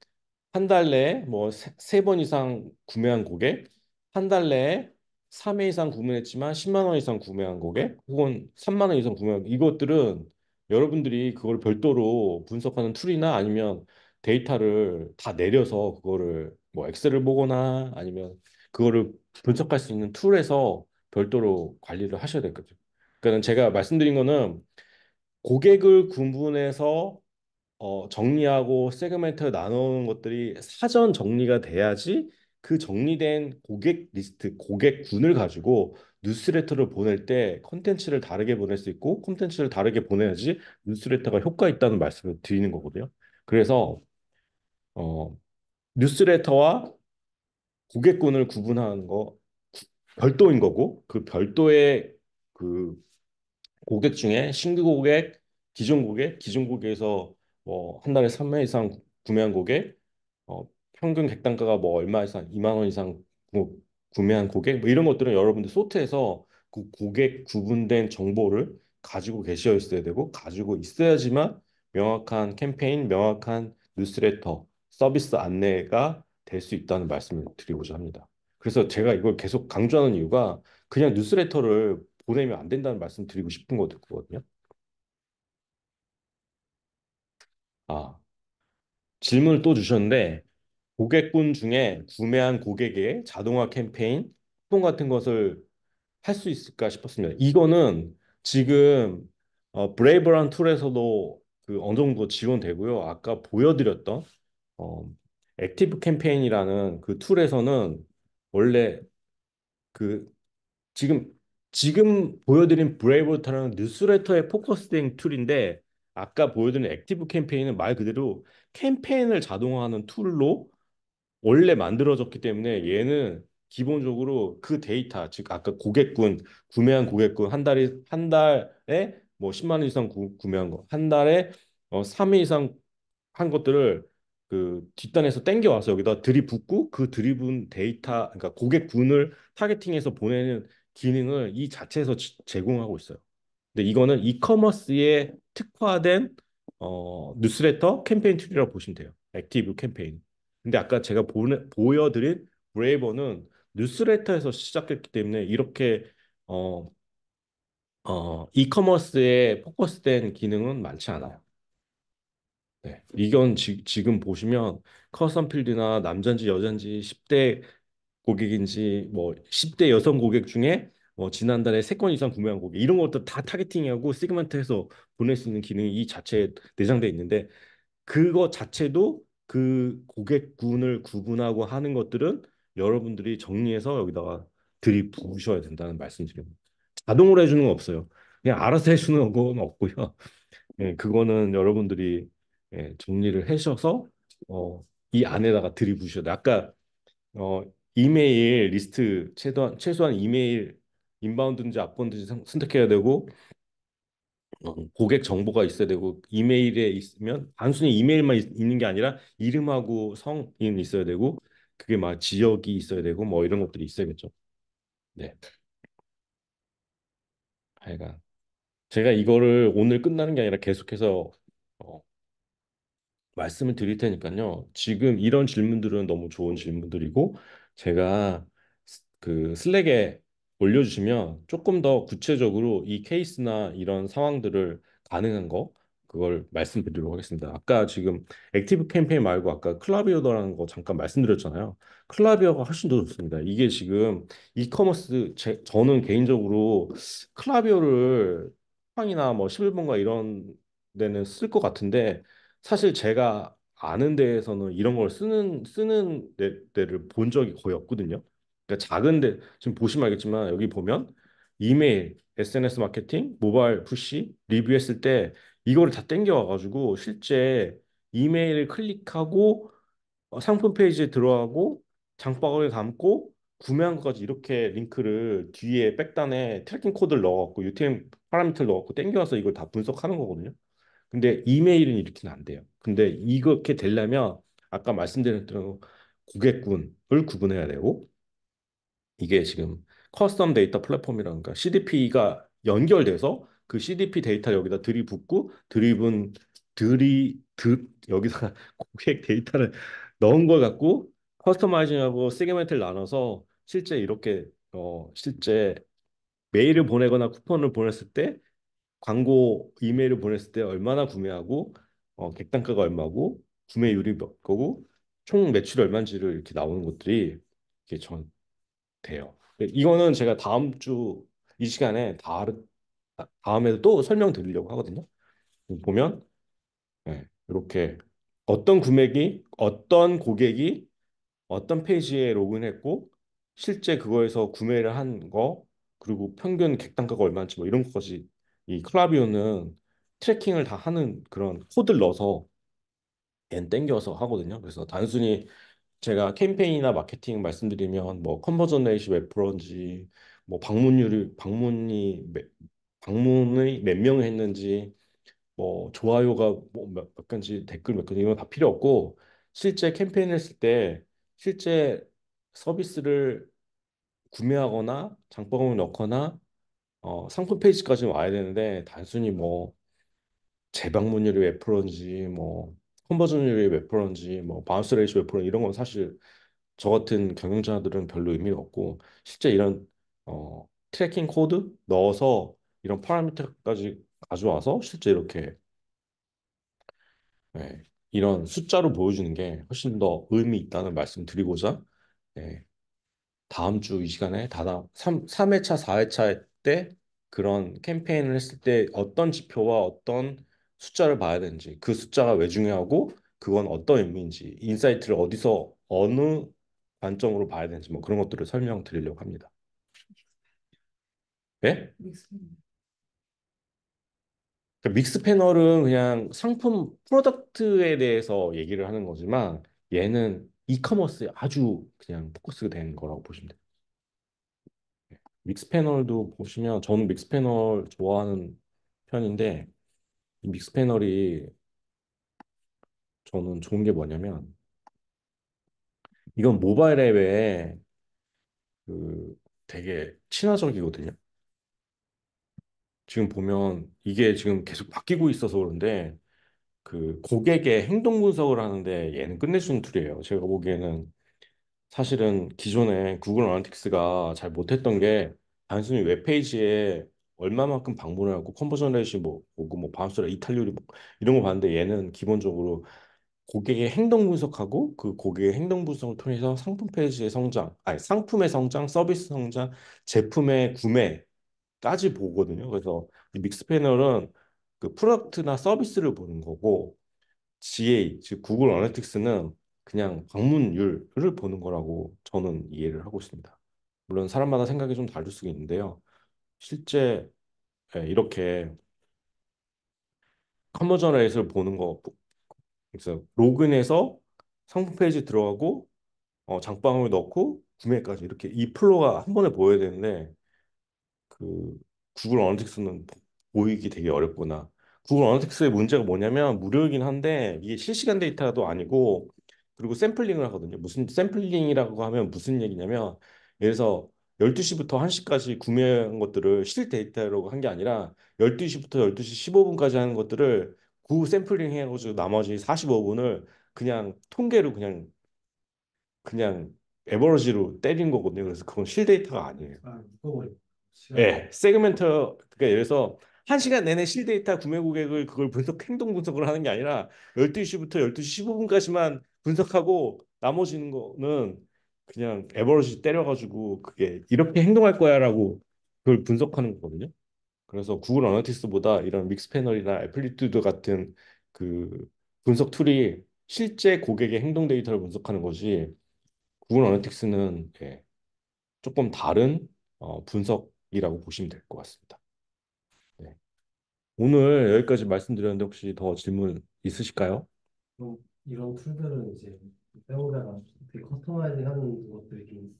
한 달 내에 뭐 세 번 이상 구매한 고객, 한 달 내에 3회 이상 구매했지만 10만 원 이상 구매한 고객, 혹은 3만 원 이상 구매한 이것들은 여러분들이 그걸 별도로 분석하는 툴이나 아니면 데이터를 다 내려서 그거를 뭐 엑셀을 보거나 아니면 그거를 분석할 수 있는 툴에서 별도로 관리를 하셔야 될 거죠. 그러니까 제가 말씀드린 거는 고객을 구분해서 정리하고 세그멘트 나누는 것들이 사전 정리가 돼야지 그 정리된 고객 리스트, 고객군을 가지고 뉴스레터를 보낼 때 콘텐츠를 다르게 보낼 수 있고 콘텐츠를 다르게 보내야지 뉴스레터가 효과 있다는 말씀을 드리는 거거든요. 그래서 어, 뉴스레터와 고객군을 구분하는 거 별도인 거고 그 별도의 그 고객 중에 신규 고객, 기존 고객에서 뭐 한 달에 3회 이상 구매한 고객, 평균 객단가가 뭐 얼마 이상 2만 원 이상 구매한 고객 뭐 이런 것들은 여러분들 소트해서 그 고객 구분된 정보를 가지고 계셔 있어야 되고 가지고 있어야지만 명확한 캠페인, 명확한 뉴스레터, 서비스 안내가 될 수 있다는 말씀을 드리고자 합니다. 그래서 제가 이걸 계속 강조하는 이유가 그냥 뉴스레터를 보내면 안 된다는 말씀 드리고 싶은 거거든요. 아, 질문을 또 주셨는데 고객군 중에 구매한 고객의 자동화 캠페인, 쿠폰 같은 것을 할 수 있을까 싶었습니다. 이거는 지금 브레이브란 툴에서도 어느 정도 지원되고요. 아까 보여드렸던 어, 액티브 캠페인이라는 그 툴에서는 원래 그 지금 보여드린 브레이브타는 뉴스레터에 포커스된 툴인데 아까 보여드린 액티브 캠페인은 말 그대로 캠페인을 자동화하는 툴로 원래 만들어졌기 때문에 얘는 기본적으로 그 데이터 즉 아까 고객군 구매한 고객군 한 달에 뭐 10만 원 이상 구매한 거 한 달에 3회 이상 한 것들을 뒷단에서 땡겨와서 여기다 들이붓고 그 들이분 데이터 그러니까 고객군을 타겟팅해서 보내는 기능을 이 자체에서 제공하고 있어요. 근데 이거는 이커머스에 특화된 뉴스레터 캠페인 툴이라고 보시면 돼요. 액티브 캠페인. 근데 아까 제가 보여드린 브레이버는 뉴스레터에서 시작했기 때문에 이렇게 어, 이커머스에 포커스된 기능은 많지 않아요. 네. 이건 지금 보시면 커스텀 필드나 남잔지 여잔지 10대 고객인지 뭐 10대 여성 고객 중에 지난달에 3건 이상 구매한 고객 이런 것들 다 타겟팅하고 시그먼트해서 보낼 수 있는 기능이 이 자체에 내장돼 있는데 그거 자체도 그 고객군을 구분하고 하는 것들은 여러분들이 정리해서 여기다가 들이부으셔야 된다는 말씀드립니다. 자동으로 해주는 건 없어요. 그냥 알아서 해주는 건 없고요. 예, 그거는 여러분들이 정리를 하셔서 이 안에다가 들이부으셔야 돼요. 아까 어, 이메일 리스트 최소한 이메일 인바운드인지 아웃바운드인지 선택해야 되고 고객 정보가 있어야 되고 이메일에 있으면 단순히 이메일만 있는 게 아니라 이름하고 성인 있어야 되고 그게 막 지역이 있어야 되고 뭐 이런 것들이 있어야겠죠. 네. 하여간 제가 이거를 오늘 끝나는 게 아니라 계속해서 어, 말씀을 드릴 테니까요. 지금 이런 질문들은 너무 좋은 질문들이고 제가 그 슬랙에 올려주시면 조금 더 구체적으로 이 케이스나 이런 상황들을 가능한 거 그걸 말씀드리도록 하겠습니다. 아까 지금 액티브 캠페인 말고 아까 클라비오더라는 거 잠깐 말씀드렸잖아요. 클라비오가 훨씬 더 좋습니다. 이게 지금 이커머스 저는 개인적으로 클라비오를 쿠팡이나 뭐 11번가 이런 데는 쓸 것 같은데 사실 제가 아는 데에서는 이런 걸 쓰는 데를 본 적이 거의 없거든요. 그러니까 작은데 지금 보시면 알겠지만 여기 보면 이메일, SNS 마케팅, 모바일 푸시, 리뷰했을 때 이거를 다 땡겨 와가지고 실제 이메일을 클릭하고 상품 페이지에 들어가고 장바구니에 담고 구매한 것까지 이렇게 링크를 뒤에 백단에 트래킹 코드를 넣어갖고 UTM 파라미터를 넣어갖고 땡겨와서 이걸 다 분석하는 거거든요. 근데 이메일은 이렇게는 안 돼요. 근데 이렇게 되려면 아까 말씀드린 대로 고객군을 구분해야 되고 이게 지금 커스텀 데이터 플랫폼이라는가 CDP가 연결돼서 그 CDP 데이터 여기다 들이붓고 드립은 여기다 고객 데이터를 넣은 걸 갖고 커스터마이징하고 세그멘트를 나눠서 실제 이렇게 실제 메일을 보내거나 쿠폰을 보냈을 때 광고 이메일을 보냈을 때 얼마나 구매하고 객단가가 얼마고 구매율이 몇 거고 총 매출이 얼마인지를 이렇게 나오는 것들이 이게 전 돼요. 이거는 제가 다음 주 이 시간에 다음에도 또 설명드리려고 하거든요. 보면 이렇게 어떤 금액이 어떤 고객이 어떤 페이지에 로그인했고 실제 그거에서 구매를 한 거 그리고 평균 객단가가 얼마인지 뭐 이런 것까지 이 클라비오는 트래킹을 다 하는 그런 코드를 넣어서 앤 땡겨서 하거든요. 그래서 단순히 제가 캠페인이나 마케팅 말씀드리면 뭐 컨버전 레이시 몇 프로인지 뭐 방문이 몇 명 했는지 뭐 좋아요가 뭐몇 건지 댓글 몇 건지 이런 거 다 필요 없고 실제 캠페인 했을 때 실제 서비스를 구매하거나 장바구니 넣거나 상품 페이지까지 와야 되는데 단순히 뭐 재방문율이 몇 프로인지 뭐 컨버전율이 몇 프로인지 뭐 바운스 레이시 몇 프로 이런 건 사실 저 같은 경영자들은 별로 의미가 없고 실제 이런 트래킹 코드 넣어서 이런 파라미터까지 가져와서 실제 이렇게 이런 숫자로 보여주는 게 훨씬 더 의미 있다는 말씀 드리고자 예, 다음 주 이 시간에 다다 3회차, 4회차 때 그런 캠페인을 했을 때 어떤 지표와 어떤 숫자를 봐야 되는지 그 숫자가 왜 중요하고 그건 어떤 의미인지 인사이트를 어디서 어느 관점으로 봐야 되는지 뭐 그런 것들을 설명드리려고 합니다. 네? 그 믹스 패널은 그냥 상품 프로덕트에 대해서 얘기를 하는 거지만 얘는 이커머스에 아주 그냥 포커스가 되는 거라고 보시면 돼요. 믹스 패널도 보시면 저는 믹스 패널 좋아하는 편인데 이 믹스 패널이 저는 좋은 게 뭐냐면 이건 모바일 앱에 그 되게 친화적이거든요. 지금 보면 이게 지금 계속 바뀌고 있어서 그런데 그 고객의 행동 분석을 하는데 얘는 끝내주는 툴이에요. 제가 보기에는 사실은 기존에 구글 어나리틱스가 잘 못했던 게 단순히 웹페이지에 얼마만큼 방문을 하고 컨버전 레이시 뭐 보고 뭐 바운스 레이트 이탈률이 뭐 이런 거 봤는데 얘는 기본적으로 고객의 행동 분석하고 그 고객의 행동 분석을 통해서 상품 페이지의 성장, 아니 상품의 성장, 서비스 성장, 제품의 구매까지 보거든요. 그래서 이 믹스 패널은 그 프로덕트나 서비스를 보는 거고 GA, 즉 구글 어널리틱스는 그냥 방문율을 보는 거라고 저는 이해를 하고 있습니다. 물론 사람마다 생각이 좀 다를 수 있는데요. 실제 이렇게 컨버전 레이트를 보는 거, 그래서 로그인해서 상품 페이지 들어가고 장바구니 넣고 구매까지 이렇게 이 플로우가 한 번에 보여야 되는데 그 구글 어널리틱스는 보이기 되게 어렵구나. 구글 어널리틱스의 문제가 뭐냐면 무료이긴 한데 이게 실시간 데이터도 아니고 그리고 샘플링을 하거든요. 무슨 샘플링이라고 하면 무슨 얘기냐면 예를 들어서 12시부터 1시까지 구매한 것들을 실 데이터라고 한 게 아니라 12시부터 12시 15분까지 하는 것들을 구 샘플링 해가지고 나머지 45분을 그냥 통계로 그냥 에버러지로 때린 거거든요. 그래서 그건 실 데이터가 아니에요. 아, 묶어버려. 시간을. 예, 세그멘트 그러니까 예를 들어서 1시간 내내 실데이터 구매 고객을 그걸 행동 분석을 하는 게 아니라 12시부터 12시 15분까지만 분석하고 나머지는 거는 그냥 에버리지 때려가지고 그게 이렇게 행동할 거야라고 그걸 분석하는 거거든요. 그래서 구글 어널티스보다 이런 믹스 패널이나 애플리튜드 같은 그 분석 툴이 실제 고객의 행동 데이터를 분석하는 거지 구글 어널티스는 조금 다른 분석이라고 보시면 될 것 같습니다. 네. 오늘 여기까지 말씀드렸는데 혹시 더 질문 있으실까요? 그럼 이런 툴들은 이제 세우다가 되게 커스터마이징 하는 것들이 좀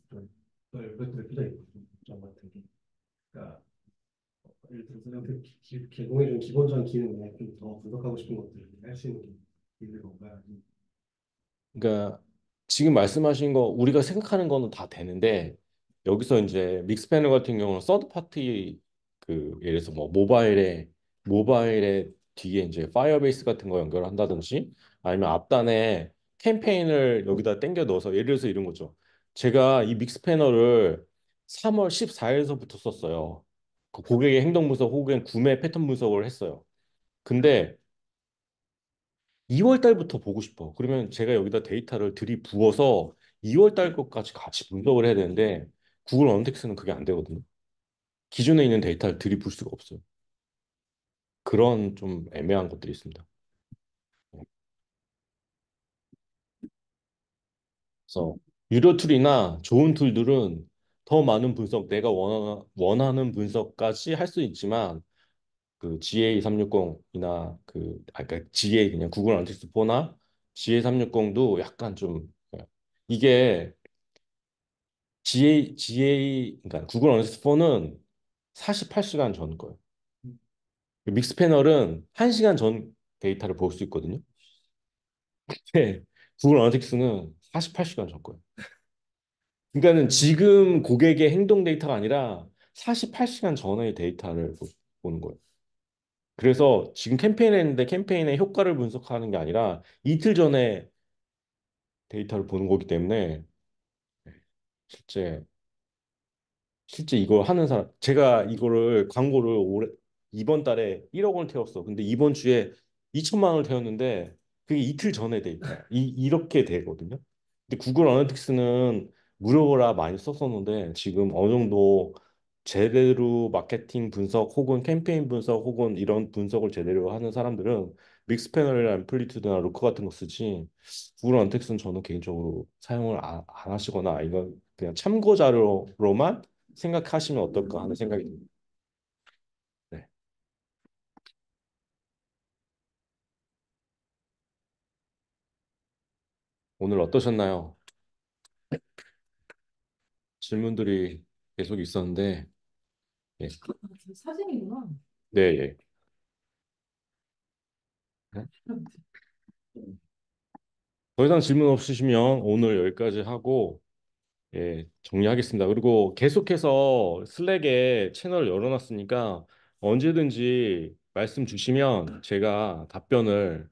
몇개 필요 있거든요. 그런 것들이. 그러니까 예를 들어서 이렇게 개공해준 기본적인 기능에 좀 더 분석하고 싶은 것들을 할 수 있는 게 있는 건가요? 그러니까 지금 말씀하신 거 우리가 생각하는 거는 다 되는데 여기서 이제 믹스 패널 같은 경우는 서드 파티 예를 들어서 뭐 모바일에 뒤에 이제 파이어베이스 같은 거 연결한다든지 아니면 앞단에 캠페인을 여기다 당겨 넣어서 예를 들어서 이런 거죠. 제가 이 믹스 패널을 3월 14일서부터 썼어요. 그 고객의 행동 분석 혹은 구매 패턴 분석을 했어요. 근데 2월 달부터 보고 싶어. 그러면 제가 여기다 데이터를 들이부어서 2월 달 것까지 같이 분석을 해야 되는데 구글 어택스는 그게 안 되거든요. 기존에 있는 데이터를 들이부을 수가 없어요. 그런 좀 애매한 것들이 있습니다. 그래서 유료 툴이나 좋은 툴들은 더 많은 분석, 내가 원하는 분석까지 할 수 있지만 그 GA360이나 그러니까 GA 그냥 구글 어택스 4나 GA360도 약간 좀 이게 그러니까 구글 어니스트 4는 48시간 전 거예요. 믹스 패널은 1시간 전 데이터를 볼 수 있거든요. 근데 구글 어널리틱스는 48시간 전 거예요. 그러니까는 지금 고객의 행동 데이터가 아니라 48시간 전의 데이터를 보는 거예요. 그래서 지금 캠페인을 했는데 캠페인의 효과를 분석하는 게 아니라 이틀 전에 데이터를 보는 거기 때문에 실제 실제 이거 하는 사람 제가 이거를 광고를 이번 달에 1억 원을 태웠어. 근데 이번 주에 2천만 원을 태웠는데 그게 이틀 전에 데이터야. 이렇게 되거든요. 근데 구글 어널리틱스는 무료라 많이 썼었는데 지금 어느 정도 제대로 마케팅 분석 혹은 캠페인 분석 혹은 이런 분석을 제대로 하는 사람들은 믹스 패널이나 앰플리튜드나 로커 같은 거 쓰지 구글 어널리틱스는 저는 개인적으로 사용을 안 하시거나 이건 그냥 참고 자료로만 생각하시면 어떨까 하는 생각이 듭니다. 네. 오늘 어떠셨나요? 질문들이 계속 있었는데, 예. 사진이구나. 네, 예. 네? 더 이상 질문 없으시면 오늘 여기까지 하고, 예, 정리하겠습니다. 그리고 계속해서 슬랙에 채널을 열어놨으니까 언제든지 말씀 주시면 제가 답변을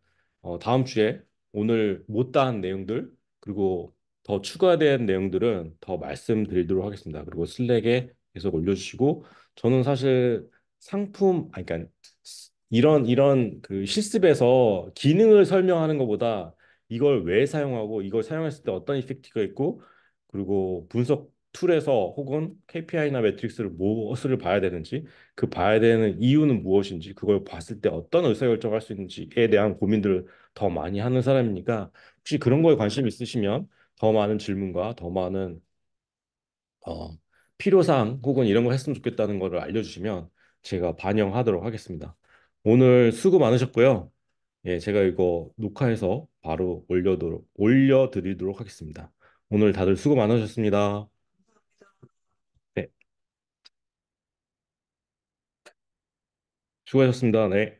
다음 주에 오늘 못다한 내용들 그리고 더 추가된 내용들은 더 말씀드리도록 하겠습니다. 그리고 슬랙에 계속 올려주시고 저는 사실 상품, 아니, 그러니까 이런 그 실습에서 기능을 설명하는 것보다 이걸 왜 사용하고 이걸 사용했을 때 어떤 이펙트가 있고 그리고 분석 툴에서 혹은 KPI나 매트릭스를 무엇을 봐야 되는지 그 봐야 되는 이유는 무엇인지 그걸 봤을 때 어떤 의사결정을 할 수 있는지에 대한 고민들을 더 많이 하는 사람이니까 혹시 그런 거에 관심 있으시면 더 많은 질문과 더 많은 어, 필요사항 혹은 이런 거 했으면 좋겠다는 거를 알려주시면 제가 반영하도록 하겠습니다. 오늘 수고 많으셨고요. 예, 제가 이거 녹화해서 바로 올려드리도록 하겠습니다. 오늘 다들 수고 많으셨습니다. 네, 수고하셨습니다. 네.